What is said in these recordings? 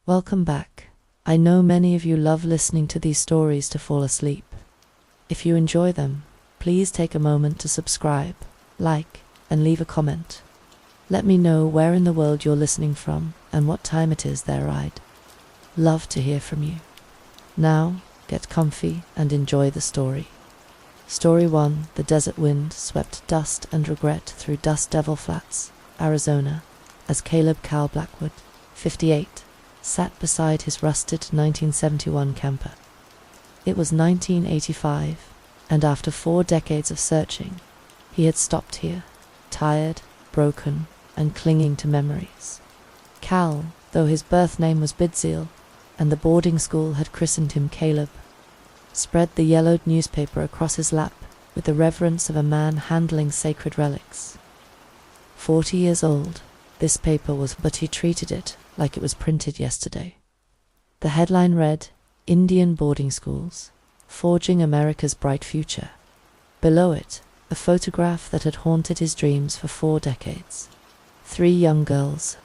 Welcome back. I know many of you love listening to these stories to fall asleep. If you enjoy them, please take a moment to subscribe, like, and leave a comment. Let me know where in the world you're listening from and what time it is there. I'd love to hear from you. Now, get comfy and enjoy the story. Story 1. The desert wind swept dust and regret through Dust Devil Flats, Arizona, as Caleb Cal Blackwood, 58, sat beside his rusted 1971 camper. It was 1985, and after 4 decades of searching, he had stopped here, tired, broken, and clinging to memories. Cal, though his birth name was Bidziel, and the boarding school had christened him Caleb, spread the yellowed newspaper across his lap with the reverence of a man handling sacred relics. 40 years old, this paper was, but he treated it like it was printed yesterday. The headline read, "Indian Boarding Schools, Forging America's Bright Future." Below it, a photograph that had haunted his dreams for 4 decades. 3 young girls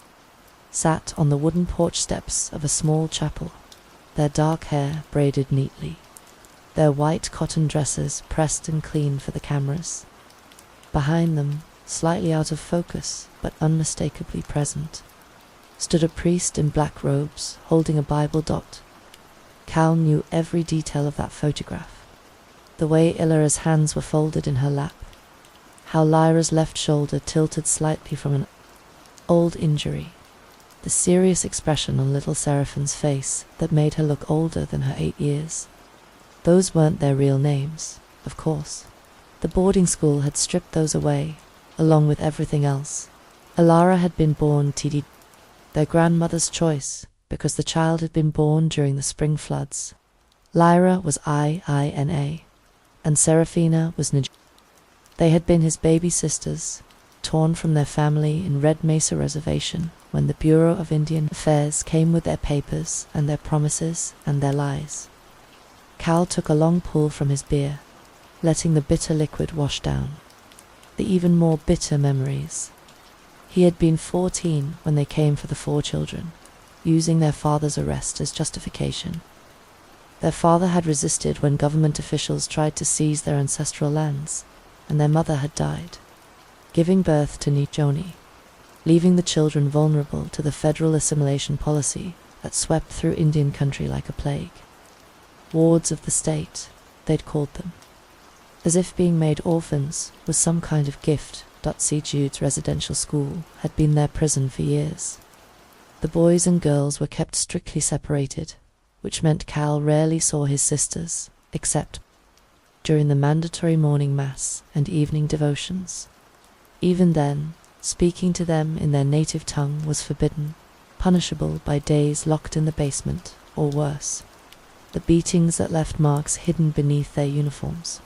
sat on the wooden porch steps of a small chapel, their dark hair braided neatly, their white cotton dresses pressed and clean for the cameras. Behind them, slightly out of focus but unmistakably present, stood a priest in black robes holding a Bible. Cal knew every detail of that photograph. The way Ilara's hands were folded in her lap, how Lyra's left shoulder tilted slightly from an old injury, the serious expression on little Seraphine's face that made her look older than her 8 years. Those weren't their real names, of course. The boarding school had stripped those away, along with everything else. Ilara had been born TD, their grandmother's choice, because the child had been born during the spring floods. Lyra was IINA, and Seraphina was Nij. They had been his baby sisters, torn from their family in Red Mesa Reservation when the Bureau of Indian Affairs came with their papers and their promises and their lies. Cal took a long pull from his beer, letting the bitter liquid wash down. The even more bitter memories. He had been 14 when they came for the 4 children, using their father's arrest as justification. Their father had resisted when government officials tried to seize their ancestral lands, and their mother had died, giving birth to Nijoni, leaving the children vulnerable to the federal assimilation policy that swept through Indian country like a plague. Wards of the state, they'd called them. As if being made orphans was some kind of gift. C. Jude's residential school had been their prison for years. The boys and girls were kept strictly separated, which meant Cal rarely saw his sisters, except during the mandatory morning mass and evening devotions. Even then, speaking to them in their native tongue was forbidden, punishable by days locked in the basement, or worse, the beatings that left marks hidden beneath their uniforms.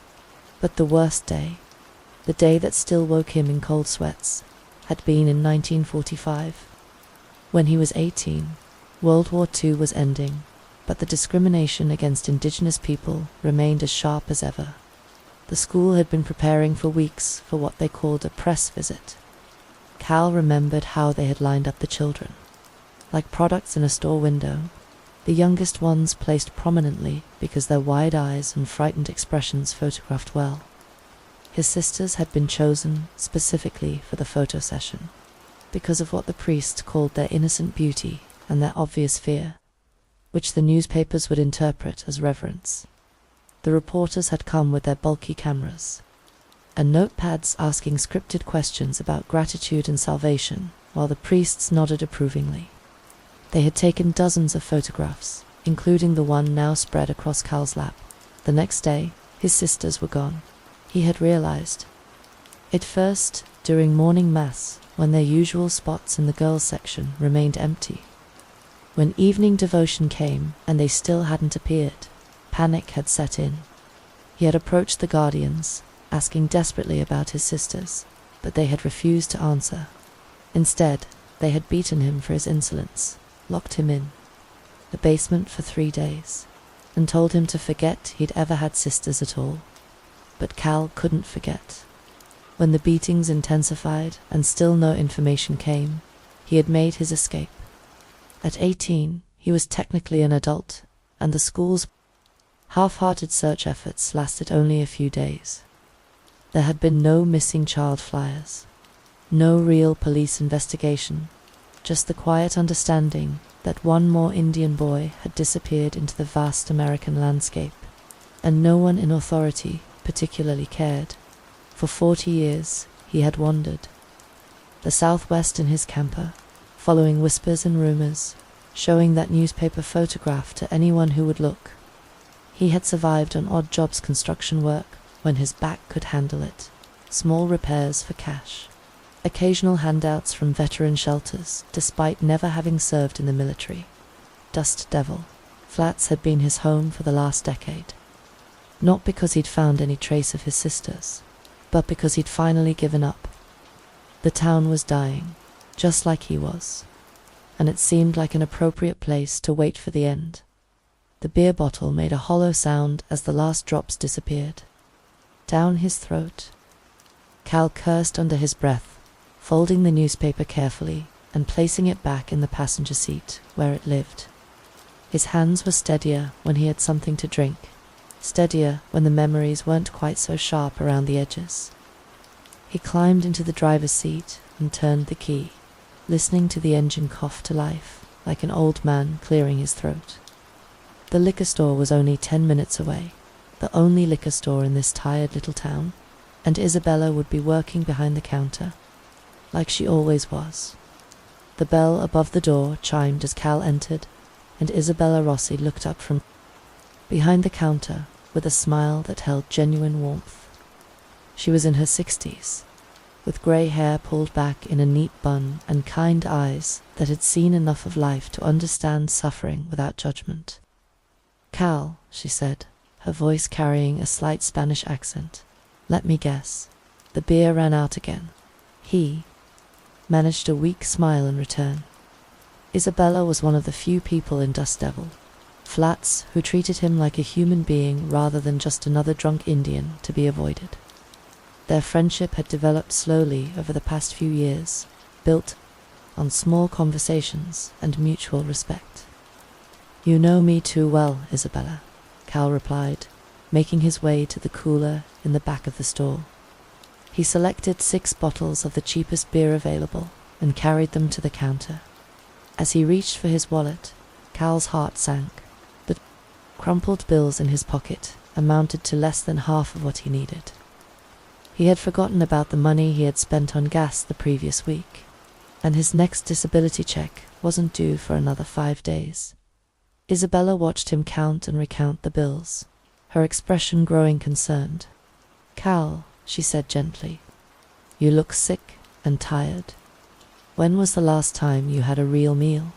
But the worst day, the day that still woke him in cold sweats, had been in 1945. When he was 18, World War II was ending, but the discrimination against indigenous people remained as sharp as ever. The school had been preparing for weeks for what they called a press visit. Cal remembered how they had lined up the children. Like products in a store window, the youngest ones placed prominently because their wide eyes and frightened expressions photographed well. His sisters had been chosen specifically for the photo session, because of what the priest called their innocent beauty and their obvious fear, which the newspapers would interpret as reverence. The reporters had come with their bulky cameras, and notepads asking scripted questions about gratitude and salvation, while the priests nodded approvingly. They had taken dozens of photographs, including the one now spread across Cal's lap. The next day, his sisters were gone. He had realized. At first, during morning mass, when their usual spots in the girls' section remained empty. When evening devotion came and they still hadn't appeared, panic had set in. He had approached the guardians, asking desperately about his sisters, but they had refused to answer. Instead, they had beaten him for his insolence, locked him in the basement for 3 days, and told him to forget he'd ever had sisters at all. But Cal couldn't forget. When the beatings intensified and still no information came, he had made his escape. At 18, He was technically an adult, and the school's half-hearted search efforts lasted only a few days. There had been no missing child flyers, no real police investigation, just the quiet understanding that one more Indian boy had disappeared into the vast American landscape, and no one in authority particularly cared. For 40 years he had wandered the Southwest in his camper, following whispers and rumors, showing that newspaper photograph to anyone who would look. He had survived on odd jobs, construction work when his back could handle it, small repairs for cash, occasional handouts from veteran shelters despite never having served in the military. Dust Devil Flats had been his home for the last decade. Not because he'd found any trace of his sisters, but because he'd finally given up. The town was dying, just like he was, and it seemed like an appropriate place to wait for the end. The beer bottle made a hollow sound as the last drops disappeared. Down his throat. Cal cursed under his breath, folding the newspaper carefully and placing it back in the passenger seat where it lived. His hands were steadier when he had something to drink, steadier when the memories weren't quite so sharp around the edges. He climbed into the driver's seat and turned the key, listening to the engine cough to life like an old man clearing his throat. The liquor store was only 10 minutes away, the only liquor store in this tired little town, and Isabella would be working behind the counter, like she always was. The bell above the door chimed as Cal entered, and Isabella Rossi looked up from behind the counter with a smile that held genuine warmth. She was in her 60s, with grey hair pulled back in a neat bun and kind eyes that had seen enough of life to understand suffering without judgment. "Cal," she said, her voice carrying a slight Spanish accent, "let me guess. The beer ran out again." He managed a weak smile in return. Isabella was one of the few people in Dust Devil Flats who treated him like a human being rather than just another drunk Indian to be avoided. Their friendship had developed slowly over the past few years, built on small conversations and mutual respect. "You know me too well, Isabella," Cal replied, making his way to the cooler in the back of the store. He selected 6 bottles of the cheapest beer available and carried them to the counter. As he reached for his wallet, Cal's heart sank. The crumpled bills in his pocket amounted to less than half of what he needed. He had forgotten about the money he had spent on gas the previous week, and his next disability check wasn't due for another 5 days. Isabella watched him count and recount the bills, her expression growing concerned. "Cal," she said gently, "you look sick and tired. When was the last time you had a real meal?"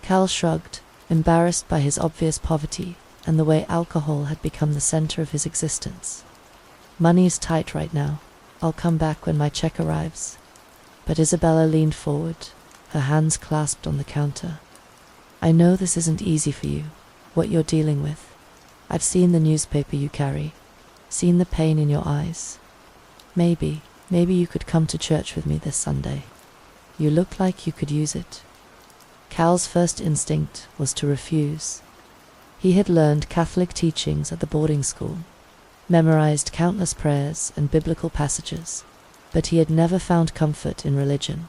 Cal shrugged, embarrassed by his obvious poverty and the way alcohol had become the center of his existence. "Money's tight right now. I'll come back when my check arrives." But Isabella leaned forward, her hands clasped on the counter. "I know this isn't easy for you, what you're dealing with. I've seen the newspaper you carry, seen the pain in your eyes. Maybe you could come to church with me this Sunday. You look like you could use it." Cal's first instinct was to refuse. He had learned Catholic teachings at the boarding school, memorized countless prayers and biblical passages, but he had never found comfort in religion.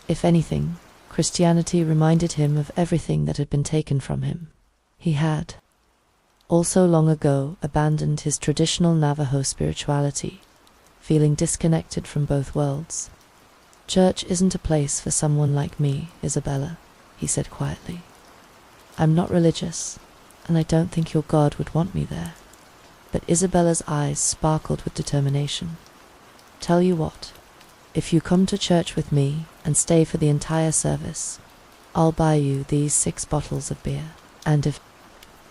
If anything, Christianity reminded him of everything that had been taken from him. He had also long ago abandoned his traditional Navajo spirituality, feeling disconnected from both worlds. "Church isn't a place for someone like me, Isabella," he said quietly. "I'm not religious, and I don't think your God would want me there." But Isabella's eyes sparkled with determination. "Tell you what, if you come to church with me and stay for the entire service, I'll buy you these 6 bottles of beer, and if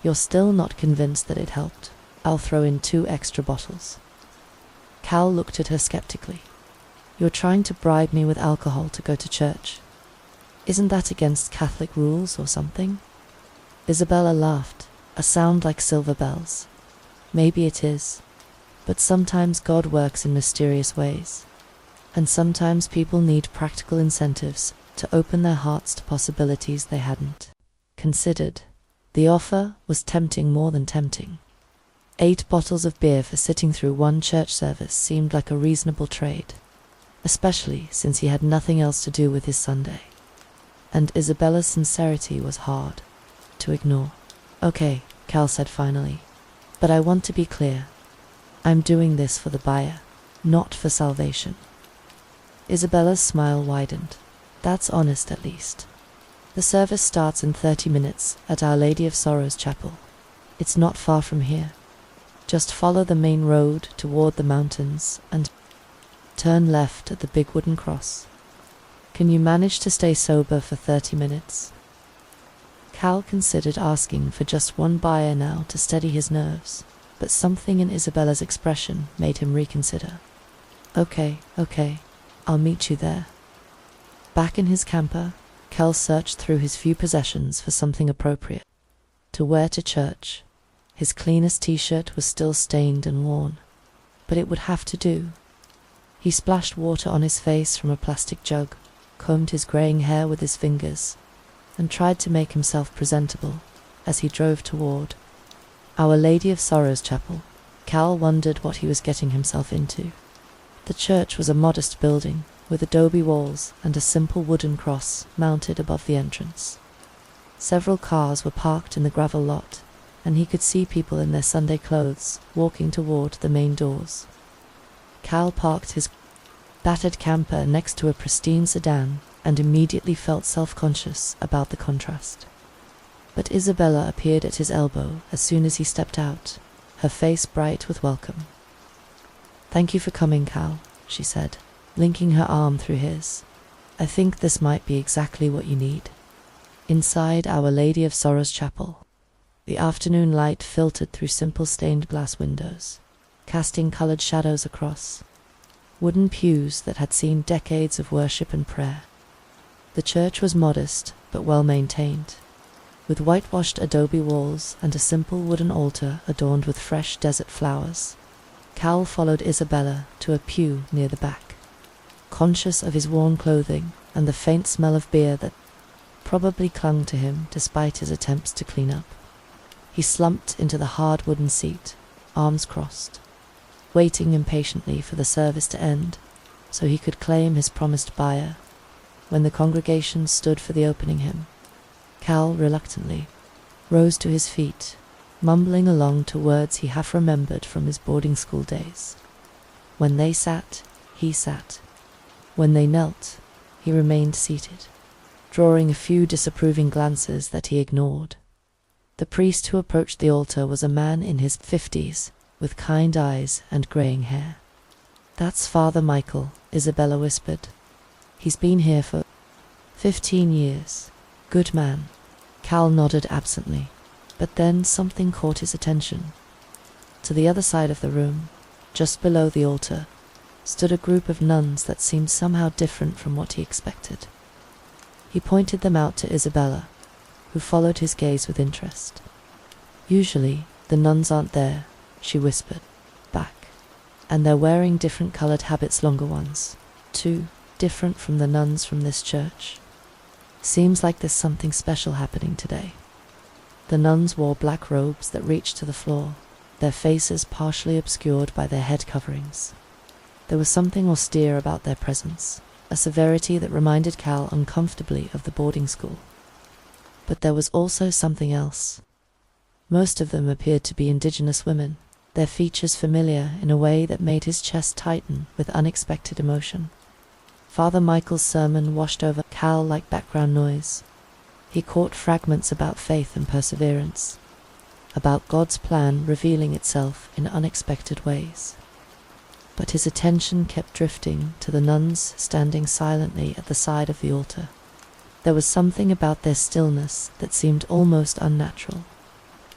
you're still not convinced that it helped, I'll throw in 2 extra bottles." Cal looked at her skeptically. "You're trying to bribe me with alcohol to go to church. Isn't that against Catholic rules or something?" Isabella laughed, a sound like silver bells. "Maybe it is, but sometimes God works in mysterious ways, and sometimes people need practical incentives to open their hearts to possibilities they hadn't." considered. The offer was tempting, more than tempting. 8 bottles of beer for sitting through one church service seemed like a reasonable trade, especially since he had nothing else to do with his Sunday. And Isabella's sincerity was hard to ignore. "Okay," Cal said finally, "but I want to be clear. I'm doing this for the buyer, not for salvation." Isabella's smile widened. "That's honest, at least. The service starts in 30 minutes at Our Lady of Sorrows Chapel. It's not far from here. Just follow the main road toward the mountains and turn left at the big wooden cross. Can you manage to stay sober for 30 minutes? Cal considered asking for just one buyer now to steady his nerves, but something in Isabella's expression made him reconsider. Okay, I'll meet you there." Back in his camper, Cal searched through his few possessions for something appropriate to wear to church. His cleanest t-shirt was still stained and worn, but it would have to do. He splashed water on his face from a plastic jug, combed his graying hair with his fingers, and tried to make himself presentable as he drove toward Our Lady of Sorrows Chapel. Cal wondered what he was getting himself into. The church was a modest building with adobe walls and a simple wooden cross mounted above the entrance. Several cars were parked in the gravel lot, and he could see people in their Sunday clothes walking toward the main doors. Cal parked his battered camper next to a pristine sedan and immediately felt self-conscious about the contrast. But Isabella appeared at his elbow as soon as he stepped out, her face bright with welcome. "Thank you for coming, Cal," she said, linking her arm through his. "I think this might be exactly what you need." Inside Our Lady of Sorrows Chapel, the afternoon light filtered through simple stained glass windows, casting colored shadows across wooden pews that had seen decades of worship and prayer. The church was modest but well maintained, with whitewashed adobe walls and a simple wooden altar adorned with fresh desert flowers. Cal followed Isabella to a pew near the back, conscious of his worn clothing and the faint smell of beer that probably clung to him despite his attempts to clean up. He slumped into the hard wooden seat, arms crossed, waiting impatiently for the service to end so he could claim his promised buyer. When the congregation stood for the opening hymn, Cal reluctantly rose to his feet, mumbling along to words he half remembered from his boarding school days. When they sat, he sat. When they knelt, he remained seated, drawing a few disapproving glances that he ignored. The priest who approached the altar was a man in his 50s, with kind eyes and graying hair. "That's Father Michael," Isabella whispered. "He's been here for 15 years. Good man." Cal nodded absently, but then something caught his attention. To the other side of the room, just below the altar, stood a group of nuns that seemed somehow different from what he expected. He pointed them out to Isabella, who followed his gaze with interest. "Usually, the nuns aren't there," she whispered back. "And they're wearing different colored habits, longer ones, too, different from the nuns from this church. Seems like there's something special happening today." The nuns wore black robes that reached to the floor, their faces partially obscured by their head coverings. There was something austere about their presence, a severity that reminded Cal uncomfortably of the boarding school. But there was also something else. Most of them appeared to be indigenous women, their features familiar in a way that made his chest tighten with unexpected emotion. Father Michael's sermon washed over Cal like background noise. He caught fragments about faith and perseverance, about God's plan revealing itself in unexpected ways. But his attention kept drifting to the nuns standing silently at the side of the altar. There was something about their stillness that seemed almost unnatural,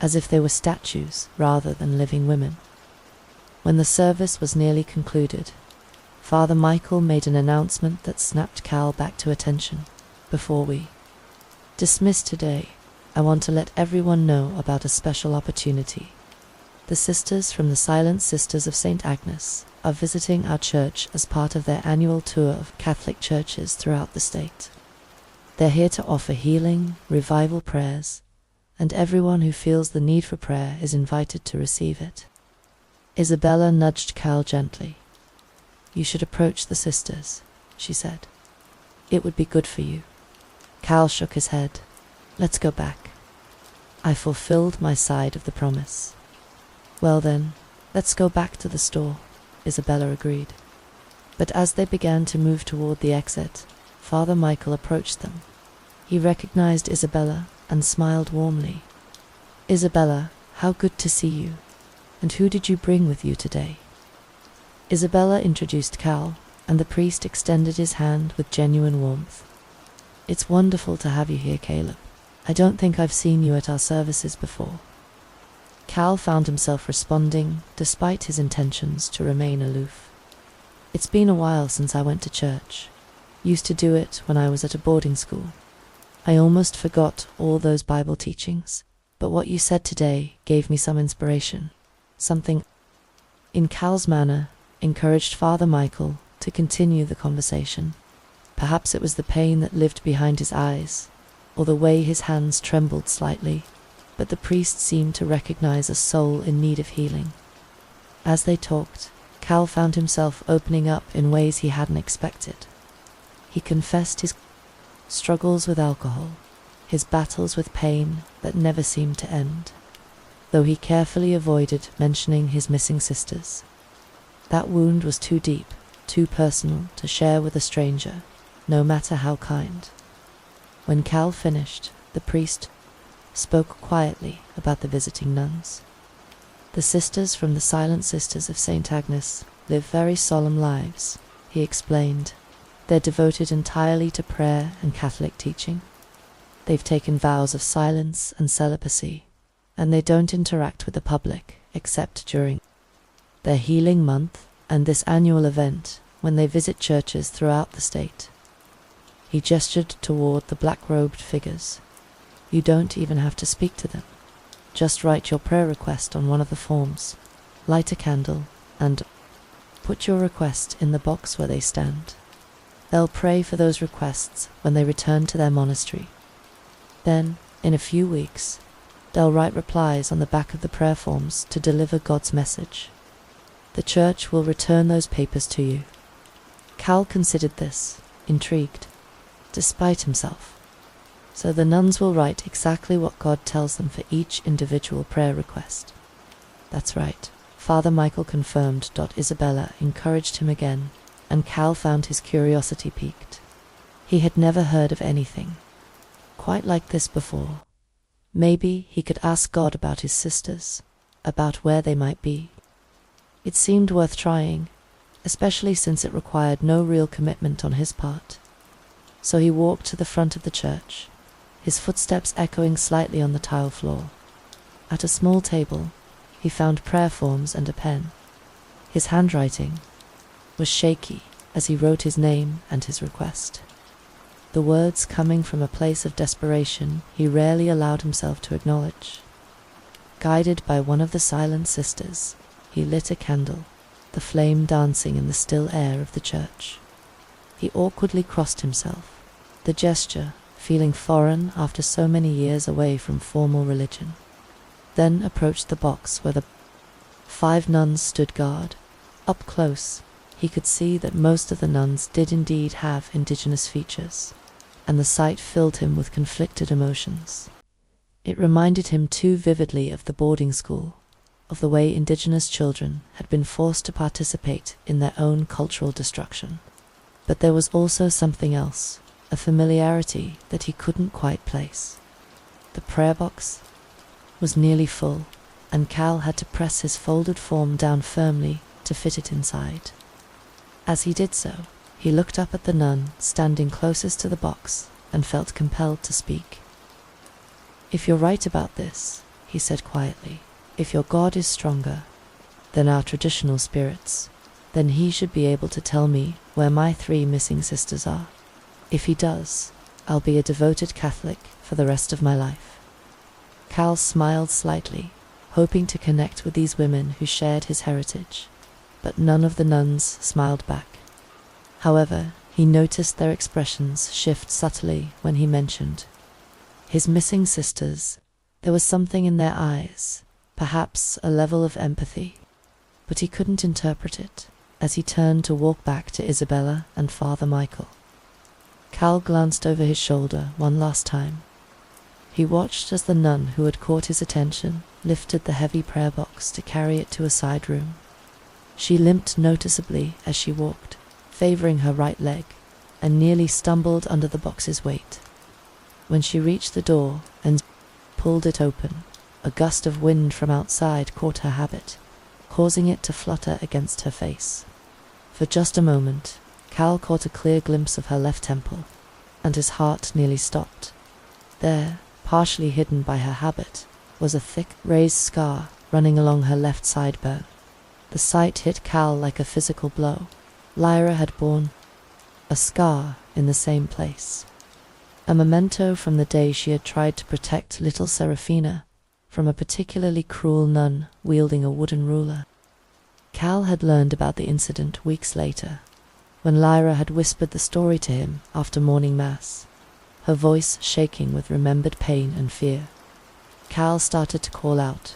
as if they were statues rather than living women. When the service was nearly concluded, Father Michael made an announcement that snapped Cal back to attention. "Before we dismiss today, I want to let everyone know about a special opportunity. The sisters from the Silent Sisters of St. Agnes are visiting our church as part of their annual tour of Catholic churches throughout the state. They're here to offer healing, revival prayers, and everyone who feels the need for prayer is invited to receive it. Isabella nudged Cal gently. You should approach the sisters, she said. It would be good for you. Cal shook his head. Let's go back. I fulfilled my side of the promise. Well then, let's go back to the store, Isabella agreed. But as they began to move toward the exit, Father Michael approached them. He recognized Isabella and smiled warmly. Isabella, how good to see you. And who did you bring with you today? Isabella introduced Cal, and the priest extended his hand with genuine warmth. It's wonderful to have you here, Caleb. I don't think I've seen you at our services before. Cal found himself responding, despite his intentions to remain aloof. It's been a while since I went to church. Used to do it when I was at a boarding school. I almost forgot all those Bible teachings, but what you said today gave me some inspiration. Something in Cal's manner encouraged Father Michael to continue the conversation. Perhaps it was the pain that lived behind his eyes, or the way his hands trembled slightly, but the priest seemed to recognize a soul in need of healing. As they talked, Cal found himself opening up in ways he hadn't expected. He confessed his struggles with alcohol, his battles with pain that never seemed to end, though he carefully avoided mentioning his missing sisters. That wound was too deep, too personal to share with a stranger, no matter how kind. When Cal finished, the priest spoke quietly about the visiting nuns. The sisters from the Silent Sisters of St. Agnes live very solemn lives, he explained. They're devoted entirely to prayer and Catholic teaching. They've taken vows of silence and celibacy, and they don't interact with the public except during their healing month and this annual event when they visit churches throughout the state. He gestured toward the black-robed figures. You don't even have to speak to them. Just write your prayer request on one of the forms, light a candle, and put your request in the box where they stand. They'll pray for those requests when they return to their monastery. Then, in a few weeks, they'll write replies on the back of the prayer forms to deliver God's message. The church will return those papers to you. Cal considered this, intrigued, despite himself. So the nuns will write exactly what God tells them for each individual prayer request. That's right, Father Michael confirmed. Isabella encouraged him again, and Cal found his curiosity piqued. He had never heard of anything quite like this before. Maybe he could ask God about his sisters, about where they might be. It seemed worth trying, especially since it required no real commitment on his part. So he walked to the front of the church, his footsteps echoing slightly on the tile floor. At a small table, he found prayer forms and a pen. His handwriting was shaky as he wrote his name and his request. The words coming from a place of desperation he rarely allowed himself to acknowledge. Guided by one of the Silent Sisters, he lit a candle, the flame dancing in the still air of the church. He awkwardly crossed himself, the gesture feeling foreign after so many years away from formal religion. Then approached the box where the 5 nuns stood guard. Up close, he could see that most of the nuns did indeed have indigenous features, and the sight filled him with conflicted emotions. It reminded him too vividly of the boarding school, of the way indigenous children had been forced to participate in their own cultural destruction. But there was also something else, a familiarity that he couldn't quite place. The prayer box was nearly full, and Cal had to press his folded form down firmly to fit it inside. As he did so, he looked up at the nun standing closest to the box and felt compelled to speak. "If you're right about this," he said quietly, "if your God is stronger than our traditional spirits, then he should be able to tell me where my 3 missing sisters are. If he does, I'll be a devoted Catholic for the rest of my life." Cal smiled slightly, hoping to connect with these women who shared his heritage, but none of the nuns smiled back. However, He noticed their expressions shift subtly when he mentioned his missing sisters. There was something in their eyes, perhaps a level of empathy, but he couldn't interpret it as he turned to walk back to Isabella and Father Michael. Cal glanced over his shoulder one last time. He watched as the nun who had caught his attention lifted the heavy prayer box to carry it to a side room. She limped noticeably as she walked, favoring her right leg, and nearly stumbled under the box's weight. When she reached the door and pulled it open, a gust of wind from outside caught her habit, causing it to flutter against her face. For just a moment, Cal caught a clear glimpse of her left temple, and his heart nearly stopped. There, partially hidden by her habit, was a thick, raised scar running along her left sideburn. The sight hit Cal like a physical blow. Lyra had borne a scar in the same place. A memento from the day she had tried to protect little Seraphina from a particularly cruel nun wielding a wooden ruler. Cal had learned about the incident weeks later, when Lyra had whispered the story to him after morning mass, her voice shaking with remembered pain and fear. Cal started to call out,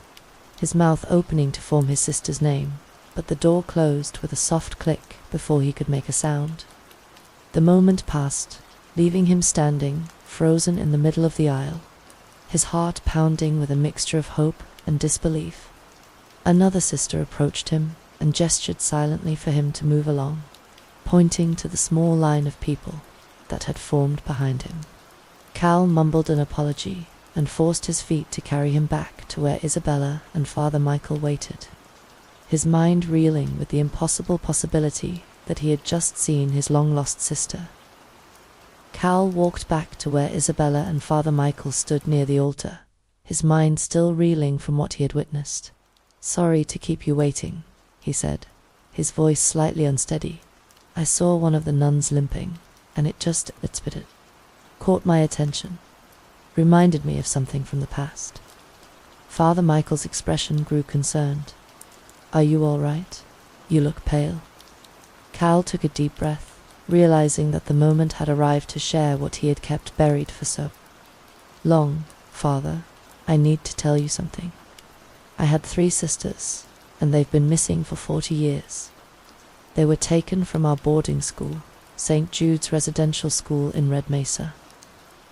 his mouth opening to form his sister's name, but the door closed with a soft click before he could make a sound. The moment passed, leaving him standing, frozen in the middle of the aisle, his heart pounding with a mixture of hope and disbelief. Another sister approached him and gestured silently for him to move along, pointing to the small line of people that had formed behind him. Cal mumbled an apology and forced his feet to carry him back to where Isabella and Father Michael waited, his mind reeling with the impossible possibility that he had just seen his long-lost sister. Cal walked back to where Isabella and Father Michael stood near the altar, his mind still reeling from what he had witnessed. "Sorry to keep you waiting," he said, his voice slightly unsteady. "I saw one of the nuns limping, and it caught my attention. Reminded me of something from the past." Father Michael's expression grew concerned. "Are you all right? You look pale." Cal took a deep breath, realizing that the moment had arrived to share what he had kept buried for so long. "Father, I need to tell you something. I had 3 sisters, and they've been missing for 40 years. They were taken from our boarding school, St. Jude's residential school in Red Mesa."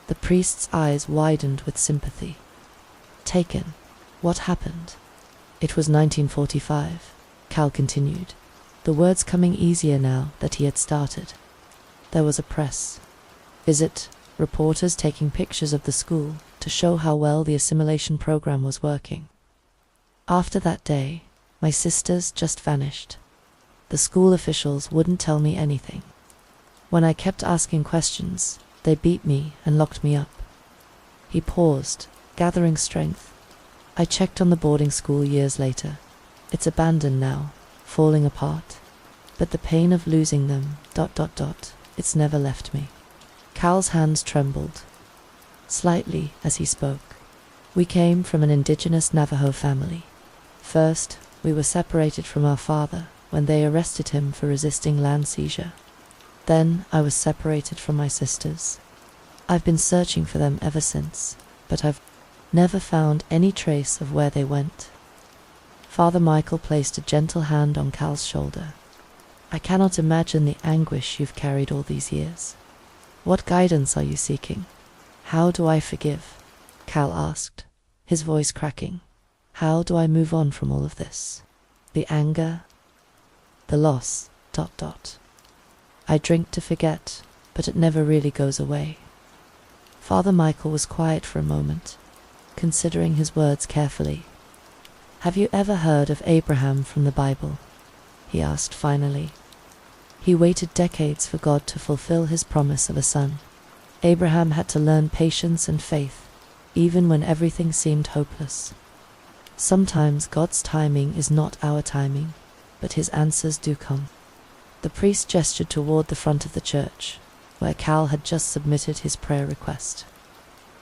The priest's eyes widened with sympathy. "Taken? What happened?" "It was 1945, Cal continued, the words coming easier now that he had started. "There was a press visit, reporters taking pictures of the school to show how well the assimilation program was working. After that day, my sisters just vanished. The school officials wouldn't tell me anything. When I kept asking questions, they beat me and locked me up." He paused, gathering strength. "I checked on the boarding school years later. It's abandoned now, falling apart. But the pain of losing them, it's never left me." Cal's hands trembled slightly as he spoke. "We came from an indigenous Navajo family. First, we were separated from our father when they arrested him for resisting land seizure. Then I was separated from my sisters. I've been searching for them ever since, but I've never found any trace of where they went." Father Michael placed a gentle hand on Cal's shoulder. "I cannot imagine the anguish you've carried all these years. What guidance are you seeking? How do I forgive?" Cal asked, his voice cracking. "How do I move on from all of this? The anger, the loss, I drink to forget, but it never really goes away." Father Michael was quiet for a moment, considering his words carefully. "Have you ever heard of Abraham from the Bible?" he asked finally. "He waited decades for God to fulfill his promise of a son. Abraham had to learn patience and faith, even when everything seemed hopeless. Sometimes God's timing is not our timing, but his answers do come." The priest gestured toward the front of the church, where Cal had just submitted his prayer request.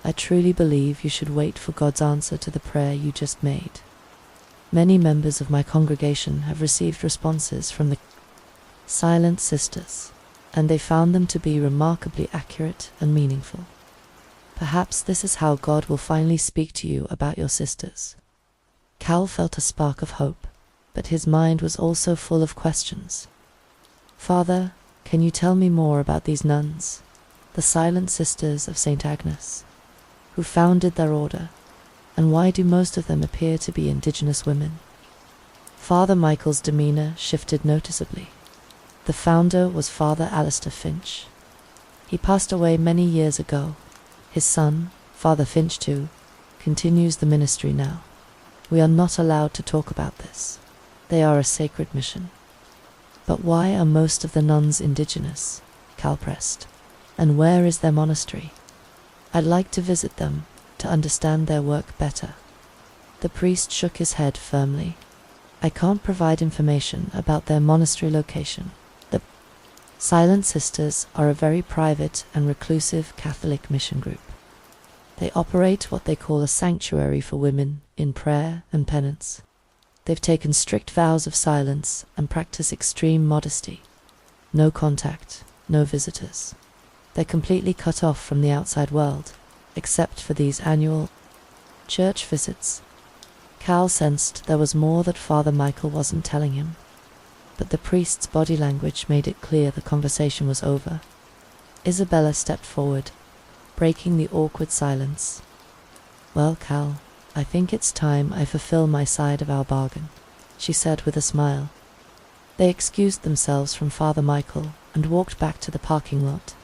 "I truly believe you should wait for God's answer to the prayer you just made. Many members of my congregation have received responses from the silent sisters. and they found them to be remarkably accurate and meaningful. Perhaps this is how God will finally speak to you about your sisters. Cal felt a spark of hope, but his mind was also full of questions. Father, can you tell me more about these nuns, the Silent Sisters of St. Agnes? Who founded their order, and why do most of them appear to be indigenous women? Father Michael's demeanor shifted noticeably. The founder was Father Alistair Finch. He passed away many years ago. His son, Father Finch too, continues the ministry now. We are not allowed to talk about this. They are a sacred mission. But why are most of the nuns indigenous? Cal pressed. And where is their monastery? I'd like to visit them, to understand their work better. The priest shook his head firmly. I can't provide information about their monastery location. The Silent Sisters are a very private and reclusive Catholic mission group. They operate what they call a sanctuary for women in prayer and penance. They've taken strict vows of silence and practice extreme modesty. No contact, no visitors. They're completely cut off from the outside world, except for these annual church visits. Cal sensed there was more that Father Michael wasn't telling him, but the priest's body language made it clear the conversation was over. Isabella stepped forward, breaking the awkward silence. Well, Cal, I think it's time I fulfill my side of our bargain, she said with a smile. They excused themselves from Father Michael and walked back to the parking lot.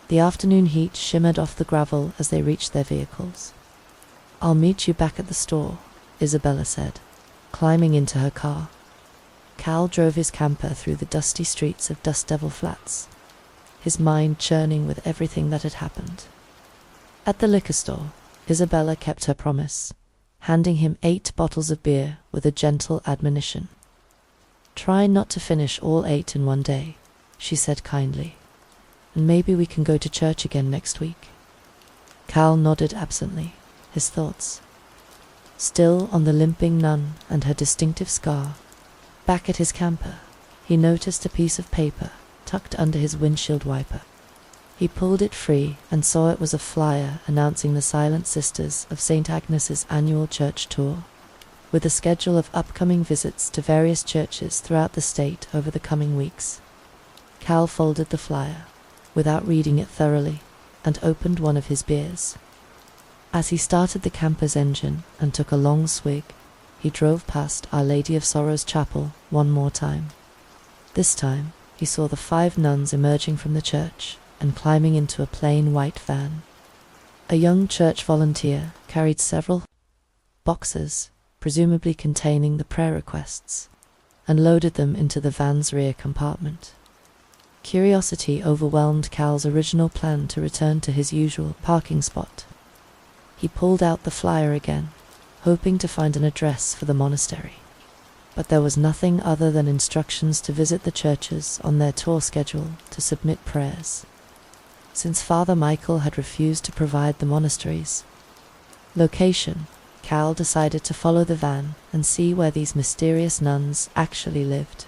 The afternoon heat shimmered off the gravel as they reached their vehicles. I'll meet you back at the store, Isabella said, climbing into her car. Cal drove his camper through the dusty streets of Dust Devil Flats, his mind churning with everything that had happened. At the liquor store, Isabella kept her promise, handing him 8 bottles of beer with a gentle admonition. Try not to finish all 8 in one day, she said kindly. And maybe we can go to church again next week. Cal nodded absently, his thoughts still on the limping nun and her distinctive scar. Back at his camper, he noticed a piece of paper tucked under his windshield wiper. He pulled it free and saw it was a flyer announcing the Silent Sisters of St. Agnes's annual church tour, with a schedule of upcoming visits to various churches throughout the state over the coming weeks. Cal folded the flyer, without reading it thoroughly, and opened one of his beers. As he started the camper's engine and took a long swig, he drove past Our Lady of Sorrows Chapel one more time. This time, he saw the 5 nuns emerging from the church and climbing into a plain white van. A young church volunteer carried several boxes, presumably containing the prayer requests, and loaded them into the van's rear compartment. Curiosity overwhelmed Cal's original plan to return to his usual parking spot. He pulled out the flyer again, hoping to find an address for the monastery. But there was nothing other than instructions to visit the churches on their tour schedule to submit prayers. Since Father Michael had refused to provide the monastery's location, Cal decided to follow the van and see where these mysterious nuns actually lived.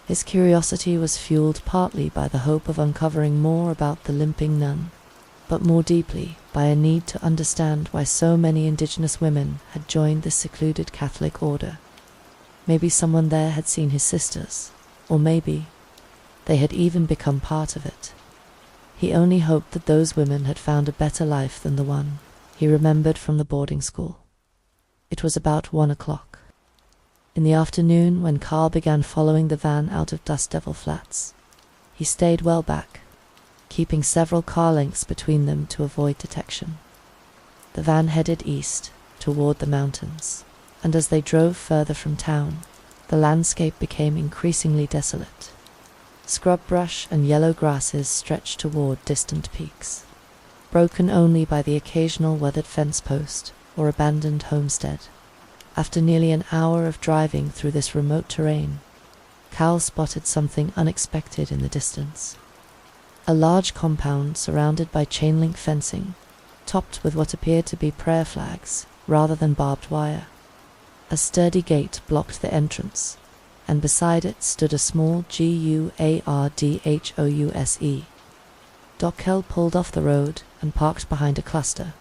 His curiosity was fueled partly by the hope of uncovering more about the limping nun, but more deeply by a need to understand why so many indigenous women had joined this secluded Catholic order. Maybe someone there had seen his sisters, or maybe they had even become part of it. He only hoped that those women had found a better life than the one he remembered from the boarding school. It was about 1 o'clock. In the afternoon, when Carl began following the van out of Dust Devil Flats, he stayed well back, keeping several car lengths between them to avoid detection. The van headed east, toward the mountains, and as they drove further from town, the landscape became increasingly desolate. Scrub brush and yellow grasses stretched toward distant peaks, broken only by the occasional weathered fence post or abandoned homestead. After nearly an hour of driving through this remote terrain, Cal spotted something unexpected in the distance. A large compound surrounded by chain-link fencing, topped with what appeared to be prayer flags rather than barbed wire. A sturdy gate blocked the entrance, and beside it stood a small Guardhouse. Dockel pulled off the road and parked behind a cluster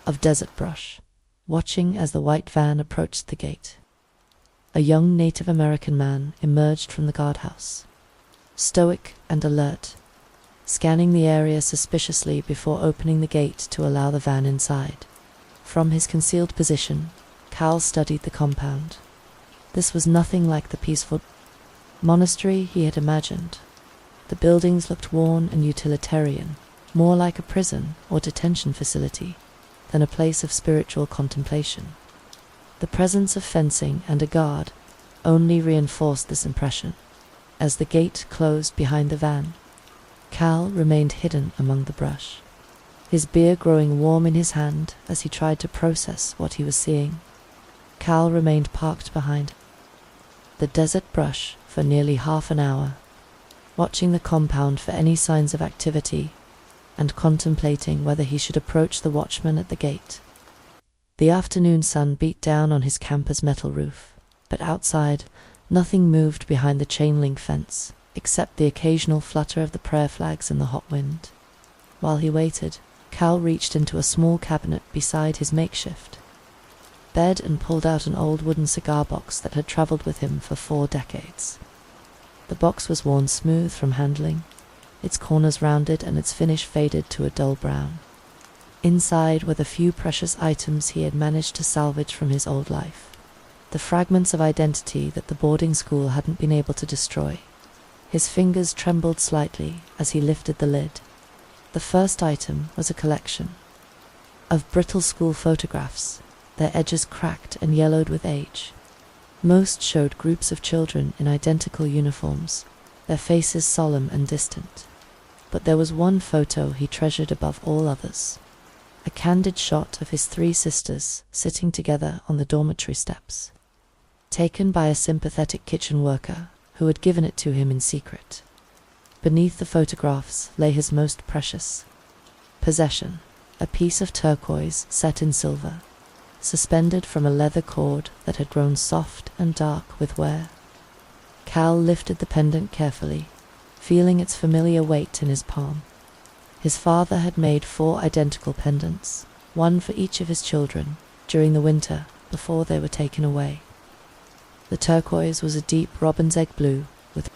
of desert brush, watching as the white van approached the gate. A young Native American man emerged from the guardhouse, stoic and alert, scanning the area suspiciously before opening the gate to allow the van inside. From his concealed position, Cal studied the compound. This was nothing like the peaceful monastery he had imagined. The buildings looked worn and utilitarian, more like a prison or detention facility than a place of spiritual contemplation. The presence of fencing and a guard only reinforced this impression. As the gate closed behind the van, Cal remained hidden among the brush, his beer growing warm in his hand as he tried to process what he was seeing. Cal remained parked behind the desert brush for nearly half an hour, watching the compound for any signs of activity and contemplating whether he should approach the watchman at the gate. The afternoon sun beat down on his campus metal roof, but outside, nothing moved behind the chain-link fence, except the occasional flutter of the prayer flags in the hot wind. While he waited, Cal reached into a small cabinet beside his makeshift bed and pulled out an old wooden cigar box that had traveled with him for 4 decades. The box was worn smooth from handling, its corners rounded and its finish faded to a dull brown. Inside were the few precious items he had managed to salvage from his old life, the fragments of identity that the boarding school hadn't been able to destroy. His fingers trembled slightly as he lifted the lid. The first item was a collection of brittle school photographs, their edges cracked and yellowed with age. Most showed groups of children in identical uniforms, their faces solemn and distant. But there was one photo he treasured above all others, a candid shot of his 3 sisters sitting together on the dormitory steps, taken by a sympathetic kitchen worker who had given it to him in secret. Beneath the photographs lay his most precious possession, a piece of turquoise set in silver, suspended from a leather cord that had grown soft and dark with wear. Cal lifted the pendant carefully, feeling its familiar weight in his palm. His father had made 4 identical pendants, one for each of his children, during the winter before they were taken away. The turquoise was a deep robin's egg blue, with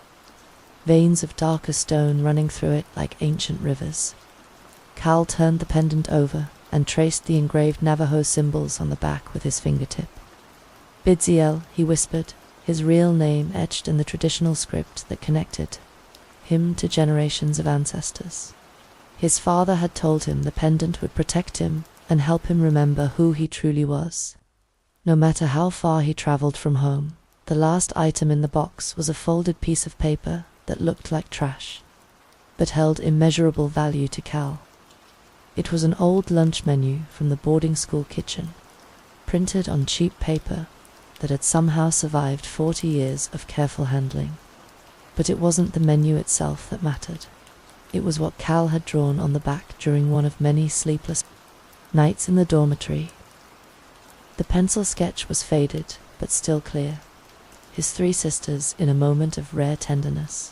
veins of darker stone running through it like ancient rivers. Cal turned the pendant over and traced the engraved Navajo symbols on the back with his fingertip. Bidziel, he whispered, his real name etched in the traditional script that connected him to generations of ancestors. His father had told him the pendant would protect him and help him remember who he truly was. No matter how far he traveled from home, the last item in the box was a folded piece of paper that looked like trash, but held immeasurable value to Cal. It was an old lunch menu from the boarding school kitchen, printed on cheap paper that had somehow survived 40 years of careful handling. But it wasn't the menu itself that mattered. It was what Cal had drawn on the back during one of many sleepless nights in the dormitory. The pencil sketch was faded, but still clear. His 3 sisters in a moment of rare tenderness,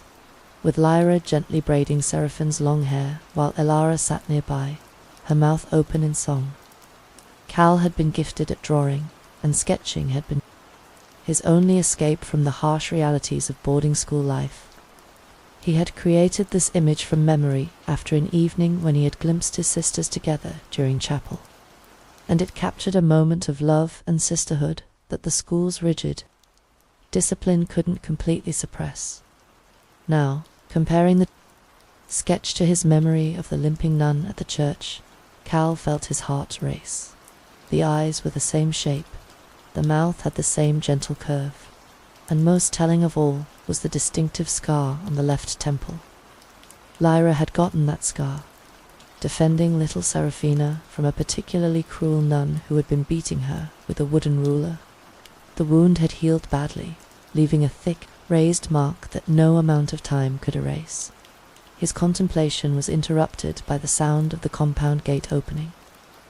with Lyra gently braiding Seraphine's long hair while Elara sat nearby, her mouth open in song. Cal had been gifted at drawing, and sketching had been his only escape from the harsh realities of boarding school life. He had created this image from memory after an evening when he had glimpsed his sisters together during chapel, and it captured a moment of love and sisterhood that the school's rigid discipline couldn't completely suppress. Now, comparing the sketch to his memory of the limping nun at the church, Cal felt his heart race. The eyes were the same shape, the mouth had the same gentle curve, and most telling of all was the distinctive scar on the left temple. Lyra had gotten that scar, defending little Seraphina from a particularly cruel nun who had been beating her with a wooden ruler. The wound had healed badly, leaving a thick, raised mark that no amount of time could erase. His contemplation was interrupted by the sound of the compound gate opening.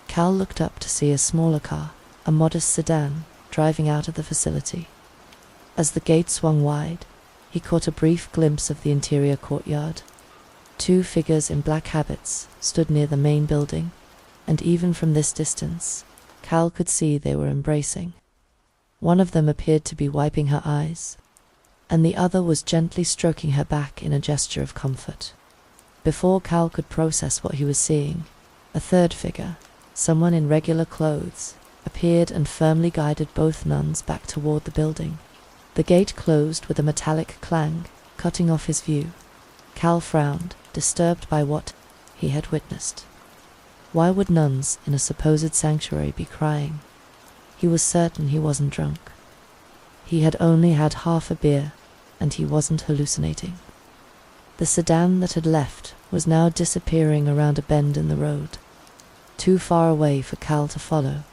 Cal looked up to see a smaller car, a modest sedan, driving out of the facility. As the gate swung wide, he caught a brief glimpse of the interior courtyard. Two figures in black habits stood near the main building, and even from this distance, Cal could see they were embracing. One of them appeared to be wiping her eyes, and the other was gently stroking her back in a gesture of comfort. Before Cal could process what he was seeing, a third figure, someone in regular clothes, appeared and firmly guided both nuns back toward the building. The gate closed with a metallic clang, cutting off his view. Cal frowned, disturbed by what he had witnessed. Why would nuns in a supposed sanctuary be crying? He was certain he wasn't drunk. He had only had half a beer, and he wasn't hallucinating. The sedan that had left was now disappearing around a bend in the road, too far away for Cal to follow.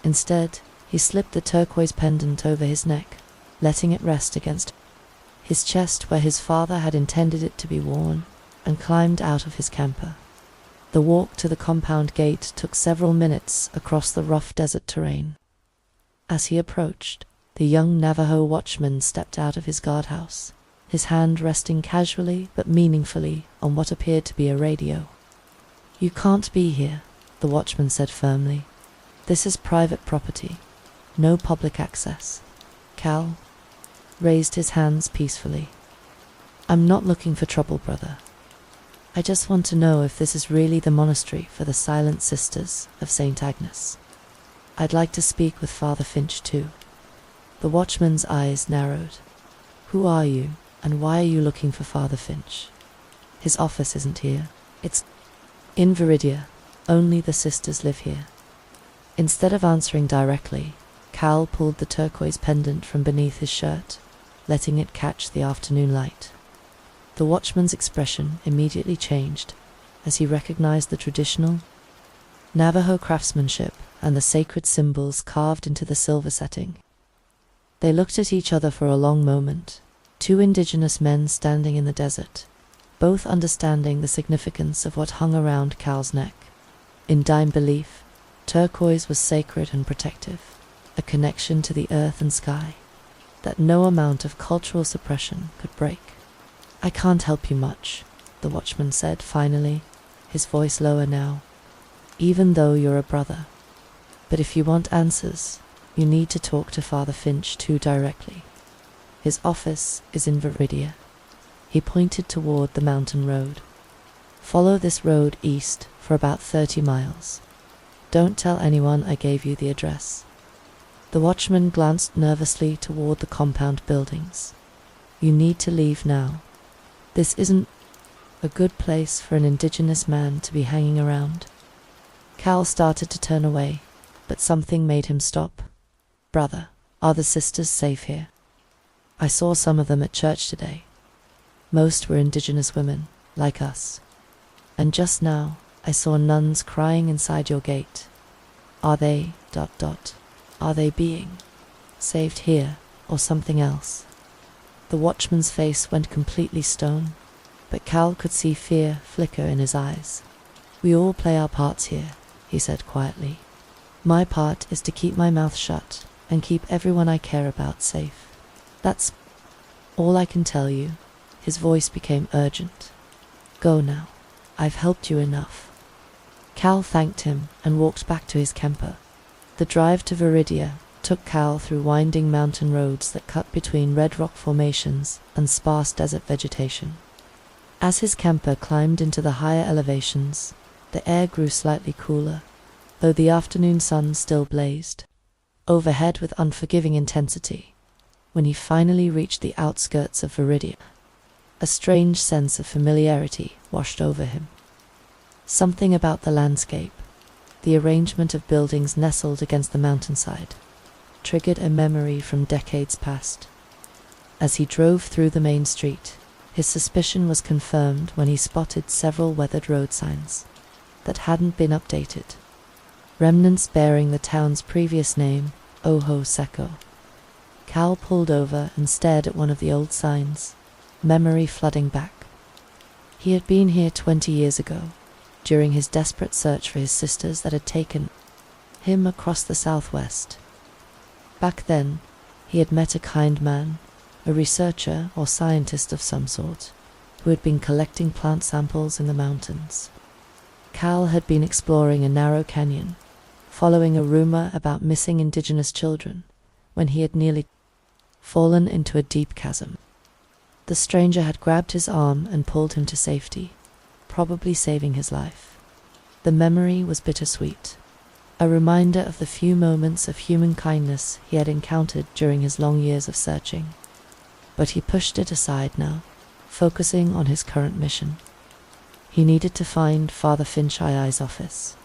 Instead, he slipped the turquoise pendant over his neck, letting it rest against his chest where his father had intended it to be worn, and climbed out of his camper. The walk to the compound gate took several minutes across the rough desert terrain. As he approached, the young Navajo watchman stepped out of his guardhouse, his hand resting casually but meaningfully on what appeared to be a radio. "You can't be here," the watchman said firmly. "This is private property. No public access." Cal raised his hands peacefully. "I'm not looking for trouble, brother. I just want to know if this is really the monastery for the Silent Sisters of St. Agnes. I'd like to speak with Father Finch too." The watchman's eyes narrowed. "Who are you, and why are you looking for Father Finch? His office isn't here. It's in Viridia. Only the sisters live here." Instead of answering directly, Cal pulled the turquoise pendant from beneath his shirt, letting it catch the afternoon light. The watchman's expression immediately changed as he recognized the traditional Navajo craftsmanship and the sacred symbols carved into the silver setting. They looked at each other for a long moment, two indigenous men standing in the desert, both understanding the significance of what hung around Cal's neck. In Dime belief, turquoise was sacred and protective, a connection to the earth and sky that no amount of cultural suppression could break. "I can't help you much," the watchman said finally, his voice lower now, "even though you're a brother. But if you want answers, you need to talk to Father Finch too directly. His office is in Viridia." He pointed toward the mountain road. "Follow this road east for about 30 miles. Don't tell anyone I gave you the address." The watchman glanced nervously toward the compound buildings. "You need to leave now. This isn't a good place for an indigenous man to be hanging around." Cal started to turn away, but something made him stop. "Brother, are the sisters safe here? I saw some of them at church today. Most were indigenous women, like us. And just now, I saw nuns crying inside your gate. Are they, ... are they being saved here, or something else?" The watchman's face went completely stone, but Cal could see fear flicker in his eyes. "We all play our parts here," he said quietly. "My part is to keep my mouth shut and keep everyone I care about safe. That's all I can tell you." His voice became urgent. "Go now. I've helped you enough." Cal thanked him and walked back to his camper. The drive to Viridia took Cal through winding mountain roads that cut between red rock formations and sparse desert vegetation. As his camper climbed into the higher elevations, the air grew slightly cooler, though the afternoon sun still blazed overhead with unforgiving intensity. When he finally reached the outskirts of Viridia, a strange sense of familiarity washed over him. Something about the landscape, the arrangement of buildings nestled against the mountainside, triggered a memory from decades past. As he drove through the main street, his suspicion was confirmed when he spotted several weathered road signs that hadn't been updated, remnants bearing the town's previous name, Ojo Seco. Cal pulled over and stared at one of the old signs, memory flooding back. He had been here 20 years ago, during his desperate search for his sisters that had taken him across the southwest. Back then, He had met a kind man, a researcher or scientist of some sort, who had been collecting plant samples in the mountains. Cal had been exploring a narrow canyon, following a rumor about missing indigenous children, when he had nearly fallen into a deep chasm. The stranger had grabbed his arm and pulled him to safety, probably saving his life. The memory was bittersweet, a reminder of the few moments of human kindness he had encountered during his long years of searching. But he pushed it aside now, focusing on his current mission. He needed to find Father Finch-II's office.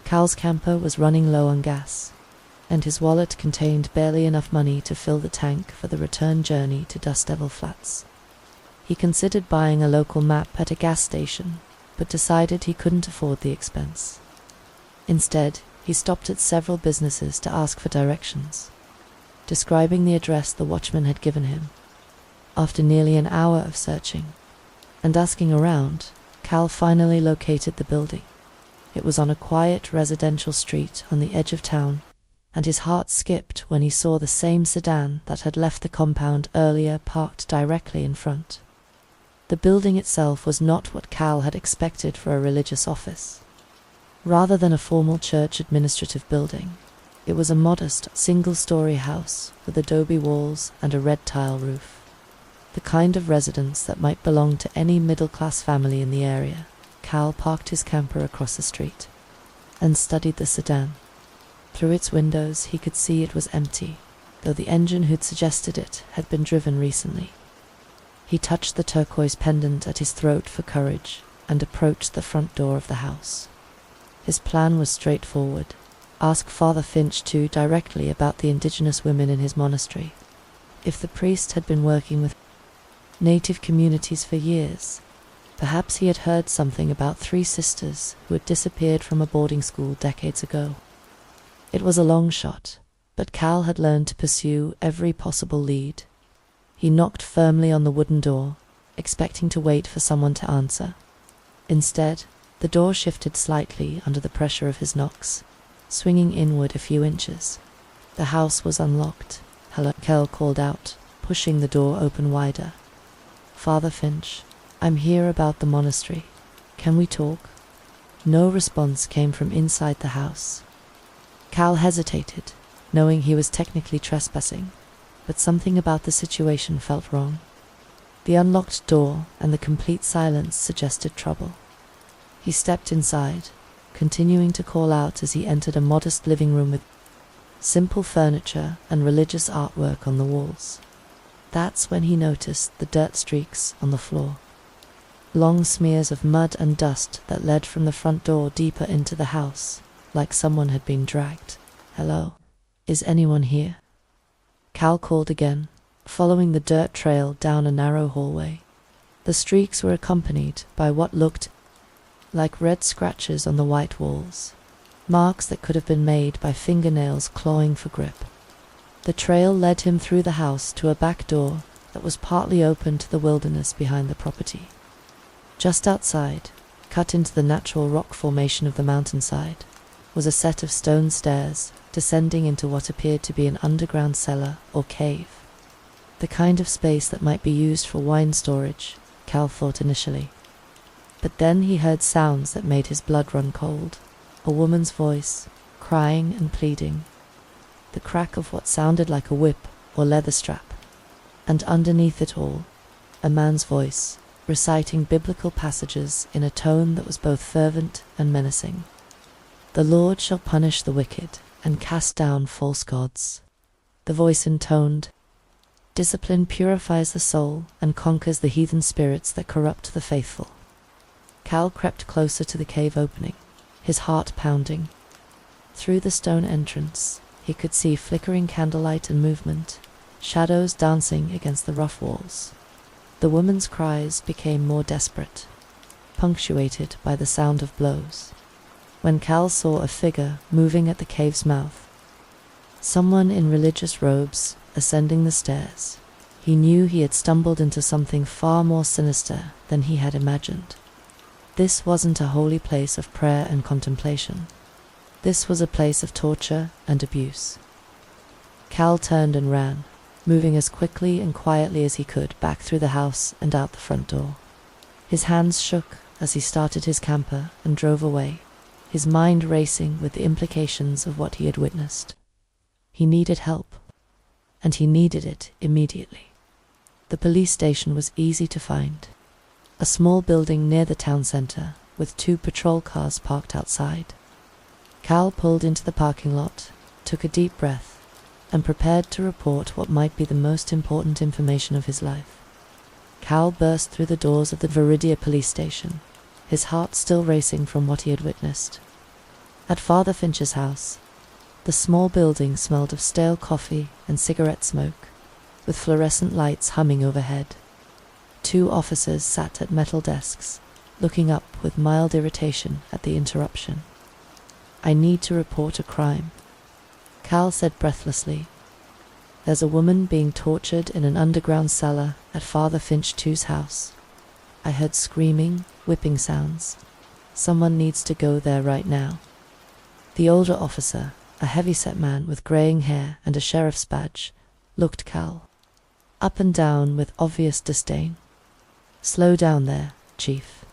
Cal's camper was running low on gas, and his wallet contained barely enough money to fill the tank for the return journey to Dust Devil Flats. He considered buying a local map at a gas station, but decided he couldn't afford the expense. Instead, he stopped at several businesses to ask for directions, describing the address the watchman had given him. After nearly an hour of searching and asking around, Cal finally located the building. It was on a quiet residential street on the edge of town, and his heart skipped when he saw the same sedan that had left the compound earlier parked directly in front. The building itself was not what Cal had expected for a religious office. Rather than a formal church administrative building, it was a modest, single-story house with adobe walls and a red tile roof. The kind of residence that might belong to any middle-class family in the area. Cal parked his camper across the street and studied the sedan. Through its windows he could see it was empty, though the engine who'd suggested it had been driven recently. He touched the turquoise pendant at his throat for courage and approached the front door of the house. His plan was straightforward. Ask Father Finch directly about the indigenous women in his monastery. If the priest had been working with native communities for years, perhaps he had heard something about 3 sisters who had disappeared from a boarding school decades ago. It was a long shot, but Cal had learned to pursue every possible lead. He knocked firmly on the wooden door, expecting to wait for someone to answer. Instead, the door shifted slightly under the pressure of his knocks, swinging inward a few inches. The house was unlocked. "Hello," Cal called out, pushing the door open wider. "Father Finch, I'm here about the monastery. Can we talk?" No response came from inside the house. Cal hesitated, knowing he was technically trespassing, but something about the situation felt wrong. The unlocked door and the complete silence suggested trouble. He stepped inside, continuing to call out as he entered a modest living room with simple furniture and religious artwork on the walls. That's when he noticed the dirt streaks on the floor. Long smears of mud and dust that led from the front door deeper into the house, like someone had been dragged. "Hello? Is anyone here?" Cal called again, following the dirt trail down a narrow hallway. The streaks were accompanied by what looked like red scratches on the white walls, marks that could have been made by fingernails clawing for grip. The trail led him through the house to a back door that was partly open to the wilderness behind the property. Just outside, cut into the natural rock formation of the mountainside, was a set of stone stairs descending into what appeared to be an underground cellar or cave. The kind of space that might be used for wine storage, Cal thought initially. But then he heard sounds that made his blood run cold. A woman's voice, crying and pleading. The crack of what sounded like a whip or leather strap. And underneath it all, a man's voice, reciting biblical passages in a tone that was both fervent and menacing. "The Lord shall punish the wicked and cast down false gods." The voice intoned, "Discipline purifies the soul and conquers the heathen spirits that corrupt the faithful." Cal crept closer to the cave opening, his heart pounding. Through the stone entrance, he could see flickering candlelight and movement, shadows dancing against the rough walls. The woman's cries became more desperate, punctuated by the sound of blows. When Cal saw a figure moving at the cave's mouth, someone in religious robes ascending the stairs, he knew he had stumbled into something far more sinister than he had imagined. This wasn't a holy place of prayer and contemplation. This was a place of torture and abuse. Cal turned and ran, moving as quickly and quietly as he could back through the house and out the front door. His hands shook as he started his camper and drove away, his mind racing with the implications of what he had witnessed. He needed help, and he needed it immediately. The police station was easy to find. A small building near the town center, with 2 patrol cars parked outside. Cal pulled into the parking lot, took a deep breath, and prepared to report what might be the most important information of his life. Cal burst through the doors of the Viridia police station, his heart still racing from what he had witnessed. At Father Finch's house, the small building smelled of stale coffee and cigarette smoke, with fluorescent lights humming overhead. 2 officers sat at metal desks, looking up with mild irritation at the interruption. "I need to report a crime," Cal said breathlessly. "There's a woman being tortured in an underground cellar at Father Finch 2's house. I heard screaming, whipping sounds. Someone needs to go there right now." The older officer, a heavy-set man with graying hair and a sheriff's badge, looked Cal up and down with obvious disdain. "Slow down there, Chief.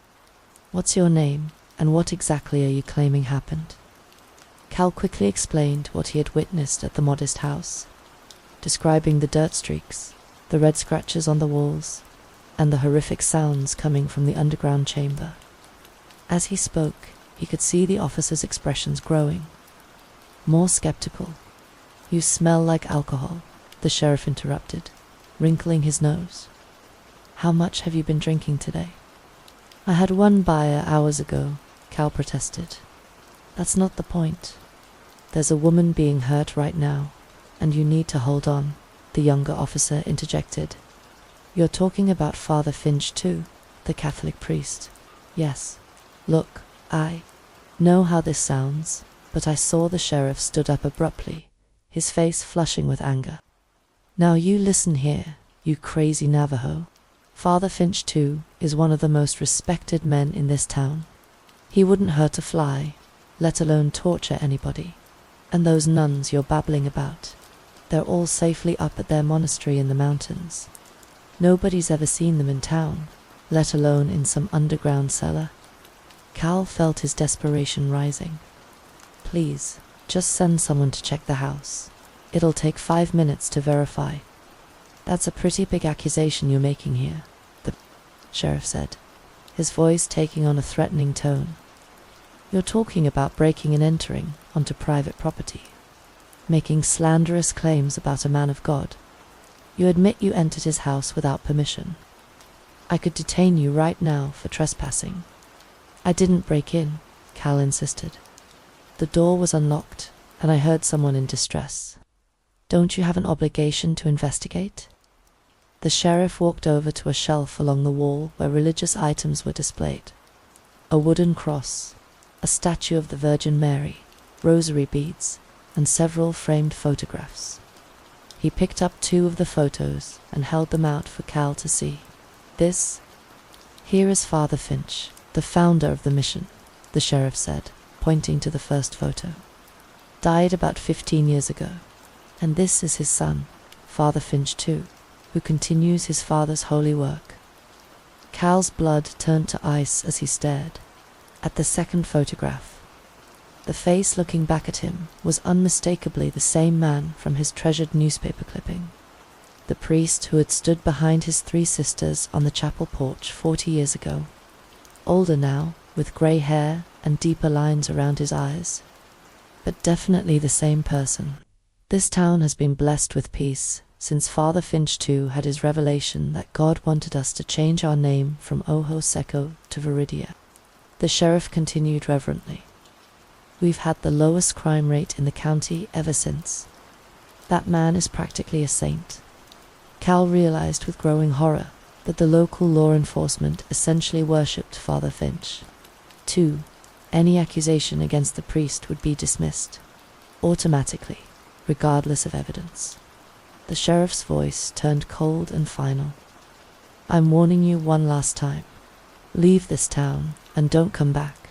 What's your name, and what exactly are you claiming happened?" Cal quickly explained what he had witnessed at the modest house, describing the dirt streaks, the red scratches on the walls, and the horrific sounds coming from the underground chamber. As he spoke, he could see the officer's expressions growing, more skeptical. "You smell like alcohol," the sheriff interrupted, wrinkling his nose. "How much have you been drinking today?" "I had 1 buyer hours ago," Cal protested. "That's not the point. There's a woman being hurt right now, and you need to hold on," the younger officer interjected. "You're talking about Father Finch too, the Catholic priest?" "Yes. Look, I know how this sounds, but I saw." The sheriff stood up abruptly, his face flushing with anger. "Now you listen here, you crazy Navajo. Father Finch, too, is one of the most respected men in this town. He wouldn't hurt a fly, let alone torture anybody. And those nuns you're babbling about, they're all safely up at their monastery in the mountains. Nobody's ever seen them in town, let alone in some underground cellar." Cal felt his desperation rising. "Please, just send someone to check the house. It'll take 5 minutes to verify." "That's a pretty big accusation you're making here," the sheriff said, his voice taking on a threatening tone. "You're talking about breaking and entering onto private property, making slanderous claims about a man of God. You admit you entered his house without permission. I could detain you right now for trespassing." "I didn't break in," Cal insisted. "The door was unlocked, and I heard someone in distress." "Don't you have an obligation to investigate?" The sheriff walked over to a shelf along the wall where religious items were displayed. A wooden cross, a statue of the Virgin Mary, rosary beads, and several framed photographs. He picked up 2 of the photos and held them out for Cal to see. Here is Father Finch, the founder of the mission," the sheriff said, pointing to the first photo. "Died about 15 years ago. And this is his son, Father Finch too, who continues his father's holy work." Cal's blood turned to ice as he stared at the second photograph. The face looking back at him was unmistakably the same man from his treasured newspaper clipping. The priest who had stood behind his 3 sisters on the chapel porch 40 years ago. Older now, with grey hair and deeper lines around his eyes. But definitely the same person. This town has been blessed with peace since Father Finch too had his revelation that God wanted us to change our name from Ojo Seco to Viridia. The sheriff continued reverently. "We've had the lowest crime rate in the county ever since. That man is practically a saint." Cal realized with growing horror that the local law enforcement essentially worshipped Father Finch. 2. Any accusation against the priest would be dismissed, automatically, regardless of evidence. The sheriff's voice turned cold and final. "I'm warning you one last time. Leave this town and don't come back.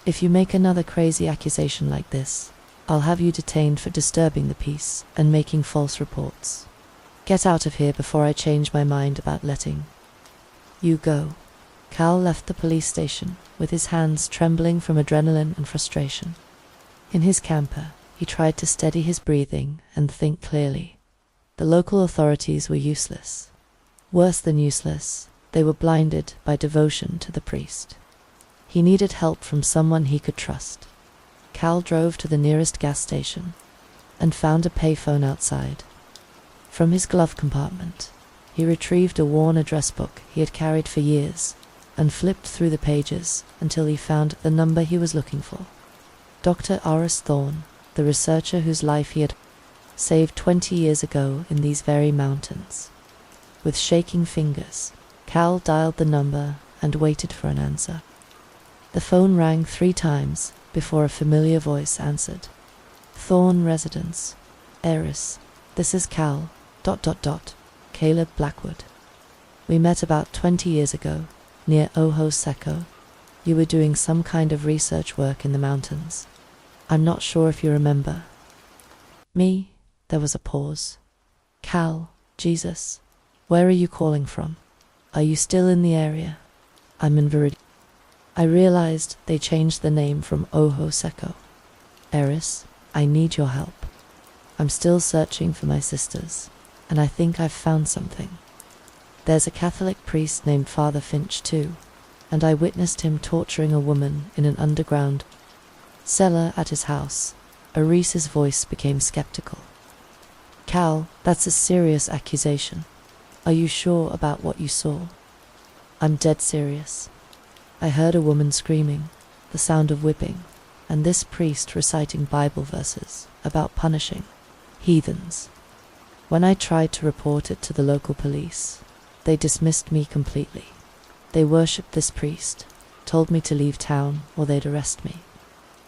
If you make another crazy accusation like this, I'll have you detained for disturbing the peace and making false reports." Get out of here before I change my mind about letting you go. Cal left the police station with his hands trembling from adrenaline and frustration. In his camper, he tried to steady his breathing and think clearly. The local authorities were useless. Worse than useless, they were blinded by devotion to the priest. He needed help from someone he could trust. Cal drove to the nearest gas station and found a payphone outside. From his glove compartment, he retrieved a worn address book he had carried for years and flipped through the pages until he found the number he was looking for. Dr. Aris Thorne, the researcher whose life he had saved 20 years ago in these very mountains. With shaking fingers, Cal dialed the number and waited for an answer. The phone rang 3 times before a familiar voice answered. Thorne Residence, Eris. This is Cal, ... Caleb Blackwood. We met about 20 years ago, near Ojo Seco. You were doing some kind of research work in the mountains. I'm not sure if you remember. Me? There was a pause. Cal, Jesus. Where are you calling from? Are you still in the area? I'm in Viridian. I realized they changed the name from Ojo Seco. Eris, I need your help. I'm still searching for my sisters, and I think I've found something. There's a Catholic priest named Father Finch too, and I witnessed him torturing a woman in an underground cellar at his house. Eris's voice became skeptical. Cal, that's a serious accusation. Are you sure about what you saw? I'm dead serious. I heard a woman screaming, the sound of whipping, and this priest reciting Bible verses about punishing heathens. When I tried to report it to the local police, they dismissed me completely. They worshipped this priest, told me to leave town or they'd arrest me.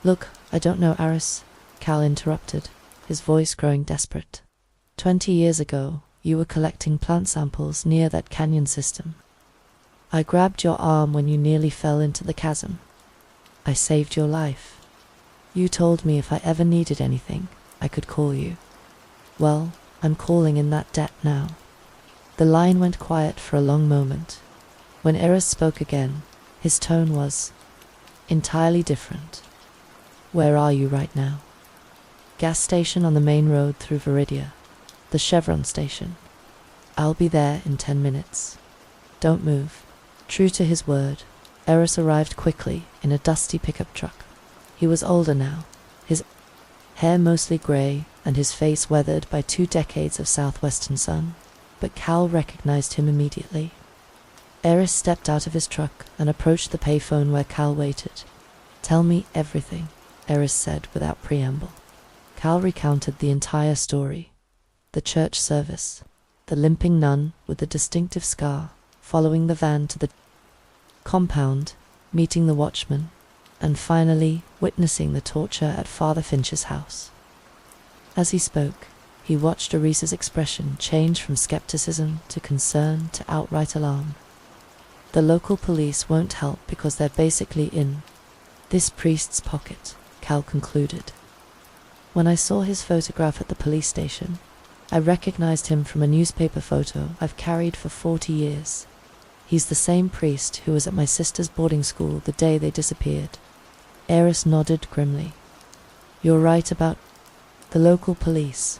Look, I don't know, Aris, Cal interrupted, his voice growing desperate. 20 years ago, you were collecting plant samples near that canyon system. I grabbed your arm when you nearly fell into the chasm. I saved your life. You told me if I ever needed anything, I could call you. Well, I'm calling in that debt now. The line went quiet for a long moment. When Eris spoke again, his tone was entirely different. Where are you right now? Gas station on the main road through Viridia. The Chevron station. I'll be there in 10 minutes. Don't move. True to his word, Eris arrived quickly in a dusty pickup truck. He was older now, his hair mostly grey and his face weathered by 2 decades of southwestern sun, but Cal recognized him immediately. Eris stepped out of his truck and approached the payphone where Cal waited. Tell me everything, Eris said without preamble. Cal recounted the entire story. The church service, the limping nun with the distinctive scar, following the van to the compound, meeting the watchman, and finally witnessing the torture at Father Finch's house. As he spoke, he watched Eris's expression change from skepticism to concern to outright alarm. The local police won't help because they're basically in this priest's pocket, Cal concluded. When I saw his photograph at the police station, I recognized him from a newspaper photo I've carried for 40 years. He's the same priest who was at my sister's boarding school the day they disappeared. Eris nodded grimly. You're right about the local police.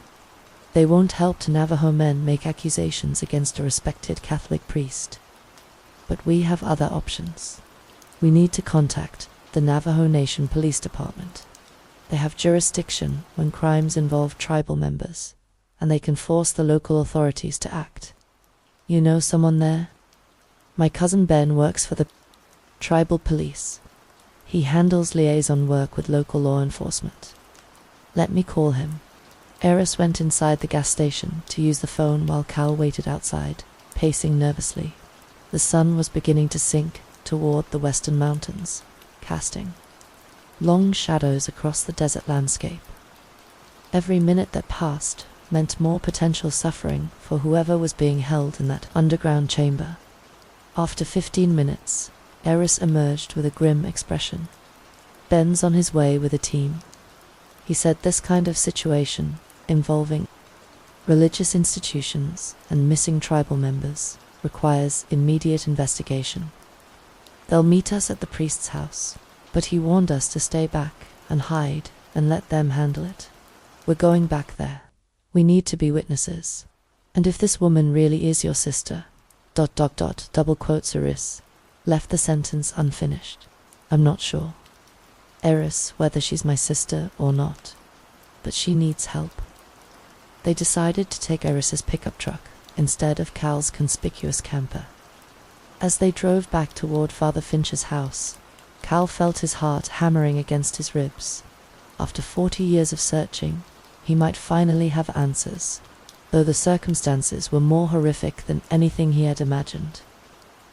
They won't help to Navajo men make accusations against a respected Catholic priest. But we have other options. We need to contact the Navajo Nation Police Department. They have jurisdiction when crimes involve tribal members, and they can force the local authorities to act. You know someone there? My cousin Ben works for the tribal police. He handles liaison work with local law enforcement. Let me call him. Eris went inside the gas station to use the phone while Cal waited outside, pacing nervously. The sun was beginning to sink toward the western mountains, casting long shadows across the desert landscape. Every minute that passed meant more potential suffering for whoever was being held in that underground chamber. After 15 minutes, Eris emerged with a grim expression. Ben's on his way with a team. He said this kind of situation, involving religious institutions, and missing tribal members requires immediate investigation. They'll meet us at the priest's house, but he warned us to stay back and hide and let them handle it. We're going back there. We need to be witnesses. And if this woman really is your sister, ... double quotes Eris, left the sentence unfinished. I'm not sure, Eris, whether she's my sister or not, but she needs help. They decided to take Eris's pickup truck instead of Cal's conspicuous camper. As they drove back toward Father Finch's house, Cal felt his heart hammering against his ribs. After 40 years of searching, he might finally have answers, though the circumstances were more horrific than anything he had imagined.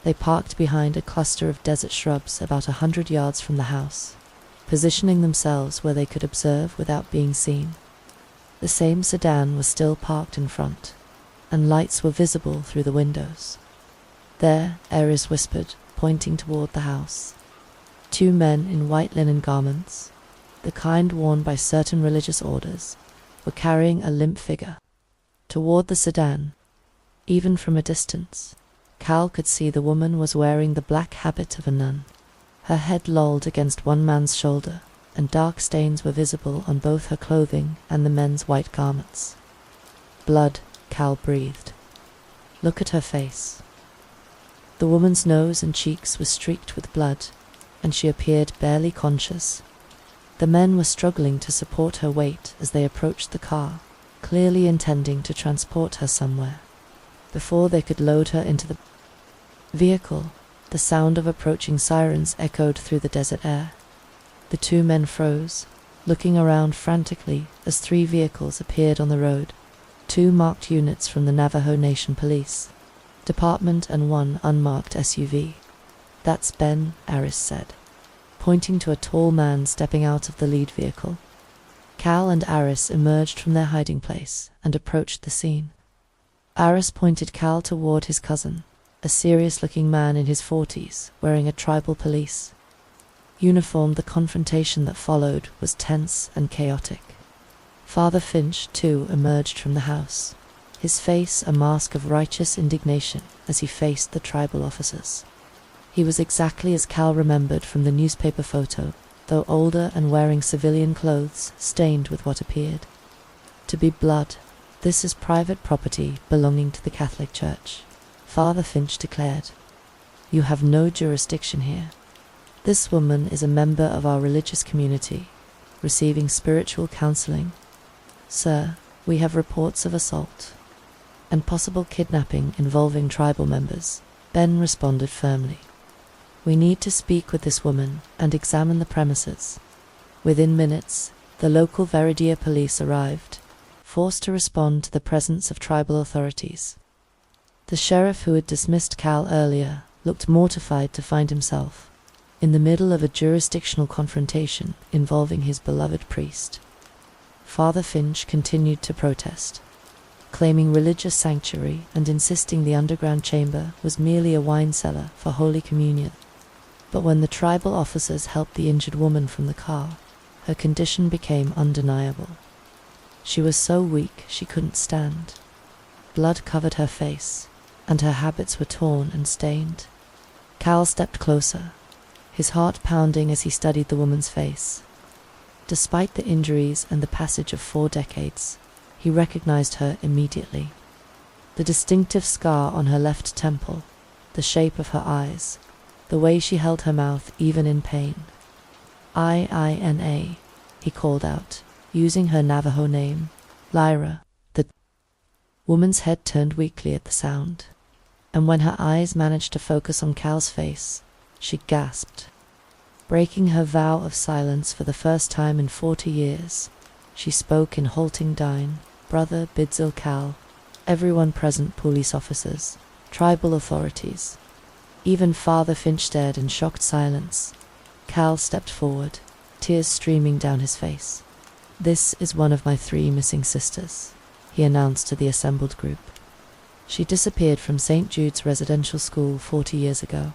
They parked behind a cluster of desert shrubs about 100 yards from the house, positioning themselves where they could observe without being seen. The same sedan was still parked in front, and lights were visible through the windows. There, Eris whispered, pointing toward the house. 2 men in white linen garments, the kind worn by certain religious orders, were carrying a limp figure toward the sedan. Even from a distance, Cal could see the woman was wearing the black habit of a nun. Her head lolled against one man's shoulder, and dark stains were visible on both her clothing and the men's white garments. Blood, Cal breathed. Look at her face. The woman's nose and cheeks were streaked with blood, and she appeared barely conscious. The men were struggling to support her weight as they approached the car, clearly intending to transport her somewhere. Before they could load her into the vehicle, the sound of approaching sirens echoed through the desert air. The 2 men froze, looking around frantically as 3 vehicles appeared on the road, 2 marked units from the Navajo Nation Police Department and 1 unmarked SUV. That's Ben, Eris said, pointing to a tall man stepping out of the lead vehicle. Cal and Eris emerged from their hiding place and approached the scene. Eris pointed Cal toward his cousin, a serious-looking man in his 40s, wearing a tribal police uniform. The confrontation that followed was tense and chaotic. Father Finch, too, emerged from the house, his face a mask of righteous indignation as he faced the tribal officers. He was exactly as Cal remembered from the newspaper photo, though older and wearing civilian clothes stained with what appeared to be blood. This is private property belonging to the Catholic Church, Father Finch declared. You have no jurisdiction here. This woman is a member of our religious community, receiving spiritual counseling. Sir, we have reports of assault and possible kidnapping involving tribal members, Ben responded firmly. We need to speak with this woman and examine the premises. Within minutes, the local Veridia police arrived, forced to respond to the presence of tribal authorities. The sheriff who had dismissed Cal earlier looked mortified to find himself in the middle of a jurisdictional confrontation involving his beloved priest. Father Finch continued to protest, claiming religious sanctuary and insisting the underground chamber was merely a wine cellar for Holy Communion. But when the tribal officers helped the injured woman from the car, her condition became undeniable. She was so weak she couldn't stand. Blood covered her face, and her habits were torn and stained. Cal stepped closer, his heart pounding as he studied the woman's face. Despite the injuries and the passage of 4 decades, he recognized her immediately. The distinctive scar on her left temple, the shape of her eyes, the way she held her mouth even in pain. Ina, he called out, using her Navajo name, Lyra. The woman's head turned weakly at the sound, and when her eyes managed to focus on Cal's face, she gasped. Breaking her vow of silence for the first time in 40 years, she spoke in halting Dine, Brother Bidzil Cal, everyone present, police officers, tribal authorities. Even Father Finch stared in shocked silence. Cal stepped forward, tears streaming down his face. This is one of my 3 missing sisters, he announced to the assembled group. She disappeared from St. Jude's residential school 40 years ago.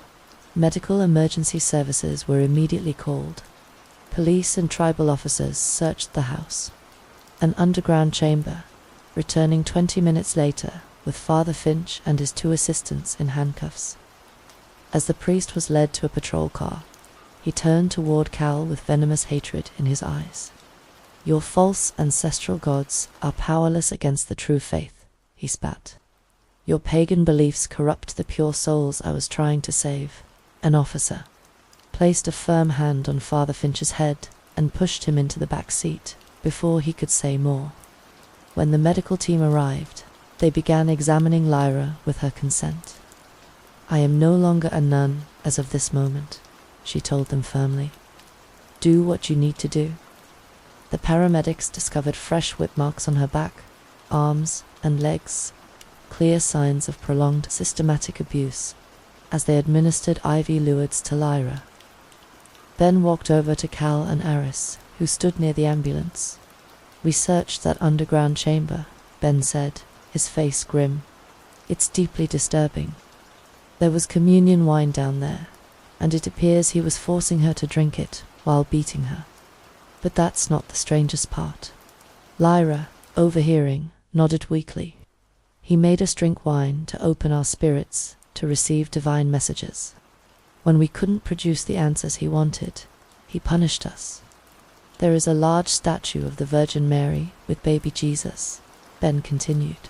Medical emergency services were immediately called. Police and tribal officers searched the house. An underground chamber, returning 20 minutes later with Father Finch and his 2 assistants in handcuffs. As the priest was led to a patrol car, he turned toward Cal with venomous hatred in his eyes. "Your false ancestral gods are powerless against the true faith," he spat. "Your pagan beliefs corrupt the pure souls I was trying to save." An officer placed a firm hand on Father Finch's head and pushed him into the back seat before he could say more. When the medical team arrived, they began examining Lyra with her consent. "I am no longer a nun as of this moment," she told them firmly. "Do what you need to do." The paramedics discovered fresh whip marks on her back, arms, and legs, clear signs of prolonged systematic abuse, as they administered IV fluids to Lyra. Ben walked over to Cal and Aris, who stood near the ambulance. "We searched that underground chamber," Ben said, his face grim. "It's deeply disturbing. There was communion wine down there, and it appears he was forcing her to drink it while beating her. But that's not the strangest part." Lyra, overhearing, nodded weakly. "He made us drink wine to open our spirits to receive divine messages. When we couldn't produce the answers he wanted, he punished us. There is a large statue of the Virgin Mary with baby Jesus," Ben continued.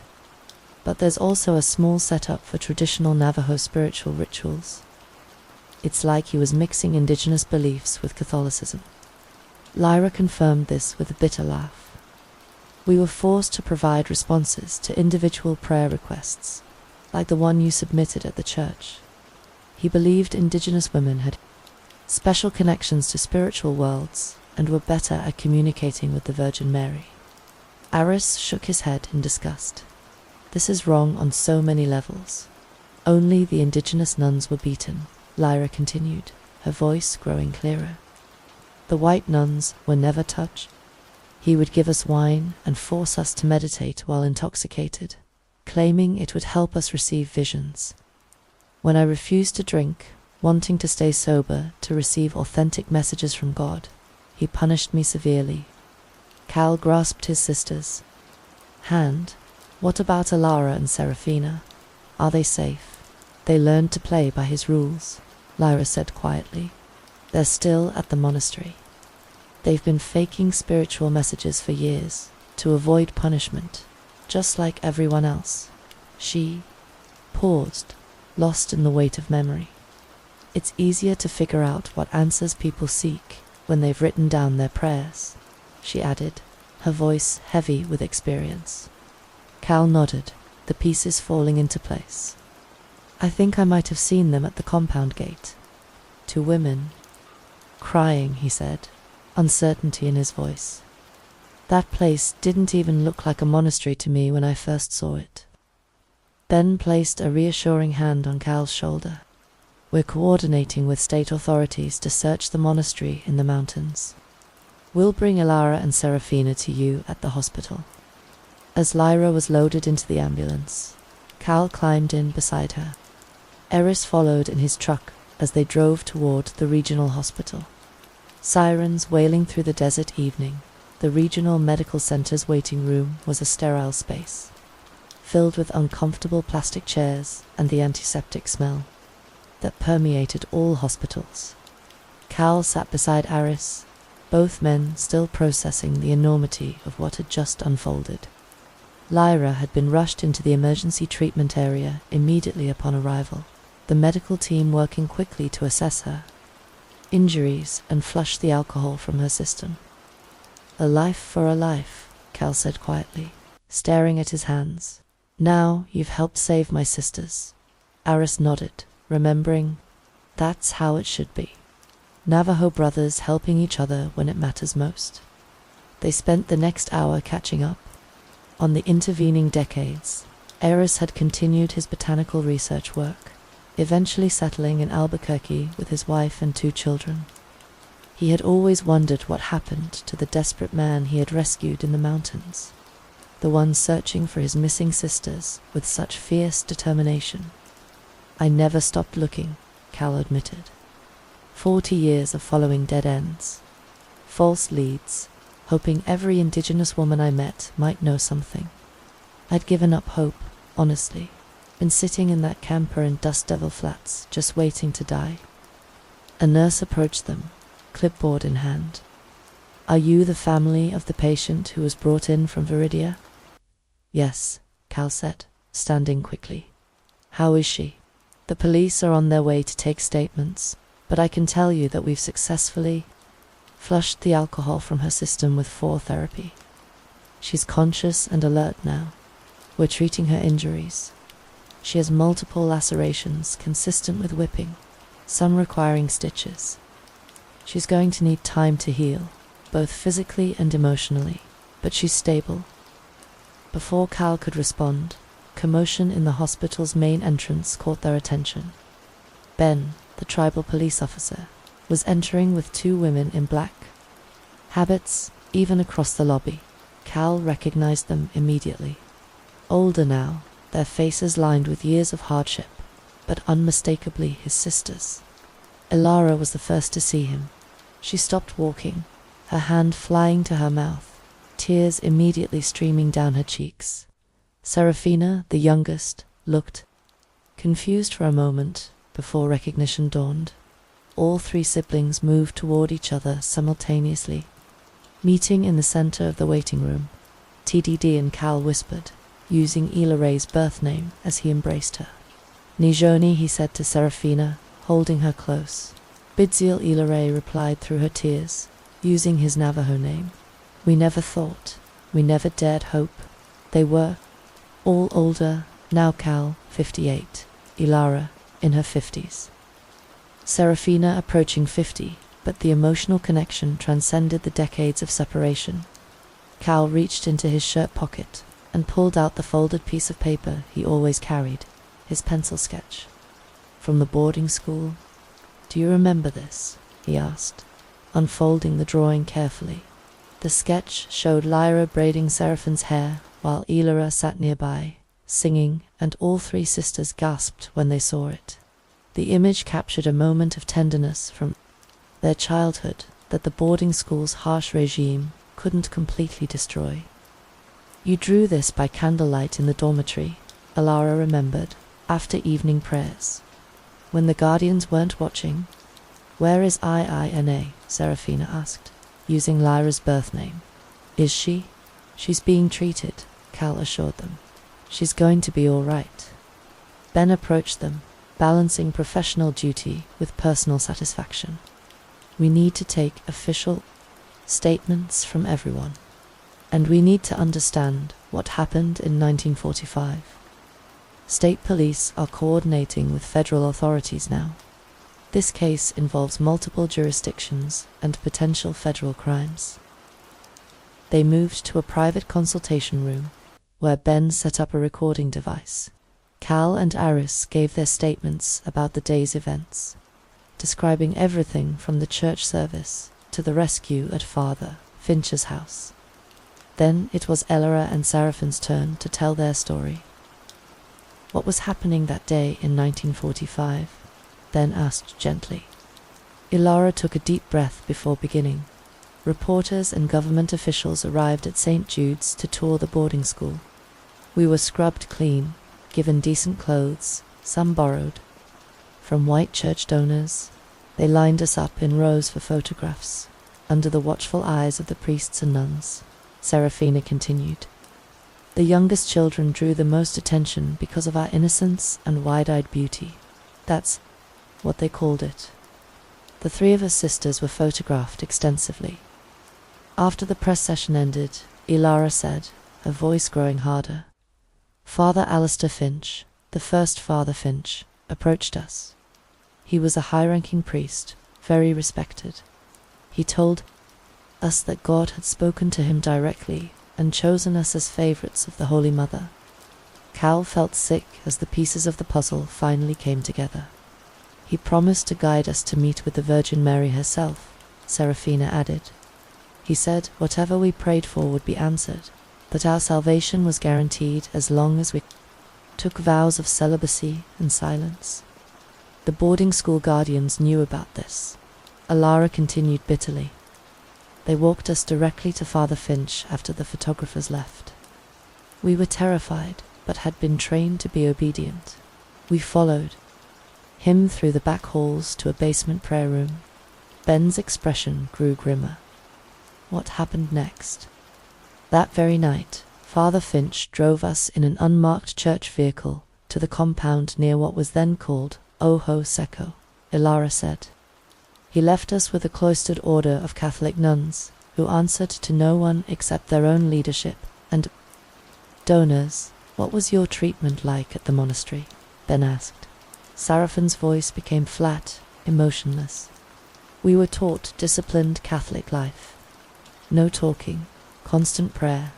"But there's also a small setup for traditional Navajo spiritual rituals. It's like he was mixing indigenous beliefs with Catholicism." Lyra confirmed this with a bitter laugh. "We were forced to provide responses to individual prayer requests, like the one you submitted at the church. He believed indigenous women had special connections to spiritual worlds and were better at communicating with the Virgin Mary." Aris shook his head in disgust. "This is wrong on so many levels. Only the indigenous nuns were beaten," Lyra continued, her voice growing clearer. "The white nuns were never touched. He would give us wine and force us to meditate while intoxicated, claiming it would help us receive visions. When I refused to drink, wanting to stay sober to receive authentic messages from God, he punished me severely." Cal grasped his sister's hand. "What about Alara and Serafina? Are they safe?" "They learned to play by his rules," Lyra said quietly. "They're still at the monastery. They've been faking spiritual messages for years to avoid punishment, just like everyone else." She paused, lost in the weight of memory. "It's easier to figure out what answers people seek when they've written down their prayers," she added, her voice heavy with experience. Cal nodded, the pieces falling into place. "I think I might have seen them at the compound gate. 2 women. Crying," he said, uncertainty in his voice. "That place didn't even look like a monastery to me when I first saw it." Ben placed a reassuring hand on Cal's shoulder. "We're coordinating with state authorities to search the monastery in the mountains. We'll bring Alara and Serafina to you at the hospital." As Lyra was loaded into the ambulance, Cal climbed in beside her. Eris followed in his truck as they drove toward the regional hospital. Sirens wailing through the desert evening, the regional medical center's waiting room was a sterile space, filled with uncomfortable plastic chairs and the antiseptic smell that permeated all hospitals. Cal sat beside Aris, both men still processing the enormity of what had just unfolded. Lyra had been rushed into the emergency treatment area immediately upon arrival, the medical team working quickly to assess her injuries and flush the alcohol from her system. "A life for a life," Cal said quietly, staring at his hands. "Now you've helped save my sisters." Aris nodded, remembering. That's how it should be. Navajo brothers helping each other when it matters most. They spent the next hour catching up on the intervening decades. Aris had continued his botanical research work, eventually settling in Albuquerque with his wife and 2 children. He had always wondered what happened to the desperate man he had rescued in the mountains, the one searching for his missing sisters with such fierce determination. "I never stopped looking," Cal admitted. 40 years of following dead ends, false leads, hoping every indigenous woman I met might know something. I'd given up hope, honestly. Been sitting in that camper in Dust Devil Flats, just waiting to die. A nurse approached them, clipboard in hand. Are you the family of the patient who was brought in from Viridia? Yes, Cal said, standing quickly. How is she? The police are on their way to take statements, but I can tell you that we've successfully flushed the alcohol from her system with 4 therapy. She's conscious and alert now. We're treating her injuries. She has multiple lacerations consistent with whipping, some requiring stitches. She's going to need time to heal, both physically and emotionally, but she's stable. Before Cal could respond, commotion in the hospital's main entrance caught their attention. Ben, the tribal police officer, was entering with 2 women in black habits, even across the lobby. Cal recognized them immediately. Older now, their faces lined with years of hardship, but unmistakably his sisters. Ilara was the first to see him. She stopped walking, her hand flying to her mouth, tears immediately streaming down her cheeks. Serafina, the youngest, looked confused for a moment before recognition dawned. All 3 siblings moved toward each other simultaneously. Meeting in the center of the waiting room, TDD and Cal whispered, using Ilare's birth name as he embraced her. Nijoni, he said to Serafina, holding her close. Bidziel, Ilare replied through her tears, using his Navajo name. We never thought, we never dared hope. They were all older, now Cal, 58, Ilara, in her 50s. Serafina approaching 50, but the emotional connection transcended the decades of separation. Cal reached into his shirt pocket and pulled out the folded piece of paper he always carried, his pencil sketch. From the boarding school. Do you remember this? He asked, unfolding the drawing carefully. The sketch showed Lyra braiding Seraphine's hair while Ilara sat nearby, singing, and all 3 sisters gasped when they saw it. The image captured a moment of tenderness from their childhood that the boarding school's harsh regime couldn't completely destroy. You drew this by candlelight in the dormitory, Ilara remembered, after evening prayers. When the guardians weren't watching. Where is Iina? Serafina asked, using Lyra's birth name. Is she? She's being treated, Cal assured them. She's going to be all right. Ben approached them, balancing professional duty with personal satisfaction. We need to take official statements from everyone. And we need to understand what happened in 1945. State police are coordinating with federal authorities now. This case involves multiple jurisdictions and potential federal crimes. They moved to a private consultation room, where Ben set up a recording device. Cal and Aris gave their statements about the day's events, describing everything from the church service to the rescue at Father Finch's house. Then it was Ellara and Seraphine's turn to tell their story. What was happening that day in 1945? Ben asked gently. Ilara took a deep breath before beginning. Reporters and government officials arrived at St. Jude's to tour the boarding school. We were scrubbed clean, given decent clothes, some borrowed. From white church donors, they lined us up in rows for photographs, under the watchful eyes of the priests and nuns. Serafina continued. The youngest children drew the most attention because of our innocence and wide-eyed beauty. That's what they called it. The 3 of us sisters were photographed extensively. After the press session ended, Ilara said, her voice growing harder, Father Alistair Finch, the first Father Finch, approached us. He was a high-ranking priest, very respected. He told us that God had spoken to him directly and chosen us as favorites of the Holy Mother. Cal felt sick as the pieces of the puzzle finally came together. He promised to guide us to meet with the Virgin Mary herself, Serafina added. He said whatever we prayed for would be answered, that our salvation was guaranteed as long as we took vows of celibacy and silence. The boarding school guardians knew about this. Ilara continued bitterly. They walked us directly to Father Finch after the photographers left. We were terrified, but had been trained to be obedient. We followed him through the back halls to a basement prayer room. Ben's expression grew grimmer. What happened next? That very night, Father Finch drove us in an unmarked church vehicle to the compound near what was then called Ojo Seco, Ilara said. He left us with a cloistered order of Catholic nuns, who answered to no one except their own leadership and donors. What was your treatment like at the monastery? Ben asked. Seraphine's voice became flat, emotionless. We were taught disciplined Catholic life. No talking, constant prayer.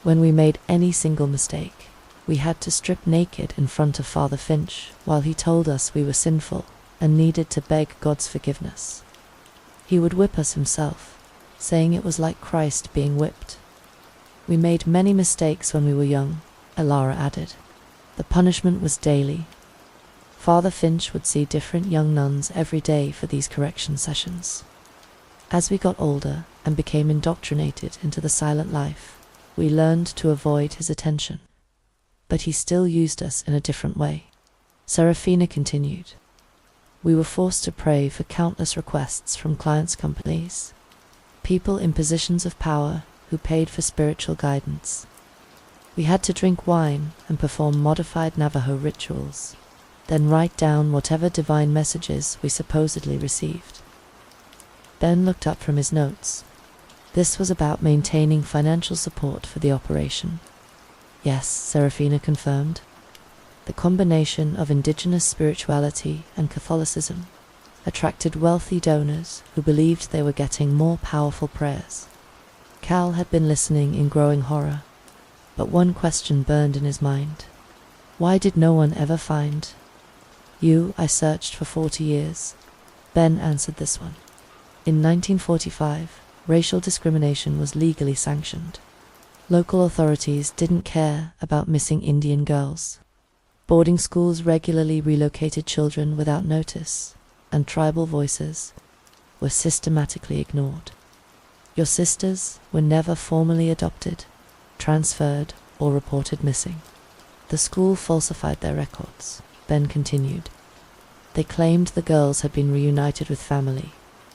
When we made any single mistake, we had to strip naked in front of Father Finch while he told us we were sinful and needed to beg God's forgiveness. He would whip us himself, saying it was like Christ being whipped. We made many mistakes when we were young, Ilara added. The punishment was daily. Father Finch would see different young nuns every day for these correction sessions. As we got older and became indoctrinated into the silent life, we learned to avoid his attention. But he still used us in a different way. Serafina continued. We were forced to pray for countless requests from clients' companies, people in positions of power who paid for spiritual guidance. We had to drink wine and perform modified Navajo rituals, then write down whatever divine messages we supposedly received. Ben looked up from his notes. This was about maintaining financial support for the operation. Yes, Serafina confirmed. The combination of indigenous spirituality and Catholicism attracted wealthy donors who believed they were getting more powerful prayers. Cal had been listening in growing horror, but one question burned in his mind. Why did no one ever find you? I searched for 40 years. Ben answered this one. In 1945, racial discrimination was legally sanctioned. Local authorities didn't care about missing Indian girls. Boarding schools regularly relocated children without notice, and tribal voices were systematically ignored. Your sisters were never formally adopted, transferred, or reported missing. The school falsified their records, Ben continued. They claimed the girls had been reunited with family,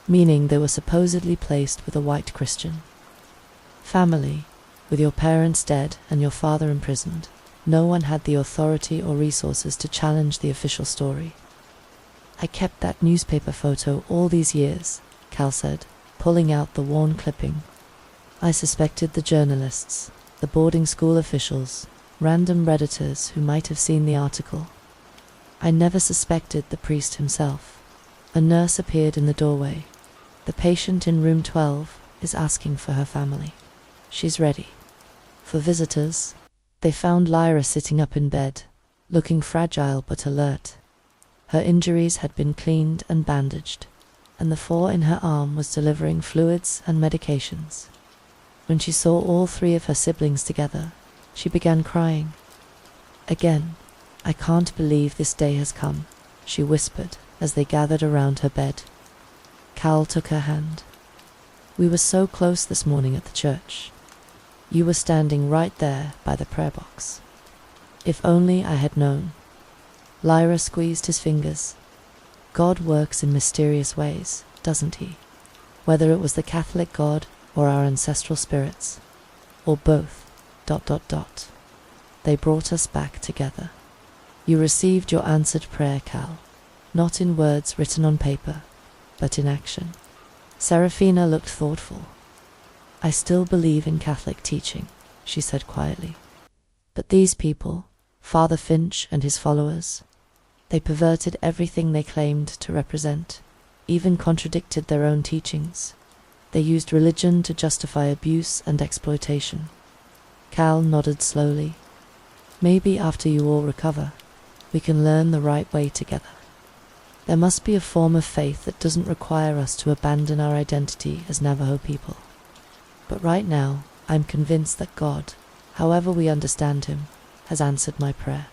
meaning they were supposedly placed with a white Christian. Family, with your parents dead and your father imprisoned. No one had the authority or resources to challenge the official story. I kept that newspaper photo all these years, Cal said, pulling out the worn clipping. I suspected the journalists, the boarding school officials, random Redditors who might have seen the article. I never suspected the priest himself. A nurse appeared in the doorway. The patient in room 12 is asking for her family. She's ready. For visitors, they found Lyra sitting up in bed, looking fragile but alert. Her injuries had been cleaned and bandaged, and the 4 in her arm was delivering fluids and medications. When she saw all 3 of her siblings together, she began crying. Again, I can't believe this day has come, she whispered as they gathered around her bed. Cal took her hand. We were so close this morning at the church. You were standing right there by the prayer box. If only I had known. Lyra squeezed his fingers. God works in mysterious ways, doesn't he? Whether it was the Catholic God or our ancestral spirits, or both, ... They brought us back together. You received your answered prayer, Cal, not in words written on paper, but in action. Serafina looked thoughtful. I still believe in Catholic teaching, she said quietly. But these people, Father Finch and his followers, they perverted everything they claimed to represent, even contradicted their own teachings. They used religion to justify abuse and exploitation. Cal nodded slowly. Maybe after you all recover, we can learn the right way together. There must be a form of faith that doesn't require us to abandon our identity as Navajo people. But right now, I'm convinced that God, however we understand him, has answered my prayer.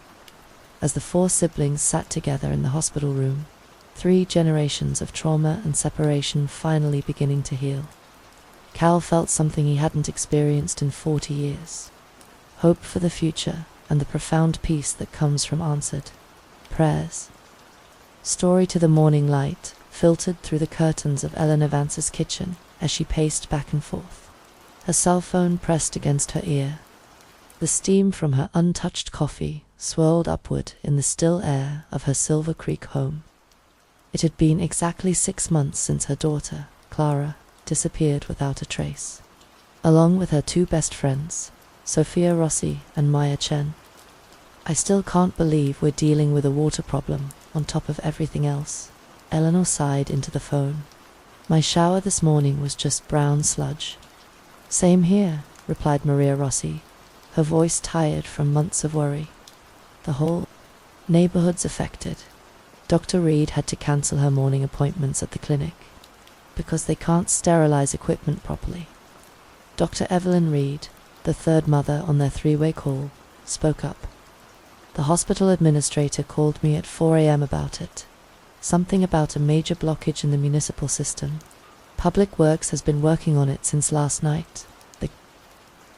As the 4 siblings sat together in the hospital room, 3 generations of trauma and separation finally beginning to heal, Cal felt something he hadn't experienced in 40 years. hope for the future, and the profound peace that comes from answered prayers. Story to the morning light filtered through the curtains of Eleanor Vance's kitchen as she paced back and forth, her cell phone pressed against her ear. The steam from her untouched coffee swirled upward in the still air of her Silver Creek home. It had been exactly 6 months since her daughter, Clara, disappeared without a trace, along with her 2 best friends, Sophia Rossi and Maya Chen. I still can't believe we're dealing with a water problem on top of everything else, Eleanor sighed into the phone. My shower this morning was just brown sludge. Same here, replied Maria Rossi, her voice tired from months of worry. The whole neighborhood's affected. Dr. Reed had to cancel her morning appointments at the clinic because they can't sterilize equipment properly. Dr. Evelyn Reed, the third mother on their 3-way call, spoke up. The hospital administrator called me at 4 a.m. about it. Something about a major blockage in the municipal system. Public Works has been working on it since last night. The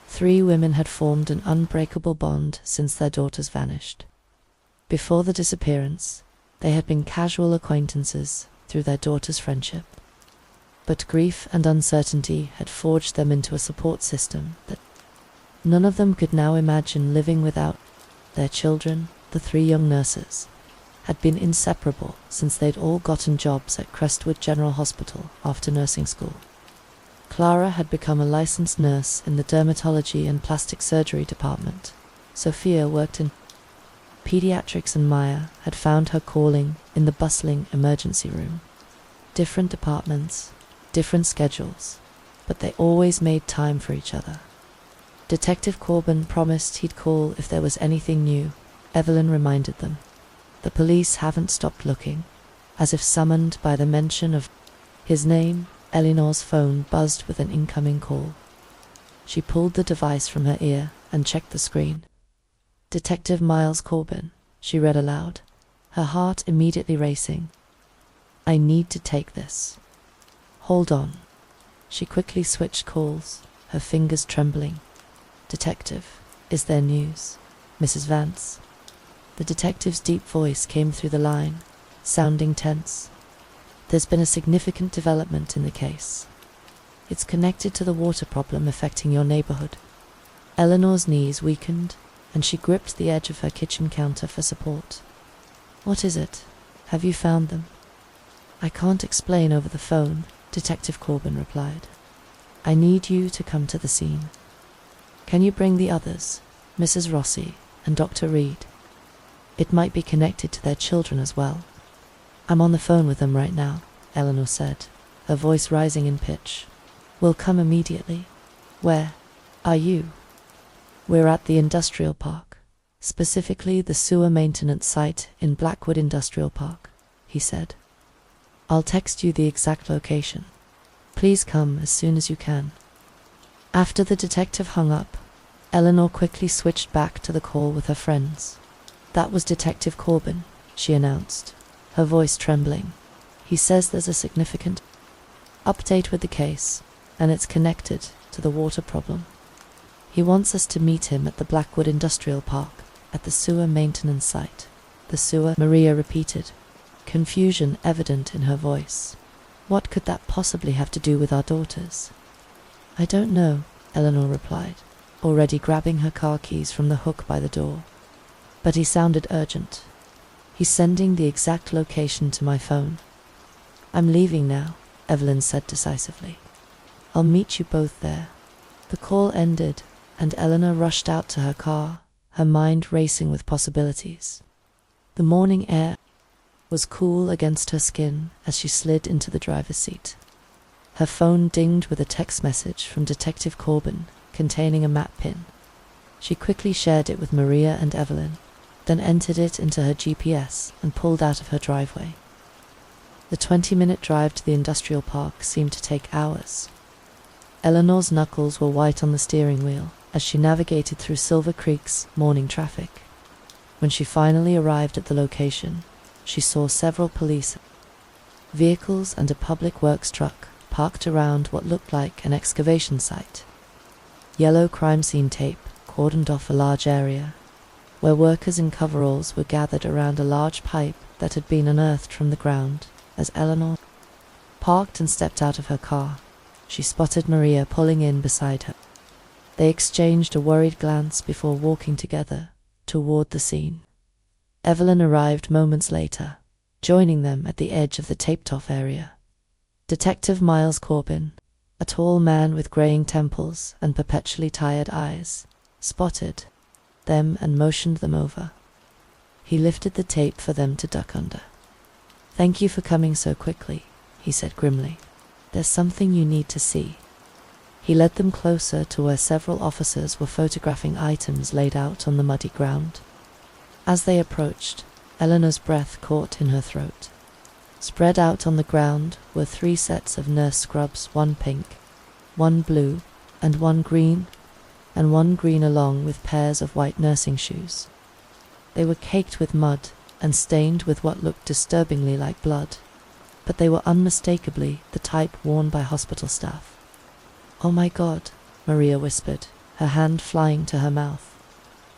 3 women had formed an unbreakable bond since their daughters vanished. Before the disappearance, they had been casual acquaintances through their daughter's friendship. But grief and uncertainty had forged them into a support system that none of them could now imagine living without. Their children, the 3 young nurses, had been inseparable since they'd all gotten jobs at Crestwood General Hospital after nursing school. Clara had become a licensed nurse in the dermatology and plastic surgery department. Sophia worked in pediatrics, and Maya had found her calling in the bustling emergency room. Different departments, different schedules, but they always made time for each other. Detective Corbin promised he'd call if there was anything new, Evelyn reminded them. The police haven't stopped looking. As if summoned by the mention of his name, Eleanor's phone buzzed with an incoming call. She pulled the device from her ear and checked the screen. Detective Miles Corbin, she read aloud, her heart immediately racing. I need to take this. Hold on. She quickly switched calls, her fingers trembling. Detective, is there news? Mrs. Vance. The detective's deep voice came through the line, sounding tense. There's been a significant development in the case. It's connected to the water problem affecting your neighborhood. Eleanor's knees weakened, and she gripped the edge of her kitchen counter for support. What is it? Have you found them? I can't explain over the phone, Detective Corbin replied. I need you to come to the scene. Can you bring the others, Mrs. Rossi and Dr. Reed? It might be connected to their children as well. I'm on the phone with them right now, Eleanor said, her voice rising in pitch. We'll come immediately. Where are you? We're at the industrial park, specifically the sewer maintenance site in Blackwood Industrial Park, he said. I'll text you the exact location. Please come as soon as you can. After the detective hung up, Eleanor quickly switched back to the call with her friends. That was Detective Corbin, she announced, her voice trembling. He says there's a significant update with the case, and it's connected to the water problem. He wants us to meet him at the Blackwood Industrial Park, at the sewer maintenance site. The sewer, Maria repeated, confusion evident in her voice. What could that possibly have to do with our daughters? I don't know, Eleanor replied, already grabbing her car keys from the hook by the door. But he sounded urgent. He's sending the exact location to my phone. I'm leaving now, Evelyn said decisively. I'll meet you both there. The call ended, and Eleanor rushed out to her car, her mind racing with possibilities. The morning air was cool against her skin as she slid into the driver's seat. Her phone dinged with a text message from Detective Corbin containing a map pin. She quickly shared it with Maria and Evelyn, then entered it into her GPS and pulled out of her driveway. The 20-minute drive to the industrial park seemed to take hours. Eleanor's knuckles were white on the steering wheel as she navigated through Silver Creek's morning traffic. When she finally arrived at the location, she saw several police vehicles and a public works truck parked around what looked like an excavation site. Yellow crime scene tape cordoned off a large area, where workers in coveralls were gathered around a large pipe that had been unearthed from the ground. As Eleanor parked and stepped out of her car, she spotted Maria pulling in beside her. They exchanged a worried glance before walking together toward the scene. Evelyn arrived moments later, joining them at the edge of the taped-off area. Detective Miles Corbin, a tall man with graying temples and perpetually tired eyes, spotted them and motioned them over. He lifted the tape for them to duck under. "Thank you for coming so quickly," he said grimly. "There's something you need to see." He led them closer to where several officers were photographing items laid out on the muddy ground. As they approached, Eleanor's breath caught in her throat. Spread out on the ground were 3 sets of nurse scrubs, 1 pink, 1 blue, and 1 green, along with pairs of white nursing shoes. They were caked with mud and stained with what looked disturbingly like blood, but they were unmistakably the type worn by hospital staff. "Oh my God," Maria whispered, her hand flying to her mouth.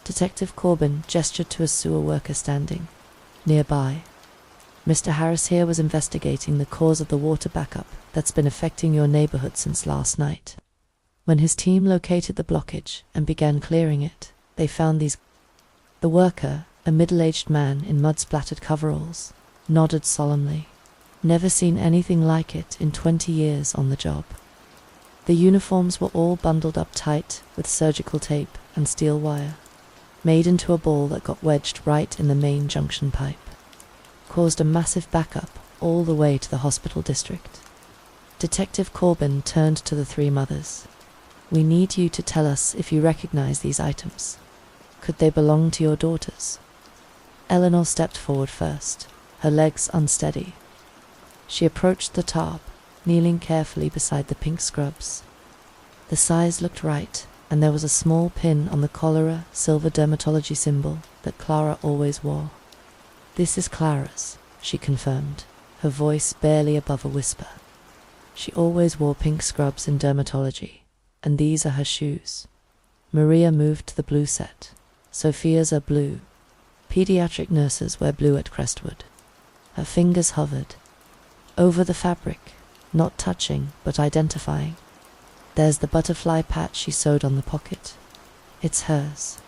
Detective Corbin gestured to a sewer worker standing nearby. "Mr. Harris here was investigating the cause of the water backup that's been affecting your neighborhood since last night. When his team located the blockage and began clearing it, they found these." The worker, a middle-aged man in mud-splattered coveralls, nodded solemnly. "Never seen anything like it in 20 years on the job." The uniforms were all bundled up tight with surgical tape and steel wire, made into a ball that got wedged right in the main junction pipe. Caused a massive backup all the way to the hospital district. Detective Corbin turned to the 3 mothers. "We need you to tell us if you recognize these items. Could they belong to your daughters?" Eleanor stepped forward first, her legs unsteady. She approached the tarp, kneeling carefully beside the pink scrubs. The size looked right, and there was a small pin on the cholera silver dermatology symbol that Clara always wore. "This is Clara's," she confirmed, her voice barely above a whisper. "She always wore pink scrubs in dermatology, and these are her shoes." Maria moved to the blue set. "Sophia's are blue. Pediatric nurses wear blue at Crestwood." Her fingers hovered over the fabric, not touching but identifying. "There's the butterfly patch she sewed on the pocket. It's hers."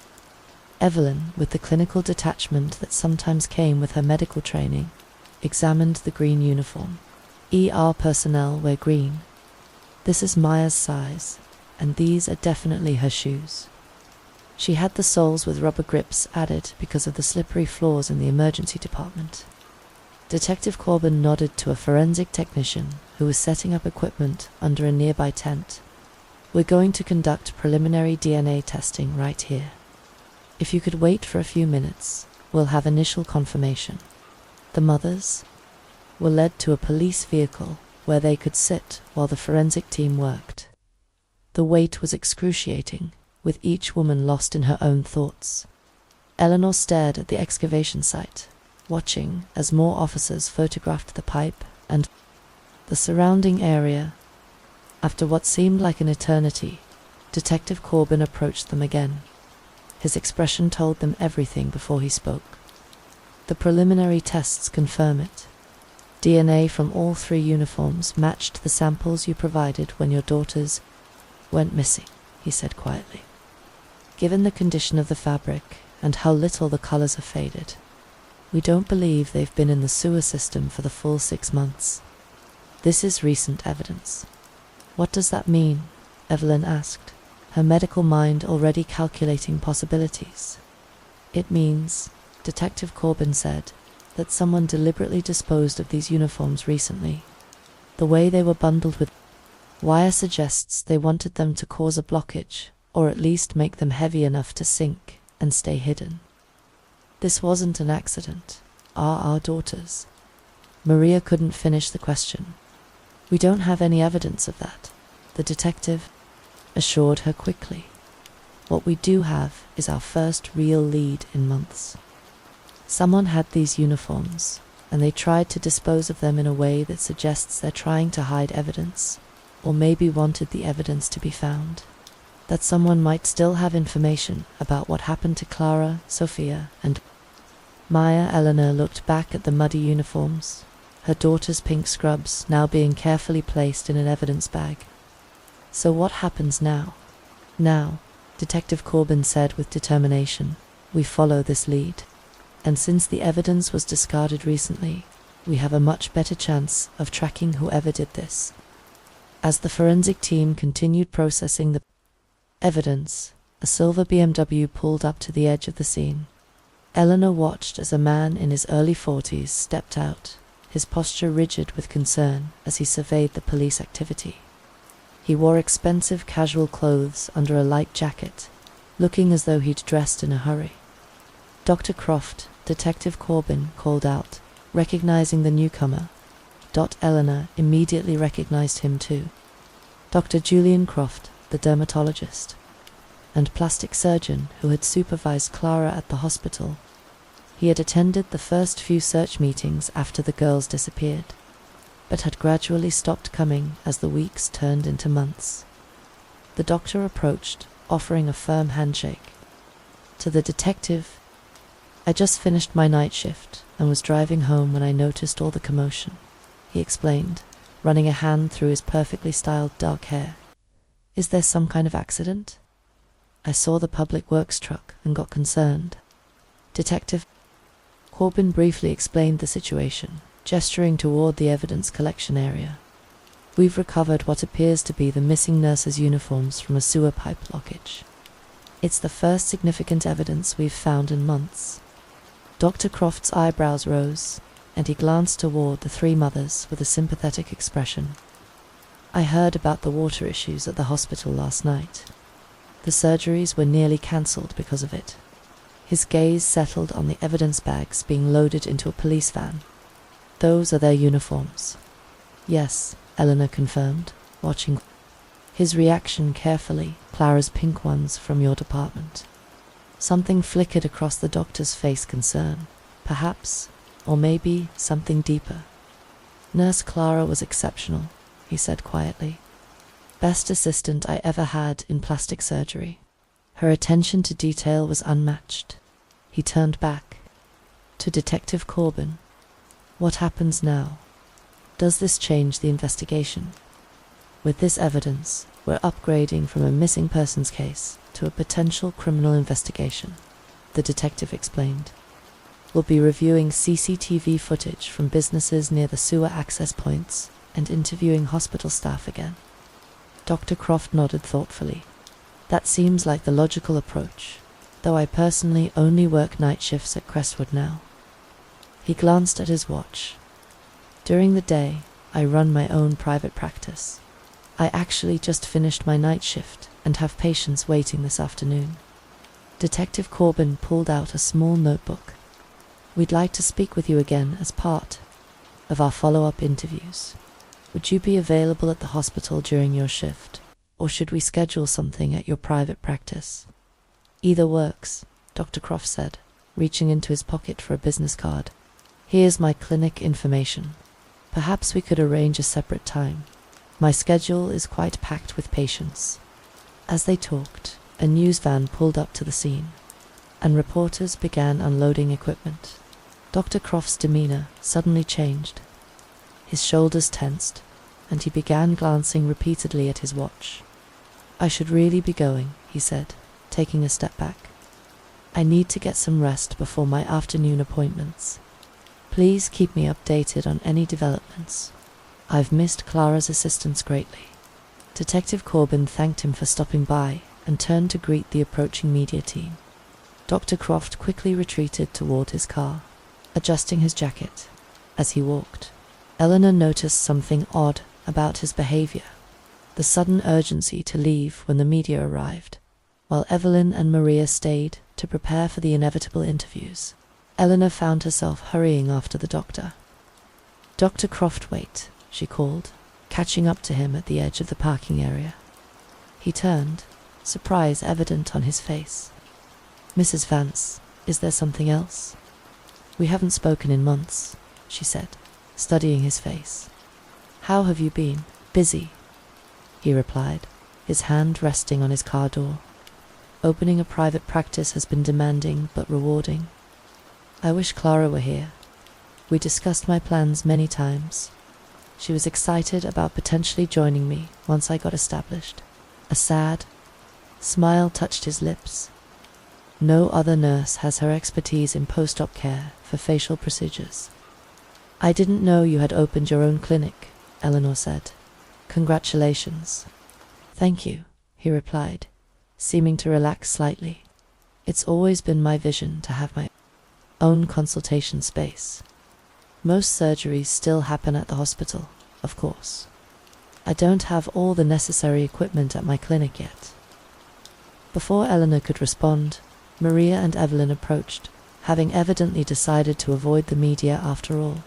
Evelyn, with the clinical detachment that sometimes came with her medical training, examined the green uniform. "ER personnel wear green. This is Maya's size, and these are definitely her shoes. She had the soles with rubber grips added because of the slippery floors in the emergency department." Detective Corbin nodded to a forensic technician who was setting up equipment under a nearby tent. "We're going to conduct preliminary DNA testing right here. If you could wait for a few minutes, we'll have initial confirmation." The mothers were led to a police vehicle where they could sit while the forensic team worked. The wait was excruciating, with each woman lost in her own thoughts. Eleanor stared at the excavation site, watching as more officers photographed the pipe and the surrounding area. After what seemed like an eternity, Detective Corbin approached them again. His expression told them everything before he spoke. "The preliminary tests confirm it. DNA from all 3 uniforms matched the samples you provided when your daughters went missing," he said quietly. "Given the condition of the fabric and how little the colors have faded, we don't believe they've been in the sewer system for the full 6 months. This is recent evidence." "What does that mean?" Evelyn asked, her medical mind already calculating possibilities. "It means," Detective Corbin said, "that someone deliberately disposed of these uniforms recently. The way they were bundled with wire suggests they wanted them to cause a blockage, or at least make them heavy enough to sink and stay hidden. This wasn't an accident. Are our daughters?" Maria couldn't finish the question. "We don't have any evidence of that," the detective assured her quickly. "What we do have is our first real lead in months. Someone had these uniforms, and they tried to dispose of them in a way that suggests they're trying to hide evidence, or maybe wanted the evidence to be found. that someone might still have information about what happened to Clara, Sophia, and Maya. Eleanor looked back at the muddy uniforms, her daughter's pink scrubs now being carefully placed in an evidence bag. So what happens now? Now, Detective Corbin said with determination, we follow this lead. And since the evidence was discarded recently, we have a much better chance of tracking whoever did this. As the forensic team continued processing the evidence, a silver BMW pulled up to the edge of the scene. Eleanor watched as a man in his early 40s stepped out, his posture rigid with concern as he surveyed the police activity. He wore expensive casual clothes under a light jacket, looking as though he'd dressed in a hurry. Dr. Croft, Detective Corbin called out, recognizing the newcomer. Eleanor immediately recognized him too. Dr. Julian Croft, the dermatologist and plastic surgeon who had supervised Clara at the hospital. He had attended the first few search meetings after the girls disappeared, but had gradually stopped coming as the weeks turned into months. The doctor approached, offering a firm handshake. To the detective, I just finished my night shift and was driving home when I noticed all the commotion, he explained, running a hand through his perfectly styled dark hair. Is there some kind of accident? I saw the public works truck and got concerned. Detective Corbin briefly explained the situation, gesturing toward the evidence collection area. We've recovered what appears to be the missing nurses' uniforms from a sewer pipe blockage. It's the first significant evidence we've found in months. Dr. Croft's eyebrows rose, and he glanced toward the three mothers with a sympathetic expression. I heard about the water issues at the hospital last night. The surgeries were nearly cancelled because of it. His gaze settled on the evidence bags being loaded into a police van. Those are their uniforms. Yes, Eleanor confirmed, watching his reaction carefully. Clara's pink ones from your department. Something flickered across the doctor's face, concern, perhaps, or maybe something deeper. Nurse Clara was exceptional, he said quietly. Best assistant I ever had in plastic surgery. Her attention to detail was unmatched. He turned back to Detective Corbin. What happens now? Does this change the investigation? With this evidence, we're upgrading from a missing persons case to a potential criminal investigation, the detective explained. We'll be reviewing CCTV footage from businesses near the sewer access points and interviewing hospital staff again. Dr. Croft nodded thoughtfully. That seems like the logical approach, though I personally only work night shifts at Crestwood now. He glanced at his watch. During the day, I run my own private practice. I actually just finished my night shift and have patients waiting this afternoon. Detective Corbin pulled out a small notebook. We'd like to speak with you again as part of our follow-up interviews. Would you be available at the hospital during your shift, or should we schedule something at your private practice? Either works, Dr. Croft said, reaching into his pocket for a business card. Here's my clinic information. Perhaps we could arrange a separate time. My schedule is quite packed with patients. As they talked, a news van pulled up to the scene, and reporters began unloading equipment. Dr. Croft's demeanor suddenly changed. His shoulders tensed, and he began glancing repeatedly at his watch. I should really be going, he said, taking a step back. I need to get some rest before my afternoon appointments. Please keep me updated on any developments. I've missed Clara's assistance greatly. Detective Corbin thanked him for stopping by and turned to greet the approaching media team. Dr. Croft quickly retreated toward his car, adjusting his jacket. As he walked, Eleanor noticed something odd about his behavior, the sudden urgency to leave when the media arrived, while Evelyn and Maria stayed to prepare for the inevitable interviews. Eleanor found herself hurrying after the doctor. Dr. Croft, wait, she called, catching up to him at the edge of the parking area. He turned, surprise evident on his face. Mrs. Vance, is there something else? We haven't spoken in months, she said, studying his face. How have you been? Busy, he replied, his his hand resting on his car door. Opening a private practice has been demanding but rewarding. I wish Clara were here. We discussed my plans many times. She was excited about potentially joining me once I got established. A sad smile touched his lips. No other nurse has her expertise in post-op care for facial procedures. I didn't know you had opened your own clinic, Eleanor said. Congratulations. Thank you, he replied, seeming to relax slightly. It's always been my vision to have my own consultation space. Most surgeries still happen at the hospital, of course. I don't have all the necessary equipment at my clinic yet. Before Eleanor could respond, Maria and Evelyn approached, having evidently decided to avoid the media after all.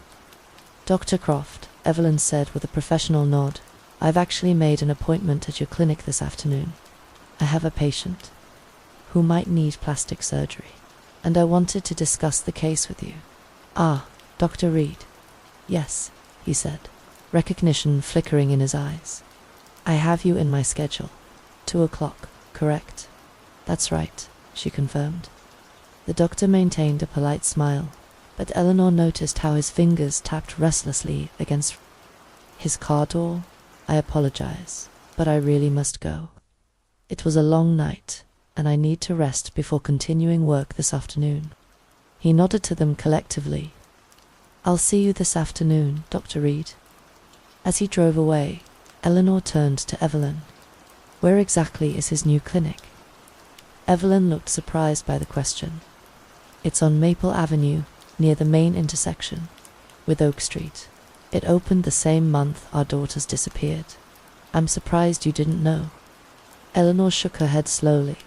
Dr. Croft, Evelyn said with a professional nod, I've actually made an appointment at your clinic this afternoon. I have a patient who might need plastic surgery, and I wanted to discuss the case with you. Ah, Dr. Reed. Yes, he said, recognition flickering in his eyes. I have you in my schedule. 2 o'clock, correct? That's right, she confirmed. The doctor maintained a polite smile, but Eleanor noticed how his fingers tapped restlessly against his car door. I apologize, but I really must go. It was a long night, and I need to rest before continuing work this afternoon. He nodded to them collectively. I'll see you this afternoon, Dr. Reed. As he drove away, Eleanor turned to Evelyn. Where exactly is his new clinic? Evelyn looked surprised by the question. It's on Maple Avenue, near the main intersection with Oak Street. It opened the same month our daughters disappeared. I'm surprised you didn't know. Eleanor shook her head slowly.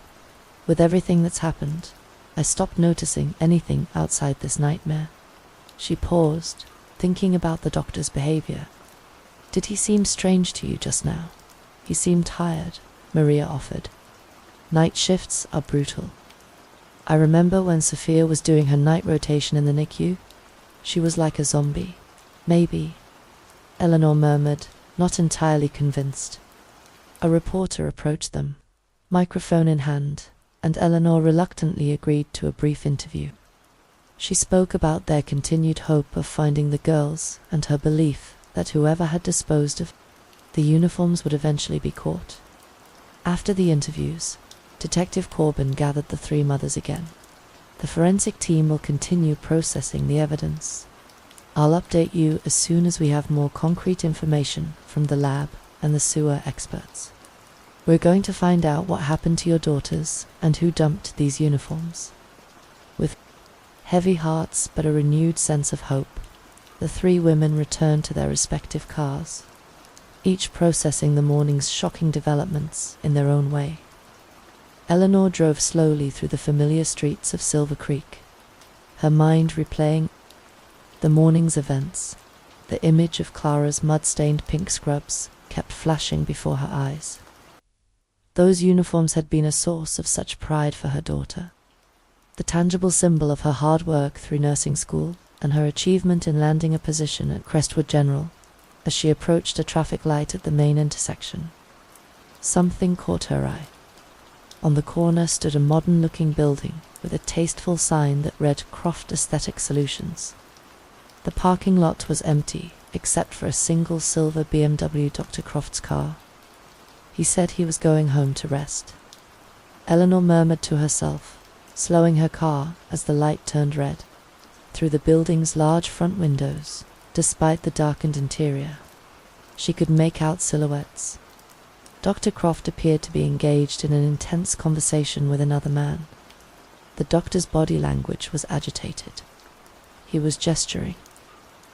With everything that's happened, I stopped noticing anything outside this nightmare. She paused, thinking about the doctor's behavior. Did he seem strange to you just now? He seemed tired, Maria offered. Night shifts are brutal. I remember when Sophia was doing her night rotation in the NICU. She was like a zombie. Maybe, Eleanor murmured, not entirely convinced. A reporter approached them, microphone in hand, and Eleanor reluctantly agreed to a brief interview. She spoke about their continued hope of finding the girls and her belief that whoever had disposed of the uniforms would eventually be caught. After the interviews, Detective Corbin gathered the three mothers again. The forensic team will continue processing the evidence. I'll update you as soon as we have more concrete information from the lab and the sewer experts. We're going to find out what happened to your daughters and who dumped these uniforms. With heavy hearts but a renewed sense of hope, the three women returned to their respective cars, each processing the morning's shocking developments in their own way. Eleanor drove slowly through the familiar streets of Silver Creek, her mind replaying the morning's events. The image of Clara's mud-stained pink scrubs kept flashing before her eyes. Those uniforms had been a source of such pride for her daughter, the tangible symbol of her hard work through nursing school and her achievement in landing a position at Crestwood General. As she approached a traffic light at the main intersection, something caught her eye. On the corner stood a modern-looking building with a tasteful sign that read Croft Aesthetic Solutions. The parking lot was empty, except for a single silver BMW Dr. Croft's car. He said he was going home to rest. Eleanor murmured to herself, slowing her car as the light turned red. Through the building's large front windows, despite the darkened interior, she could make out silhouettes. Dr. Croft appeared to be engaged in an intense conversation with another man. The doctor's body language was agitated. He was gesturing,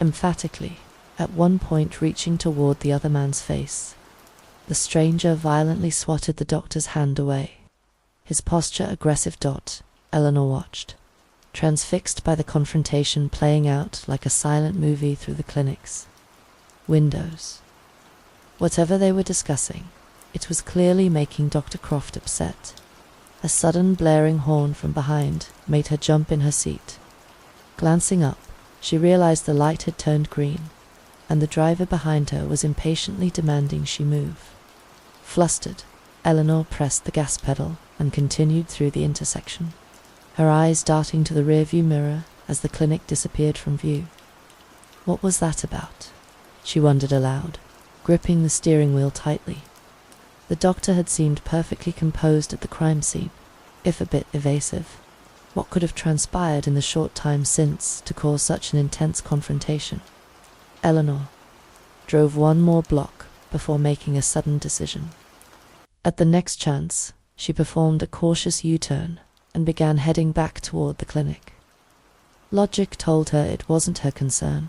emphatically, at one point reaching toward the other man's face. The stranger violently swatted the doctor's hand away. His posture aggressive. Eleanor watched, transfixed by the confrontation playing out like a silent movie through the clinic's windows. Whatever they were discussing, it was clearly making Dr. Croft upset. A sudden blaring horn from behind made her jump in her seat. Glancing up, she realized the light had turned green, and the driver behind her was impatiently demanding she move. Flustered, Eleanor pressed the gas pedal and continued through the intersection, her eyes darting to the rearview mirror as the clinic disappeared from view. What was that about? She wondered aloud, gripping the steering wheel tightly. The doctor had seemed perfectly composed at the crime scene, if a bit evasive. What could have transpired in the short time since to cause such an intense confrontation? Eleanor drove one more block before making a sudden decision. At the next chance, she performed a cautious U-turn and began heading back toward the clinic. Logic told her it wasn't her concern,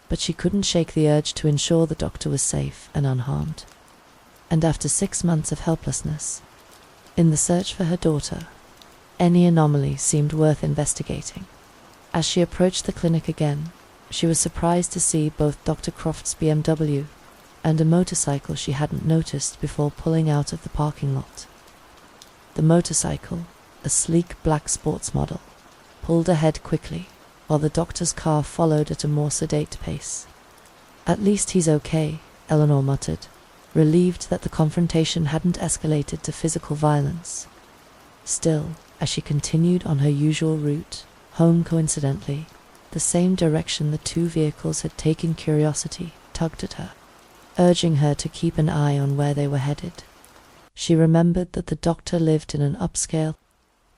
but she couldn't shake the urge to ensure the doctor was safe and unharmed. And after 6 months of helplessness, in the search for her daughter, any anomaly seemed worth investigating. As she approached the clinic again, she was surprised to see both Dr. Croft's BMW and a motorcycle she hadn't noticed before pulling out of the parking lot. The motorcycle, a sleek black sports model, pulled ahead quickly, while the doctor's car followed at a more sedate pace. At least he's okay, Eleanor muttered, relieved that the confrontation hadn't escalated to physical violence. Still, as she continued on her usual route, home coincidentally, the same direction the two vehicles had taken, curiosity tugged at her, urging her to keep an eye on where they were headed. She remembered that the doctor lived in an upscale,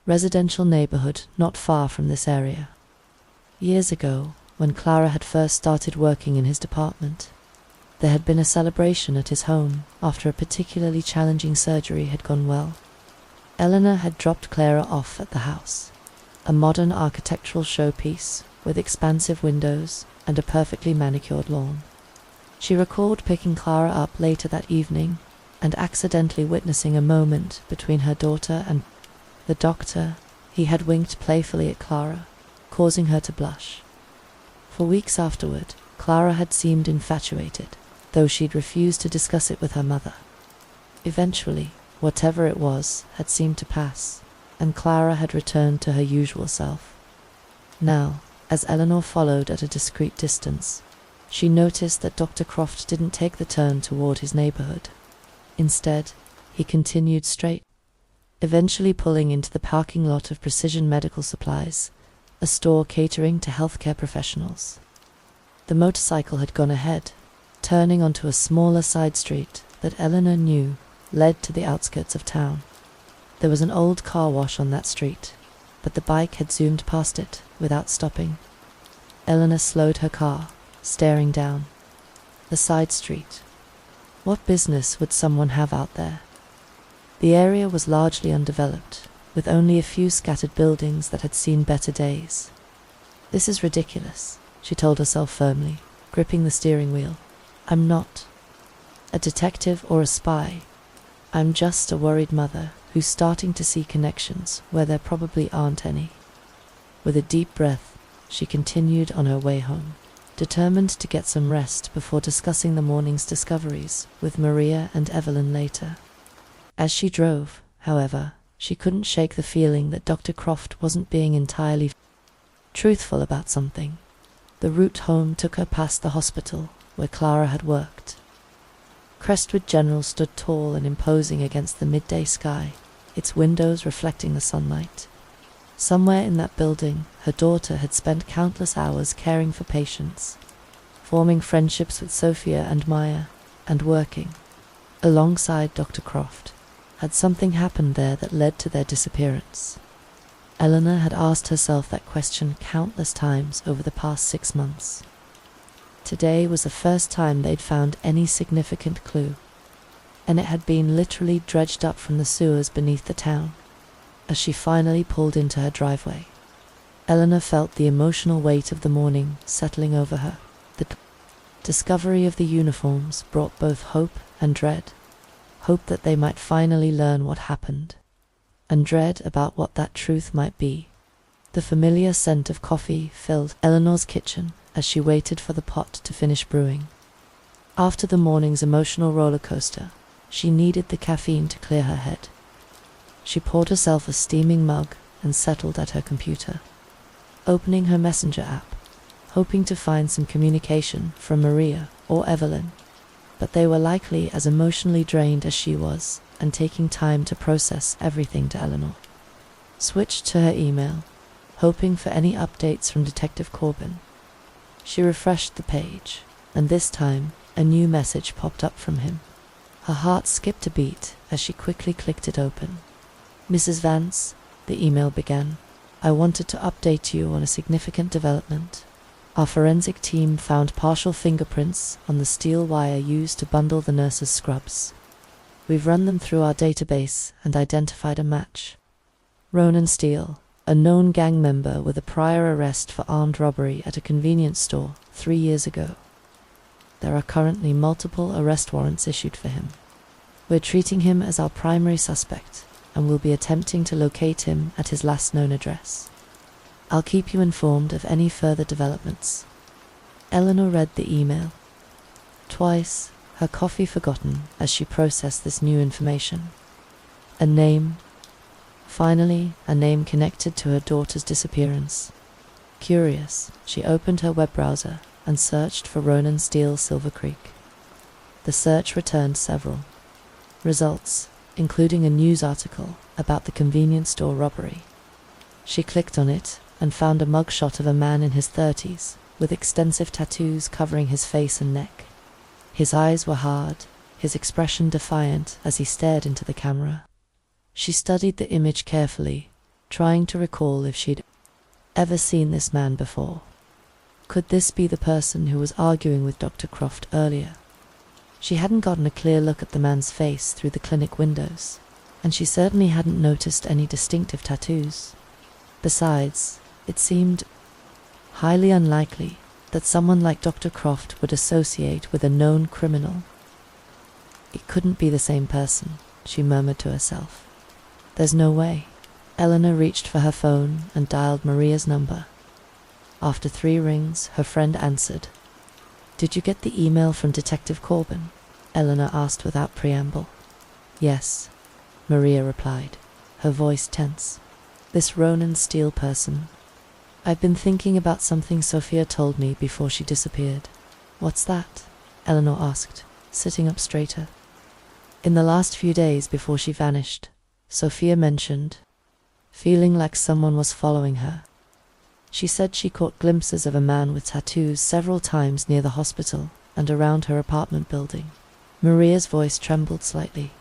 residential neighborhood not far from this area. Years ago, when Clara had first started working in his department, there had been a celebration at his home after a particularly challenging surgery had gone well. Eleanor had dropped Clara off at the house, a modern architectural showpiece with expansive windows and a perfectly manicured lawn. She recalled picking Clara up later that evening and accidentally witnessing a moment between her daughter and the doctor. He had winked playfully at Clara, causing her to blush. For weeks afterward, Clara had seemed infatuated, though she'd refused to discuss it with her mother. Eventually, whatever it was had seemed to pass, and Clara had returned to her usual self. Now, as Eleanor followed at a discreet distance, she noticed that Dr. Croft didn't take the turn toward his neighborhood. Instead, he continued straight, eventually pulling into the parking lot of Precision Medical Supplies, a store catering to healthcare professionals. The motorcycle had gone ahead, turning onto a smaller side street that Eleanor knew led to the outskirts of town. There was an old car wash on that street, but the bike had zoomed past it without stopping. Eleanor slowed her car, staring down. The side street. What business would someone have out there? The area was largely undeveloped, with only a few scattered buildings that had seen better days. This is ridiculous, she told herself firmly, gripping the steering wheel. I'm not a detective or a spy. I'm just a worried mother who's starting to see connections where there probably aren't any. With a deep breath, she continued on her way home, determined to get some rest before discussing the morning's discoveries with Maria and Evelyn later. As she drove, however, she couldn't shake the feeling that Dr. Croft wasn't being entirely truthful about something. The route home took her past the hospital where Clara had worked. Crestwood General stood tall and imposing against the midday sky, its windows reflecting the sunlight. Somewhere in that building, her daughter had spent countless hours caring for patients, forming friendships with Sophia and Maya, and working alongside Dr. Croft. Had something happened there that led to their disappearance? Eleanor had asked herself that question countless times over the past 6 months. Today was the first time they'd found any significant clue, and it had been literally dredged up from the sewers beneath the town. As she finally pulled into her driveway, Eleanor felt the emotional weight of the morning settling over her. The discovery of the uniforms brought both hope and dread. Hope that they might finally learn what happened, and dread about what that truth might be. The familiar scent of coffee filled Eleanor's kitchen as she waited for the pot to finish brewing. After the morning's emotional roller coaster, she needed the caffeine to clear her head. She poured herself a steaming mug and settled at her computer, opening her messenger app, hoping to find some communication from Maria or Evelyn, but they were likely as emotionally drained as she was, and taking time to process everything to Eleanor. Switched to her email, hoping for any updates from Detective Corbin. She refreshed the page, and this time a new message popped up from him. Her heart skipped a beat as she quickly clicked it open. "Mrs. Vance," the email began, "I wanted to update you on a significant development. Our forensic team found partial fingerprints on the steel wire used to bundle the nurse's scrubs. We've run them through our database and identified a match. Ronan Steele, a known gang member with a prior arrest for armed robbery at a convenience store 3 years ago. There are currently multiple arrest warrants issued for him. We're treating him as our primary suspect and will be attempting to locate him at his last known address. I'll keep you informed of any further developments." Eleanor read the email. Twice, her coffee forgotten as she processed this new information. A name. Finally, a name connected to her daughter's disappearance. Curious, she opened her web browser and searched for Ronan Steele Silver Creek. The search returned several results, including a news article about the convenience store robbery. She clicked on it and found a mugshot of a man in his 30s, with extensive tattoos covering his face and neck. His eyes were hard, his expression defiant as he stared into the camera. She studied the image carefully, trying to recall if she'd ever seen this man before. Could this be the person who was arguing with Dr. Croft earlier? She hadn't gotten a clear look at the man's face through the clinic windows, and she certainly hadn't noticed any distinctive tattoos. Besides, it seemed highly unlikely that someone like Dr. Croft would associate with a known criminal. It couldn't be the same person, she murmured to herself. There's no way. Eleanor reached for her phone and dialed Maria's number. After 3 rings, her friend answered. "Did you get the email from Detective Corbin?" Eleanor asked without preamble. "Yes," Maria replied, her voice tense. "This Ronan Steele person. I've been thinking about something Sophia told me before she disappeared." "What's that?" Eleanor asked, sitting up straighter. In the last few days before she vanished, Sophia mentioned feeling like someone was following her. She said she caught glimpses of a man with tattoos several times near the hospital and around her apartment building. Maria's voice trembled slightly.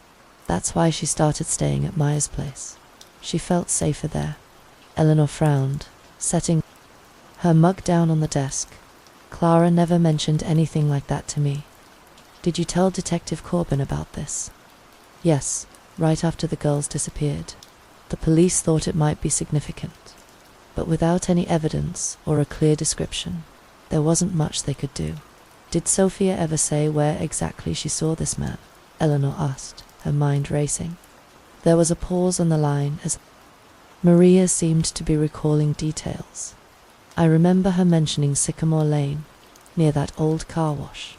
That's why she started staying at Maya's place. She felt safer there. Eleanor frowned, setting her mug down on the desk. "Clara never mentioned anything like that to me." "Did you tell Detective Corbin about this?" "Yes, right after the girls disappeared. The police thought it might be significant, but without any evidence or a clear description, there wasn't much they could do." "Did Sophia ever say where exactly she saw this man?" Eleanor asked, her mind racing. There was a pause on the line as Maria seemed to be recalling details. "I remember her mentioning Sycamore Lane, near that old car wash.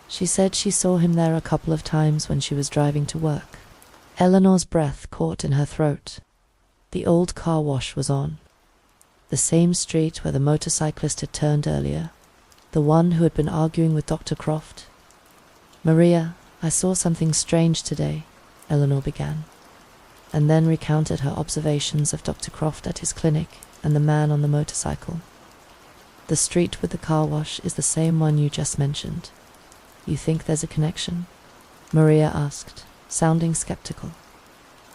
She said she saw him there a couple of times when she was driving to work." Eleanor's breath caught in her throat. The old car wash was on the same street where the motorcyclist had turned earlier, the one who had been arguing with Dr. Croft. "Maria, I saw something strange today," Eleanor began, and then recounted her observations of Dr. Croft at his clinic and the man on the motorcycle. "The street with the car wash is the same one you just mentioned. You think there's a connection?" Maria asked, sounding skeptical.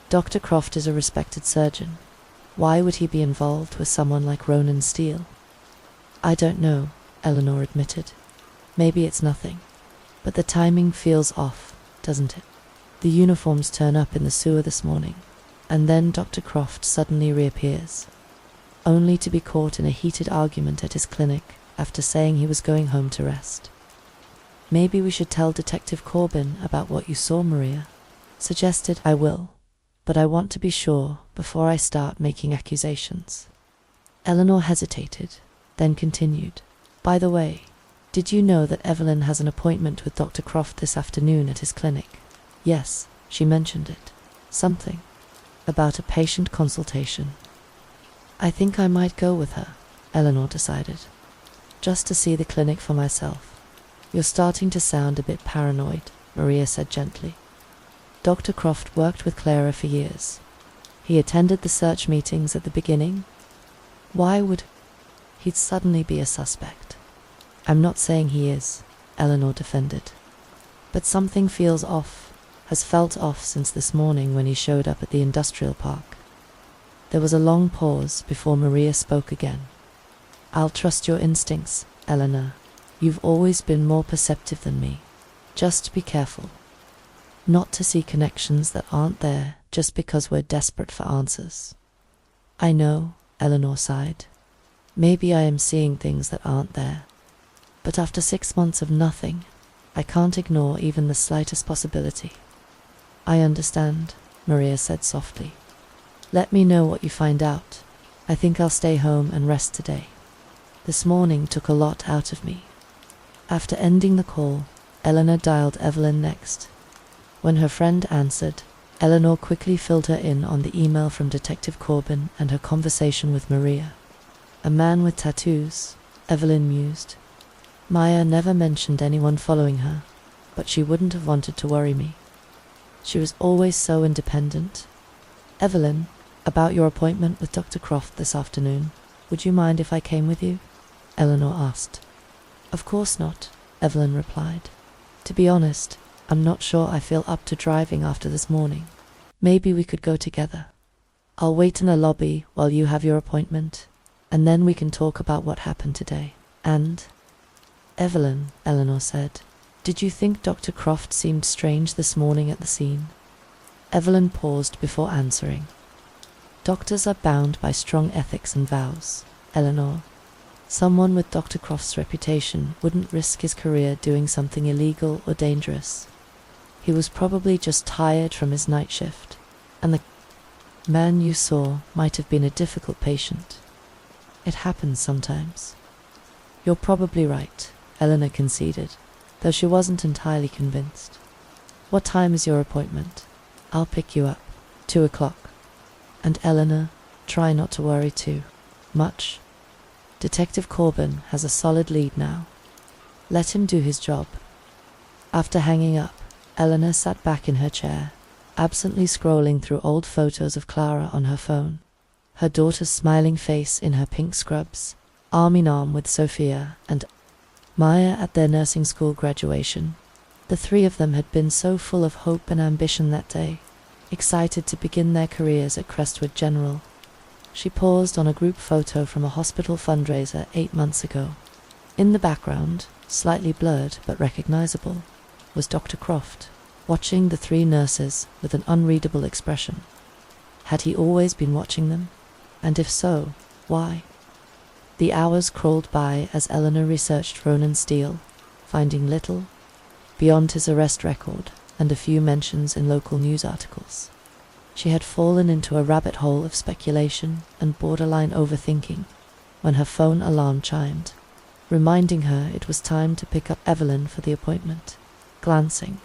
"Dr. Croft is a respected surgeon. Why would he be involved with someone like Ronan Steele?" "I don't know," Eleanor admitted. "Maybe it's nothing, but the timing feels off, doesn't it? The uniforms turn up in the sewer this morning, and then Dr. Croft suddenly reappears, only to be caught in a heated argument at his clinic after saying he was going home to rest." "Maybe we should tell Detective Corbin about what you saw," Maria suggested. "I will, but I want to be sure before I start making accusations." Eleanor hesitated, then continued. "By the way, did you know that Evelyn has an appointment with Dr. Croft this afternoon at his clinic?" "Yes, she mentioned it. Something about a patient consultation." "I think I might go with her," Eleanor decided, "just to see the clinic for myself." "You're starting to sound a bit paranoid," Maria said gently. Dr. Croft worked with Clara for years. He attended the search meetings at the beginning. Why would he suddenly be a suspect? I'm not saying he is, Eleanor defended. But something feels off, has felt off since this morning when he showed up at the industrial park. There was a long pause before Maria spoke again. I'll trust your instincts, Eleanor. You've always been more perceptive than me. Just be careful. Not to see connections that aren't there just because we're desperate for answers. I know, Eleanor sighed. Maybe I am seeing things that aren't there. But after 6 months of nothing, I can't ignore even the slightest possibility. I understand, Maria said softly. Let me know what you find out. I think I'll stay home and rest today. This morning took a lot out of me. After ending the call, Eleanor dialed Evelyn next. When her friend answered, Eleanor quickly filled her in on the email from Detective Corbin and her conversation with Maria. A man with tattoos, Evelyn mused. Maya never mentioned anyone following her, but she wouldn't have wanted to worry me. She was always so independent. Evelyn, about your appointment with Dr. Croft this afternoon, would you mind if I came with you? Eleanor asked. Of course not, Evelyn replied. To be honest, I'm not sure I feel up to driving after this morning. Maybe we could go together. I'll wait in the lobby while you have your appointment, and then we can talk about what happened today. And Evelyn, Eleanor said, did you think Dr. Croft seemed strange this morning at the scene? Evelyn paused before answering. Doctors are bound by strong ethics and vows, Eleanor. Someone with Dr. Croft's reputation wouldn't risk his career doing something illegal or dangerous. He was probably just tired from his night shift, and the man you saw might have been a difficult patient. It happens sometimes. You're probably right, Eleanor conceded, though she wasn't entirely convinced. What time is your appointment? I'll pick you up. 2 o'clock. And Eleanor, try not to worry too much. Detective Corbin has a solid lead now. Let him do his job. After hanging up, Eleanor sat back in her chair, absently scrolling through old photos of Clara on her phone. Her daughter's smiling face in her pink scrubs, arm in arm with Sophia and Maya at their nursing school graduation. The three of them had been so full of hope and ambition that day, excited to begin their careers at Crestwood General. She paused on a group photo from a hospital fundraiser 8 months ago. In the background, slightly blurred but recognizable, was Dr. Croft, watching the three nurses with an unreadable expression. Had he always been watching them? And if so, why? The hours crawled by as Eleanor researched Ronan Steele, finding little beyond his arrest record and a few mentions in local news articles. She had fallen into a rabbit hole of speculation and borderline overthinking when her phone alarm chimed, reminding her it was time to pick up Evelyn for the appointment. Glancing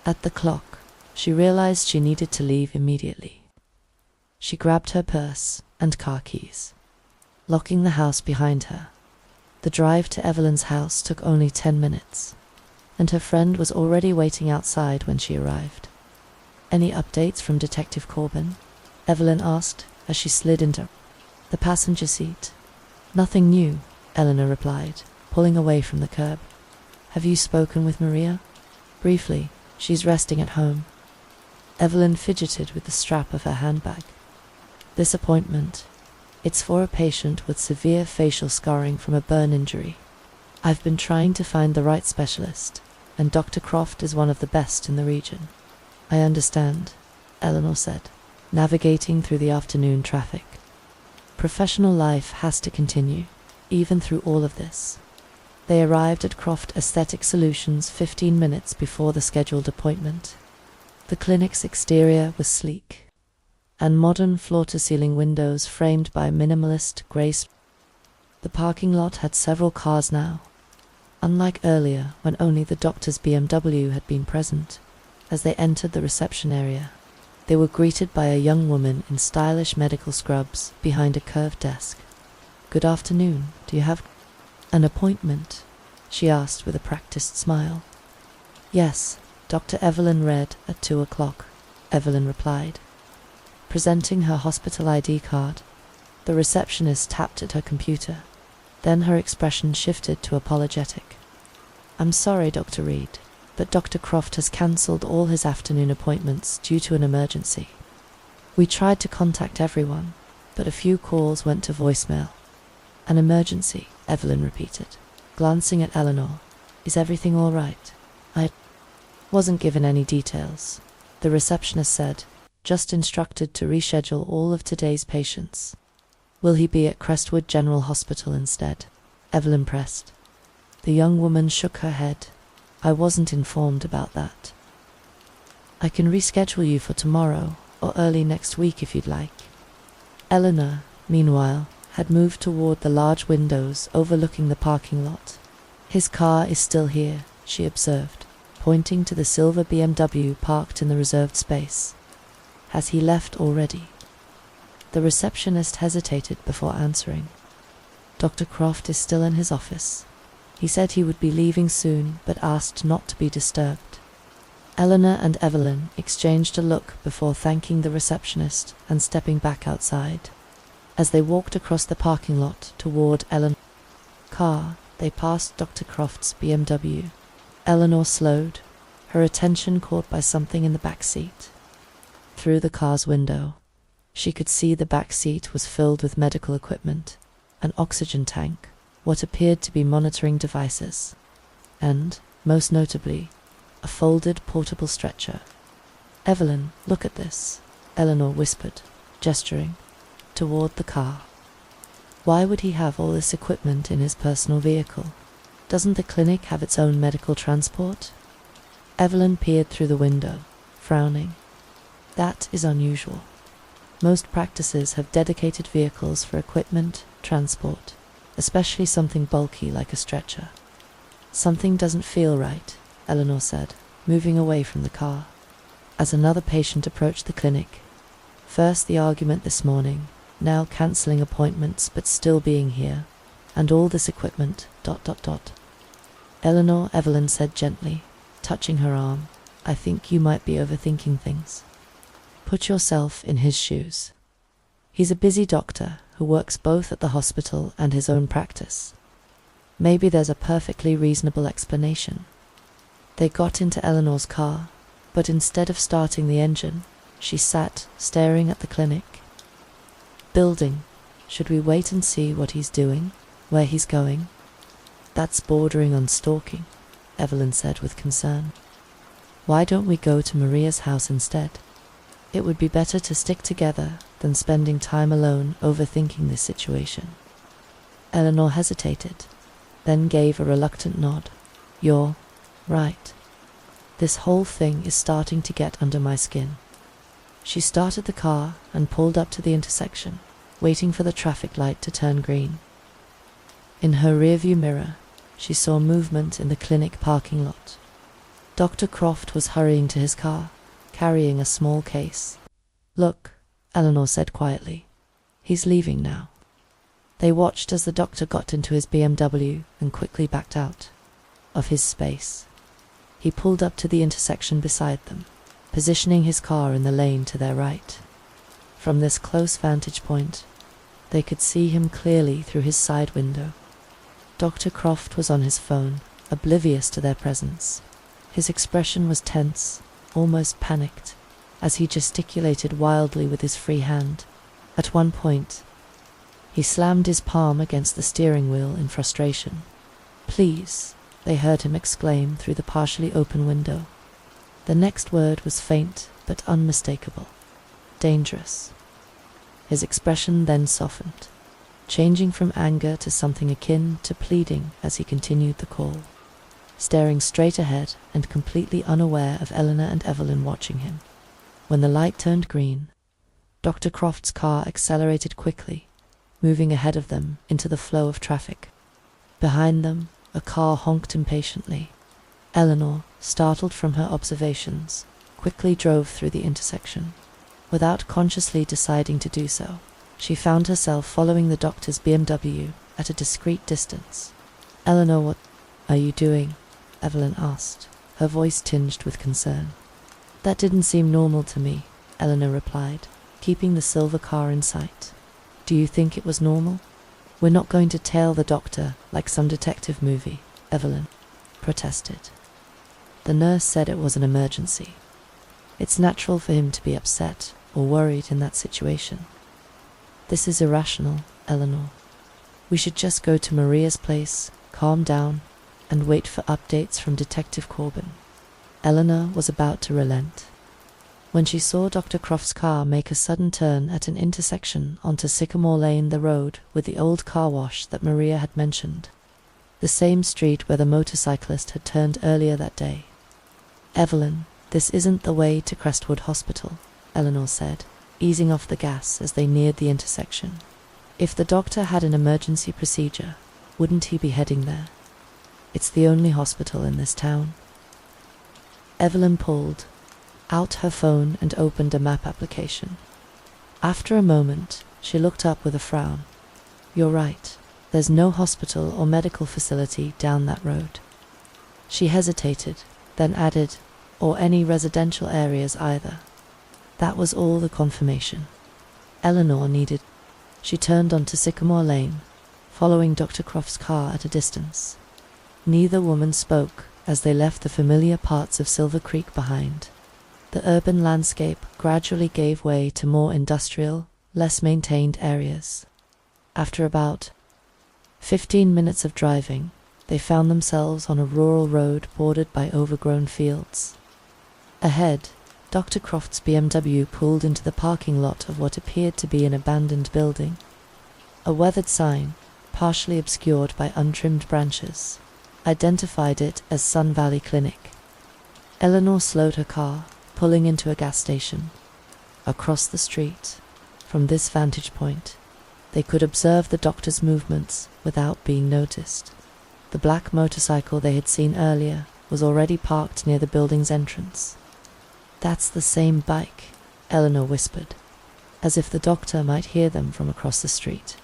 at the clock, she realized she needed to leave immediately. She grabbed her purse and car keys, locking the house behind her. The drive to Evelyn's house took only 10 minutes, and her friend was already waiting outside when she arrived. Any updates from Detective Corbin? Evelyn asked as she slid into the passenger seat. Nothing new, Eleanor replied, pulling away from the curb. Have you spoken with Maria? Briefly, she's resting at home. Evelyn fidgeted with the strap of her handbag. This appointment, it's for a patient with severe facial scarring from a burn injury. I've been trying to find the right specialist, and Dr. Croft is one of the best in the region. I understand, Eleanor said, navigating through the afternoon traffic. Professional life has to continue, even through all of this. They arrived at Croft Aesthetic Solutions 15 minutes before the scheduled appointment. The clinic's exterior was sleek, and modern floor-to-ceiling windows framed by minimalist grey. The parking lot had several cars now, unlike earlier when only the doctor's BMW had been present. As they entered the reception area, they were greeted by a young woman in stylish medical scrubs behind a curved desk. Good afternoon, do you have an appointment? She asked with a practiced smile. Yes, Dr. Evelyn read at 2 o'clock, Evelyn replied. Presenting her hospital ID card, the receptionist tapped at her computer. Then her expression shifted to apologetic. I'm sorry, Dr. Reed, but Dr. Croft has cancelled all his afternoon appointments due to an emergency. We tried to contact everyone, but a few calls went to voicemail. An emergency, Evelyn repeated, glancing at Eleanor. Is everything all right? I wasn't given any details. The receptionist said, just instructed to reschedule all of today's patients. Will he be at Crestwood General Hospital instead? Evelyn pressed. The young woman shook her head. I wasn't informed about that. I can reschedule you for tomorrow or early next week if you'd like. Eleanor, meanwhile, had moved toward the large windows overlooking the parking lot. His car is still here, she observed, pointing to the silver BMW parked in the reserved space. Has he left already? The receptionist hesitated before answering. Dr. Croft is still in his office. He said he would be leaving soon, but asked not to be disturbed. Eleanor and Evelyn exchanged a look before thanking the receptionist and stepping back outside. As they walked across the parking lot toward Eleanor's car, they passed Dr. Croft's BMW. Eleanor slowed, her attention caught by something in the back seat. Through the car's window, she could see the back seat was filled with medical equipment, an oxygen tank, what appeared to be monitoring devices, and, most notably, a folded portable stretcher. Evelyn, look at this, Eleanor whispered, gesturing toward the car. Why would he have all this equipment in his personal vehicle? Doesn't the clinic have its own medical transport? Evelyn peered through the window, frowning. That is unusual. Most practices have dedicated vehicles for equipment, transport, especially something bulky like a stretcher. Something doesn't feel right, Eleanor said, moving away from the car. As another patient approached the clinic, first the argument this morning, now cancelling appointments but still being here, and all this equipment, ... Eleanor, Evelyn said gently, touching her arm, I think you might be overthinking things. Put yourself in his shoes. He's a busy doctor who works both at the hospital and his own practice. Maybe there's a perfectly reasonable explanation. They got into Eleanor's car, but instead of starting the engine, she sat staring at the clinic. Building. Should we wait and see what he's doing, where he's going? That's bordering on stalking, Evelyn said with concern. Why don't we go to Maria's house instead? It would be better to stick together than spending time alone overthinking this situation. Eleanor hesitated, then gave a reluctant nod. You're right. This whole thing is starting to get under my skin. She started the car and pulled up to the intersection, waiting for the traffic light to turn green. In her rearview mirror, she saw movement in the clinic parking lot. Dr. Croft was hurrying to his car, carrying a small case. Look, Eleanor said quietly. He's leaving now. They watched as the doctor got into his BMW and quickly backed out of his space. He pulled up to the intersection beside them, positioning his car in the lane to their right. From this close vantage point, they could see him clearly through his side window. Dr. Croft was on his phone, oblivious to their presence. His expression was tense, almost panicked, as he gesticulated wildly with his free hand. At one point, he slammed his palm against the steering wheel in frustration. Please, they heard him exclaim through the partially open window. The next word was faint but unmistakable. Dangerous. His expression then softened, changing from anger to something akin to pleading as he continued the call, staring straight ahead and completely unaware of Eleanor and Evelyn watching him. When the light turned green, Dr. Croft's car accelerated quickly, moving ahead of them into the flow of traffic. Behind them, a car honked impatiently. Eleanor, startled from her observations, quickly drove through the intersection. Without consciously deciding to do so, she found herself following the doctor's BMW at a discreet distance. Eleanor, what are you doing? Evelyn asked. her voice tinged with concern. That didn't seem normal to me, Eleanor replied, keeping the silver car in sight. Do you think it was normal? We're not going to tail the doctor like some detective movie, Evelyn protested. The nurse said it was an emergency. It's natural for him to be upset or worried in that situation. This is irrational, Eleanor. We should just go to Maria's place, calm down, and wait for updates from Detective Corbin. Eleanor was about to relent when she saw Dr. Croft's car make a sudden turn at an intersection onto Sycamore Lane, the road with the old car wash that Maria had mentioned, the same street where the motorcyclist had turned earlier that day. Evelyn, this isn't the way to Crestwood Hospital, Eleanor said, easing off the gas as they neared the intersection. If the doctor had an emergency procedure, wouldn't he be heading there? It's the only hospital in this town. Evelyn pulled out her phone and opened a map application. After a moment, she looked up with a frown. You're right, there's no hospital or medical facility down that road. She hesitated, then added, or any residential areas either. That was all the confirmation Eleanor needed. She turned onto Sycamore Lane, following Dr. Croft's car at a distance. Neither woman spoke as they left the familiar parts of Silver Creek behind. The urban landscape gradually gave way to more industrial, less maintained areas. After about 15 minutes of driving, they found themselves on a rural road bordered by overgrown fields. Ahead, Dr. Croft's BMW pulled into the parking lot of what appeared to be an abandoned building. A weathered sign, partially obscured by untrimmed branches, identified it as Sun Valley Clinic. Eleanor slowed her car, pulling into a gas station. Across the street, from this vantage point, they could observe the doctor's movements without being noticed. The black motorcycle they had seen earlier was already parked near the building's entrance. That's the same bike, Eleanor whispered, as if the doctor might hear them from across the street.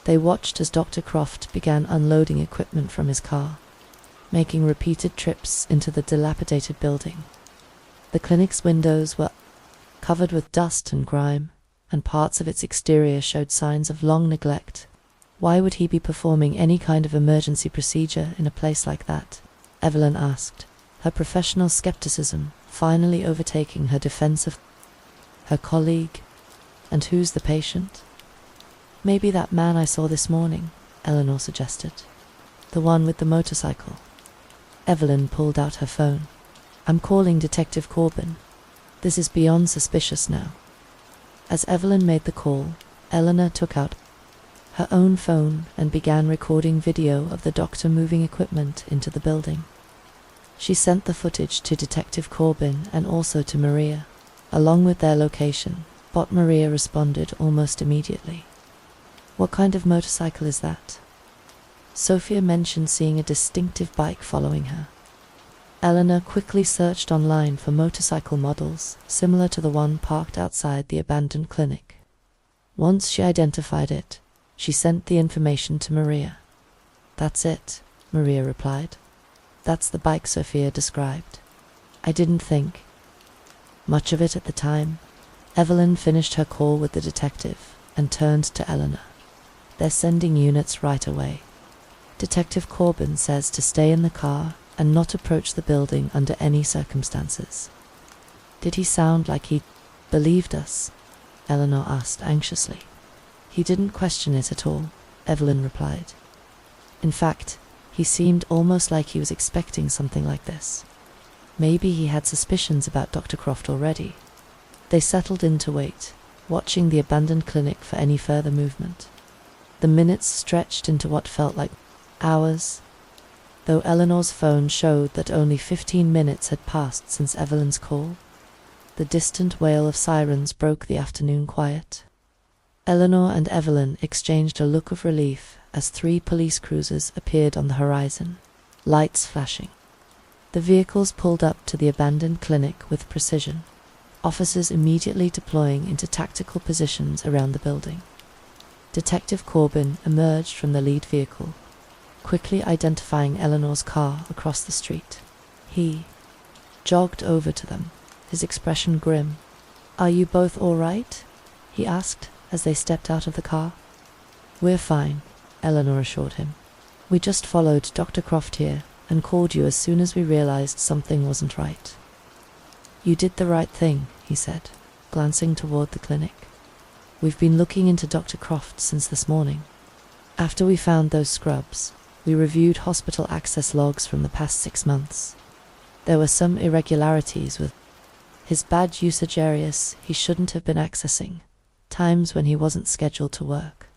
They watched as Dr. Croft began unloading equipment from his car, making repeated trips into the dilapidated building. The clinic's windows were covered with dust and grime, and parts of its exterior showed signs of long neglect. Why would he be performing any kind of emergency procedure in a place like that? Evelyn asked, her professional skepticism finally overtaking her defense of her colleague. And who's the patient? Maybe that man I saw this morning, Eleanor suggested. The one with the motorcycle. Evelyn pulled out her phone. I'm calling Detective Corbin. This is beyond suspicious now. As Evelyn made the call, Eleanor took out her own phone and began recording video of the doctor moving equipment into the building. She sent the footage to Detective Corbin and also to Maria, along with their location, but Maria responded almost immediately. What kind of motorcycle is that? Sophia mentioned seeing a distinctive bike following her. Eleanor quickly searched online for motorcycle models similar to the one parked outside the abandoned clinic. Once she identified it, she sent the information to Maria. That's it, Maria replied. That's the bike Sophia described. I didn't think much of it at the time. Evelyn finished her call with the detective and turned to Eleanor. They're sending units right away. Detective Corbin says to stay in the car and not approach the building under any circumstances. Did he sound like he believed us? Eleanor asked anxiously. He didn't question it at all, Evelyn replied. In fact, he seemed almost like he was expecting something like this. Maybe he had suspicions about Dr. Croft already. They settled in to wait, watching the abandoned clinic for any further movement. The minutes stretched into what felt like hours, though Eleanor's phone showed that only 15 minutes had passed since Evelyn's call. The distant wail of sirens broke the afternoon quiet. Eleanor and Evelyn exchanged a look of relief as 3 police cruisers appeared on the horizon, lights flashing. The vehicles pulled up to the abandoned clinic with precision, officers immediately deploying into tactical positions around the building. Detective Corbin emerged from the lead vehicle, quickly identifying Eleanor's car across the street. He jogged over to them, his expression grim. "Are you both all right?" he asked as they stepped out of the car. "We're fine," Eleanor assured him. "We just followed Dr. Croft here and called you as soon as we realized something wasn't right." "You did the right thing," he said, glancing toward the clinic. "We've been looking into Dr. Croft since this morning. After we found those scrubs, we reviewed hospital access logs from the past 6 months. There were some irregularities with his badge usage areas he shouldn't have been accessing, times when he wasn't scheduled to work."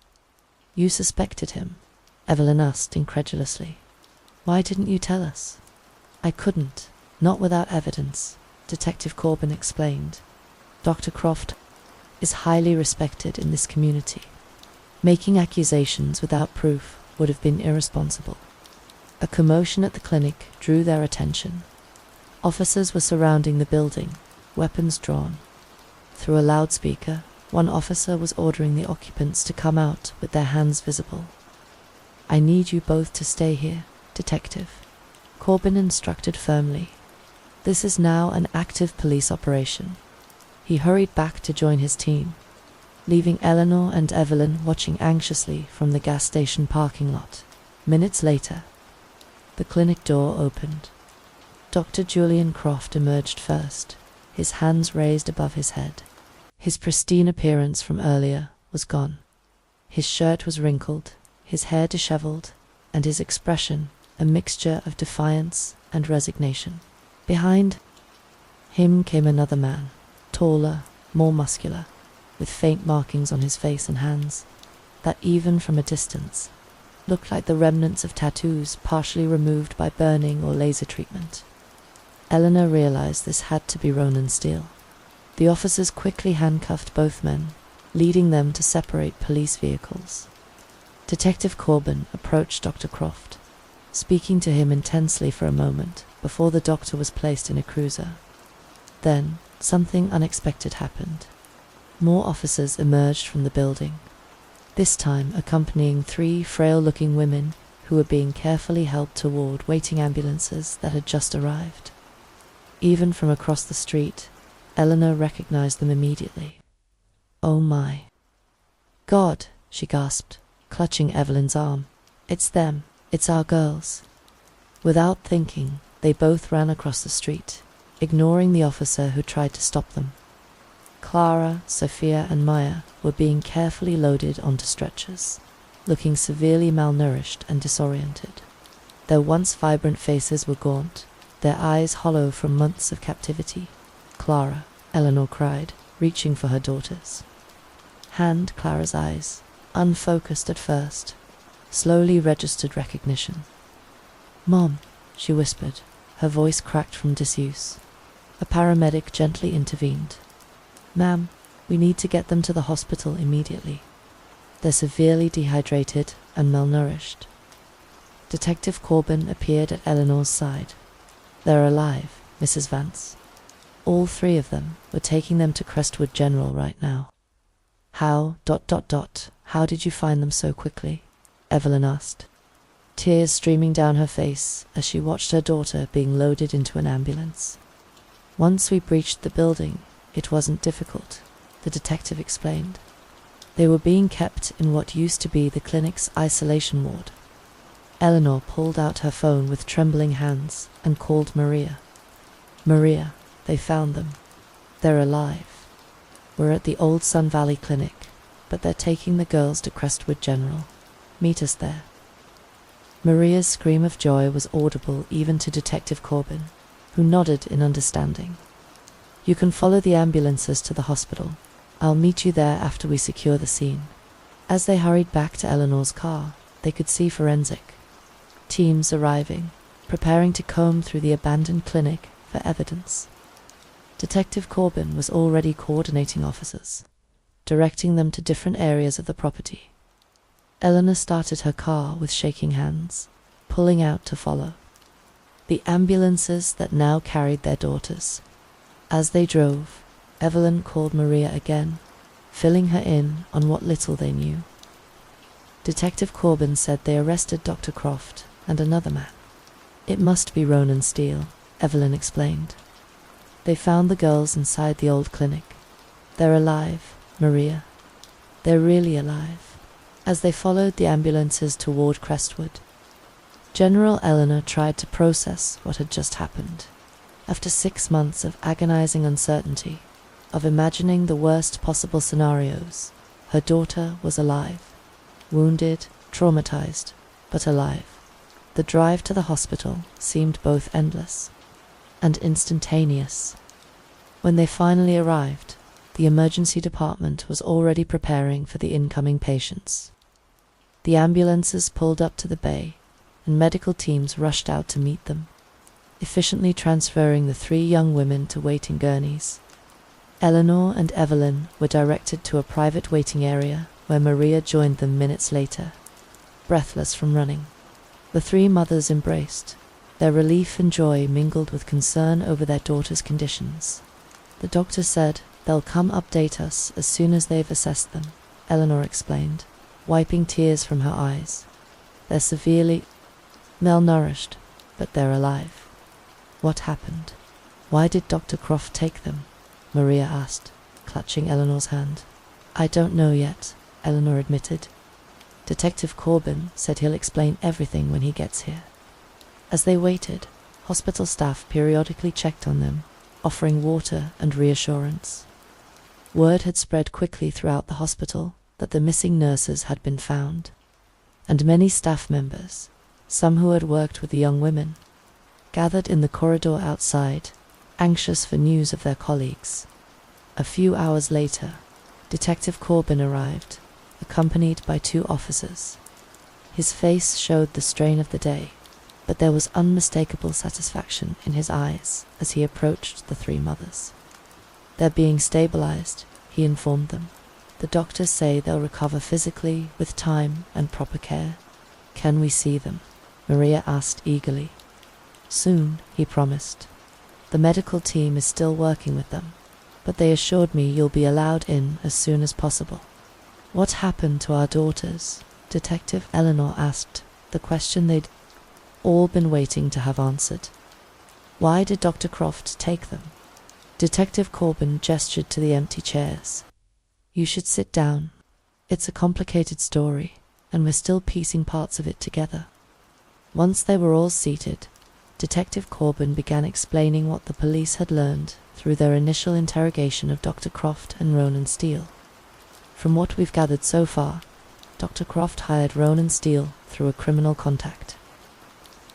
"You suspected him?" Evelyn asked incredulously. "Why didn't you tell us?" "I couldn't, not without evidence," Detective Corbin explained. "Dr. Croft is highly respected in this community. Making accusations without proof would have been irresponsible." A commotion at the clinic drew their attention. Officers were surrounding the building, weapons drawn. Through a loudspeaker, one officer was ordering the occupants to come out with their hands visible. "I need you both to stay here, Detective," Corbin instructed firmly. "This is now an active police operation." He hurried back to join his team, leaving Eleanor and Evelyn watching anxiously from the gas station parking lot. Minutes later, the clinic door opened. Dr. Julian Croft emerged first, his hands raised above his head. His pristine appearance from earlier was gone. His shirt was wrinkled, his hair disheveled, and his expression a mixture of defiance and resignation. Behind him came another man, taller, more muscular, with faint markings on his face and hands that, even from a distance, looked like the remnants of tattoos partially removed by burning or laser treatment. Eleanor realized this had to be Ronan Steele. The officers quickly handcuffed both men, leading them to separate police vehicles. Detective Corbin approached Dr. Croft, speaking to him intensely for a moment before the doctor was placed in a cruiser. Then, something unexpected happened. More officers emerged from the building, this time accompanying 3 frail-looking women who were being carefully helped toward waiting ambulances that had just arrived. Even from across the street, Eleanor recognized them immediately. "Oh my God," she gasped, clutching Evelyn's arm. "It's them. It's our girls." Without thinking, they both ran across the street, ignoring the officer who tried to stop them. Clara, Sophia, and Maya were being carefully loaded onto stretchers, looking severely malnourished and disoriented. Their once vibrant faces were gaunt, their eyes hollow from months of captivity. "Clara," Eleanor cried, reaching for her daughters. Hand Clara's eyes, unfocused at first, slowly registered recognition. "Mom," she whispered, her voice cracked from disuse. A paramedic gently intervened. "Ma'am, we need to get them to the hospital immediately. They're severely dehydrated and malnourished." Detective Corbin appeared at Eleanor's side. "They're alive, Mrs. Vance. All 3 of them. We're taking them to Crestwood General right now." How did you find them so quickly?" Evelyn asked, tears streaming down her face as she watched her daughter being loaded into an ambulance. "Once we breached the building, it wasn't difficult," the detective explained. "They were being kept in what used to be the clinic's isolation ward." Eleanor pulled out her phone with trembling hands and called Maria. "Maria, they found them. They're alive. We're at the old Sun Valley Clinic, but they're taking the girls to Crestwood General. Meet us there." Maria's scream of joy was audible even to Detective Corbin, who nodded in understanding. "You can follow the ambulances to the hospital. I'll meet you there after we secure the scene." As they hurried back to Eleanor's car, they could see forensic teams arriving, preparing to comb through the abandoned clinic for evidence. Detective Corbin was already coordinating officers, directing them to different areas of the property. Eleanor started her car with shaking hands, pulling out to follow. The ambulances that now carried their daughters. As they drove, Evelyn called Maria again, filling her in on what little they knew. Detective Corbin said they arrested Dr. Croft and another man. It must be Ronan Steele, Evelyn explained. They found the girls inside the old clinic. They're alive, Maria. They're really alive. As they followed the ambulances toward Crestwood, General Eleanor tried to process what had just happened. After 6 months of agonizing uncertainty, of imagining the worst possible scenarios, her daughter was alive. Wounded, traumatized, but alive. The drive to the hospital seemed both endless and instantaneous. When they finally arrived, the emergency department was already preparing for the incoming patients. The ambulances pulled up to the bay, and medical teams rushed out to meet them, efficiently transferring the 3 young women to waiting gurneys. Eleanor and Evelyn were directed to a private waiting area where Maria joined them minutes later, breathless from running. The 3 mothers embraced, their relief and joy mingled with concern over their daughter's conditions. The doctor said they'll come update us as soon as they've assessed them, Eleanor explained, wiping tears from her eyes. They're severely malnourished, but they're alive. What happened? Why did Dr. Croft take them? Maria asked, clutching Eleanor's hand. I don't know yet, Eleanor admitted. Detective Corbin said he'll explain everything when he gets here. As they waited, hospital staff periodically checked on them, offering water and reassurance. Word had spread quickly throughout the hospital that the missing nurses had been found, and many staff members, some who had worked with the young women, gathered in the corridor outside, anxious for news of their colleagues. A few hours later, Detective Corbin arrived, accompanied by 2 officers. His face showed the strain of the day, but there was unmistakable satisfaction in his eyes as he approached the 3 mothers. They're being stabilized, he informed them. The doctors say they'll recover physically with time and proper care. Can we see them? Maria asked eagerly. Soon, he promised. The medical team is still working with them, but they assured me you'll be allowed in as soon as possible. What happened to our daughters? Detective Eleanor asked, the question they'd all been waiting to have answered. Why did Dr. Croft take them? Detective Corbin gestured to the empty chairs. You should sit down. It's a complicated story, and we're still piecing parts of it together. Once they were all seated, Detective Corbin began explaining what the police had learned through their initial interrogation of Dr. Croft and Ronan Steele. From what we've gathered so far, Dr. Croft hired Ronan Steele through a criminal contact.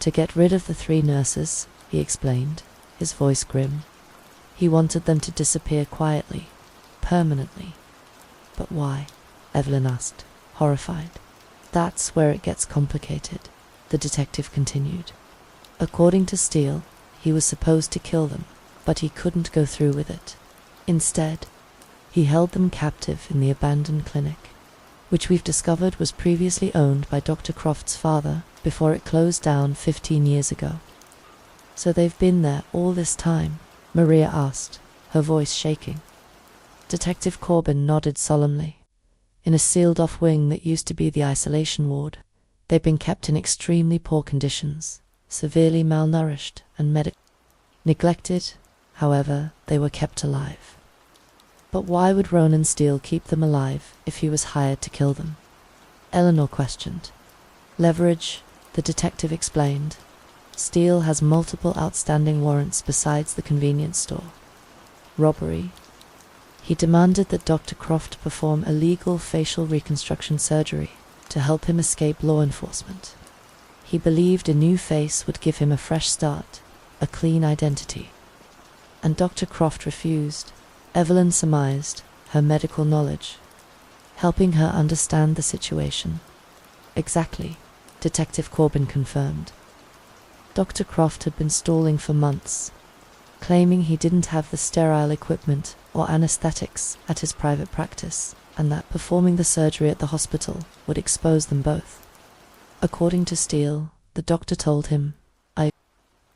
To get rid of the 3 nurses, he explained, his voice grim. He wanted them to disappear quietly, permanently. But why? Evelyn asked, horrified. That's where it gets complicated, the detective continued. According to Steele, he was supposed to kill them, but he couldn't go through with it. Instead, he held them captive in the abandoned clinic, which we've discovered was previously owned by Dr. Croft's father before it closed down 15 years ago. So they've been there all this time? Maria asked, her voice shaking. Detective Corbin nodded solemnly. In a sealed-off wing that used to be the isolation ward, they've been kept in extremely poor conditions, severely malnourished and neglected. However, they were kept alive. But why would Ronan Steele keep them alive if he was hired to kill them? Eleanor questioned. Leverage, the detective explained. Steele has multiple outstanding warrants besides the convenience store. Robbery. He demanded that Dr. Croft perform illegal facial reconstruction surgery to help him escape law enforcement. He believed a new face would give him a fresh start, a clean identity. And Dr. Croft refused, Evelyn surmised, her medical knowledge, helping her understand the situation. Exactly, Detective Corbin confirmed. Dr. Croft had been stalling for months, claiming he didn't have the sterile equipment or anesthetics at his private practice, and that performing the surgery at the hospital would expose them both. According to Steele, the doctor told him, I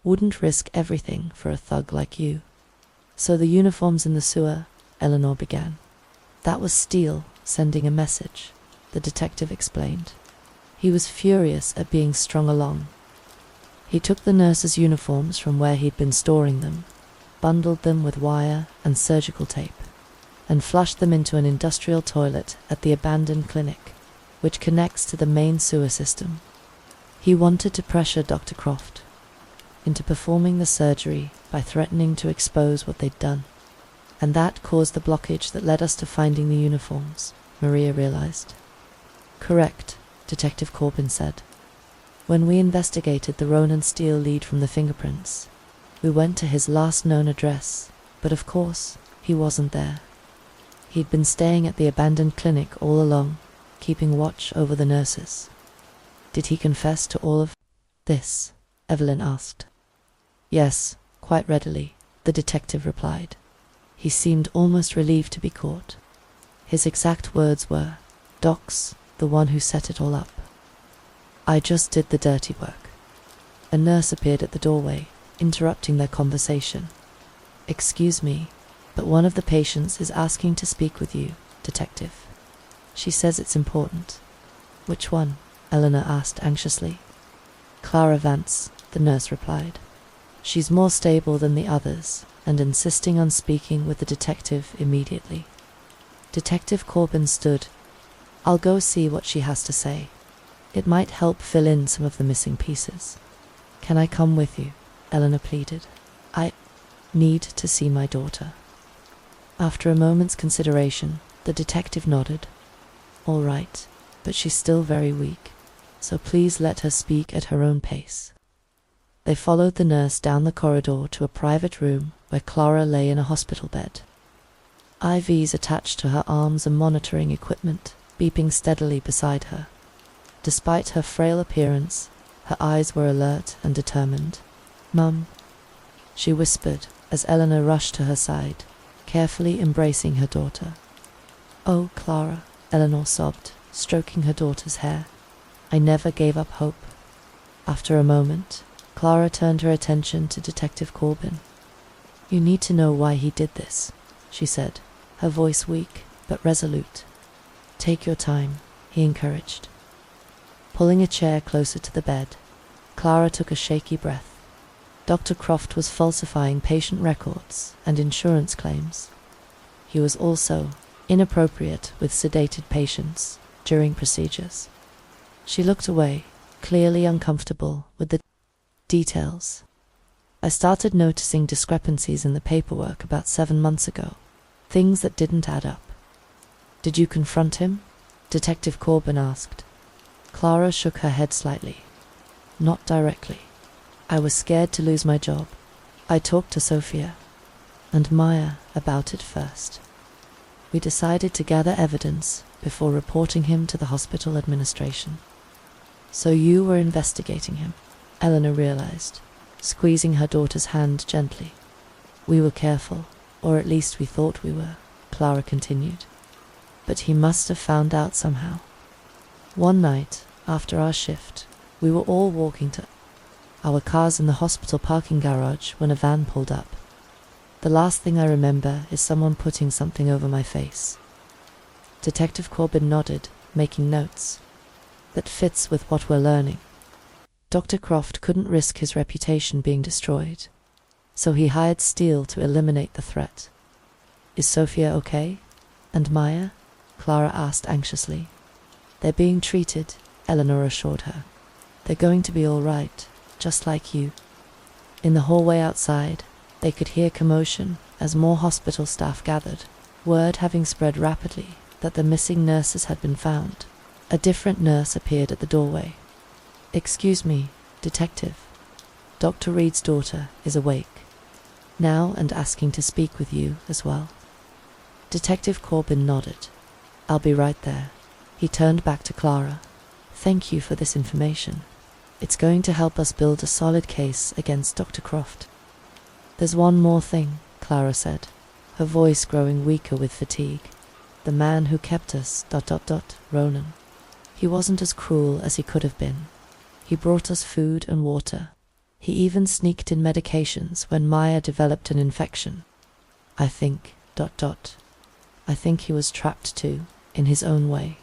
wouldn't risk everything for a thug like you. So the uniforms in the sewer, Eleanor began. That was Steele sending a message, the detective explained. He was furious at being strung along. He took the nurses' uniforms from where he'd been storing them, bundled them with wire and surgical tape, and flushed them into an industrial toilet at the abandoned clinic, which connects to the main sewer system. He wanted to pressure Dr. Croft into performing the surgery by threatening to expose what they'd done. And that caused the blockage that led us to finding the uniforms, Maria realized. Correct, Detective Corbin said. When we investigated the Ronan Steele lead from the fingerprints, we went to his last known address, but of course, he wasn't there. He'd been staying at the abandoned clinic all along, keeping watch over the nurses. Did he confess to all of this? Evelyn asked. Yes, quite readily, the detective replied. He seemed almost relieved to be caught. His exact words were, "Doc's the one who set it all up. I just did the dirty work." A nurse appeared at the doorway, interrupting their conversation. "Excuse me, but one of the patients is asking to speak with you, Detective. She says it's important." "Which one?" Eleanor asked anxiously. "Clara Vance," the nurse replied. "She's more stable than the others, and insisting on speaking with the detective immediately." Detective Corbin stood. "I'll go see what she has to say. It might help fill in some of the missing pieces." "Can I come with you?" Eleanor pleaded. "I need to see my daughter." After a moment's consideration, the detective nodded. "All right, but she's still very weak, so please let her speak at her own pace." They followed the nurse down the corridor to a private room where Clara lay in a hospital bed. IVs attached to her arms and monitoring equipment beeping steadily beside her. Despite her frail appearance, her eyes were alert and determined. "Mum," she whispered as Eleanor rushed to her side, carefully embracing her daughter. "Oh, Clara," Eleanor sobbed, stroking her daughter's hair. "I never gave up hope." After a moment, Clara turned her attention to Detective Corbin. "You need to know why he did this," she said, her voice weak but resolute. "Take your time," he encouraged. Pulling a chair closer to the bed, Clara took a shaky breath. Dr. Croft was falsifying patient records and insurance claims. He was also inappropriate with sedated patients during procedures. She looked away, clearly uncomfortable with the details. "I started noticing discrepancies in the paperwork about 7 months ago, things that didn't add up." "Did you confront him?" Detective Corbin asked. Clara shook her head slightly. "Not directly. I was scared to lose my job. I talked to Sophia and Maya about it first. We decided to gather evidence before reporting him to the hospital administration." "So you were investigating him," Eleanor realized, squeezing her daughter's hand gently. "We were careful, or at least we thought we were," Clara continued. "But he must have found out somehow. One night, after our shift, we were all walking to our cars in the hospital parking garage when a van pulled up. The last thing I remember is someone putting something over my face." Detective Corbin nodded, making notes. "That fits with what we're learning. Dr. Croft couldn't risk his reputation being destroyed, so he hired Steele to eliminate the threat." "Is Sophia okay? And Maya?" Clara asked anxiously. "They're being treated," Eleanor assured her. "They're going to be all right, just like you." In the hallway outside, they could hear commotion as more hospital staff gathered, word having spread rapidly that the missing nurses had been found. A different nurse appeared at the doorway. "Excuse me, Detective. Dr. Reed's daughter is awake now and asking to speak with you as well." Detective Corbin nodded. "I'll be right there." He turned back to Clara. "Thank you for this information. It's going to help us build a solid case against Dr. Croft." "There's one more thing," Clara said, her voice growing weaker with fatigue. "The man who kept us, Ronan. He wasn't as cruel as he could have been. He brought us food and water. He even sneaked in medications when Maya developed an infection. I think, I think he was trapped too, in his own way.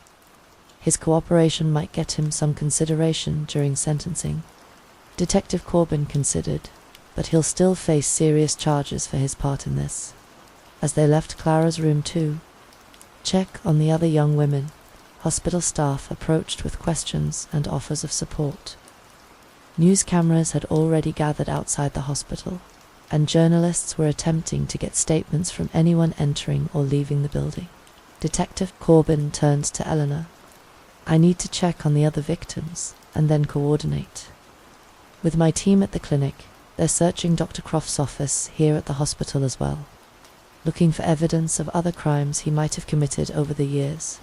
His cooperation might get him some consideration during sentencing. Detective Corbin considered, but he'll still face serious charges for his part in this. As they left Clara's room to check on the other young women, hospital staff approached with questions and offers of support. News cameras had already gathered outside the hospital, and journalists were attempting to get statements from anyone entering or leaving the building. Detective Corbin turned to Eleanor. "I need to check on the other victims, and then coordinate. With my team at the clinic, they're searching Dr. Croft's office here at the hospital as well, looking for evidence of other crimes he might have committed over the years."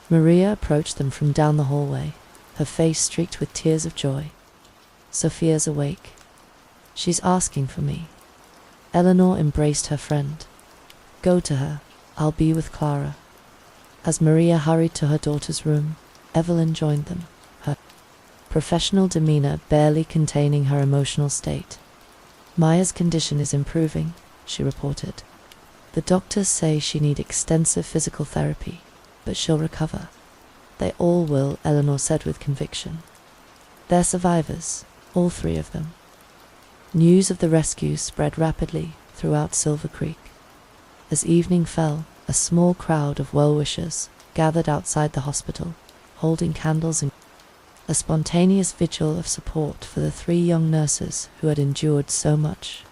Maria approached them from down the hallway, her face streaked with tears of joy. "Sophia's awake. She's asking for me." Eleanor embraced her friend. "Go to her. I'll be with Clara." As Maria hurried to her daughter's room, Evelyn joined them, her professional demeanor barely containing her emotional state. "Maya's condition is improving," she reported. "The doctors say she needs extensive physical therapy, but she'll recover." "They all will," Eleanor said with conviction. "They're survivors, all three of them." News of the rescue spread rapidly throughout Silver Creek. As evening fell, a small crowd of well-wishers gathered outside the hospital, holding candles in a spontaneous vigil of support for the three young nurses who had endured so much.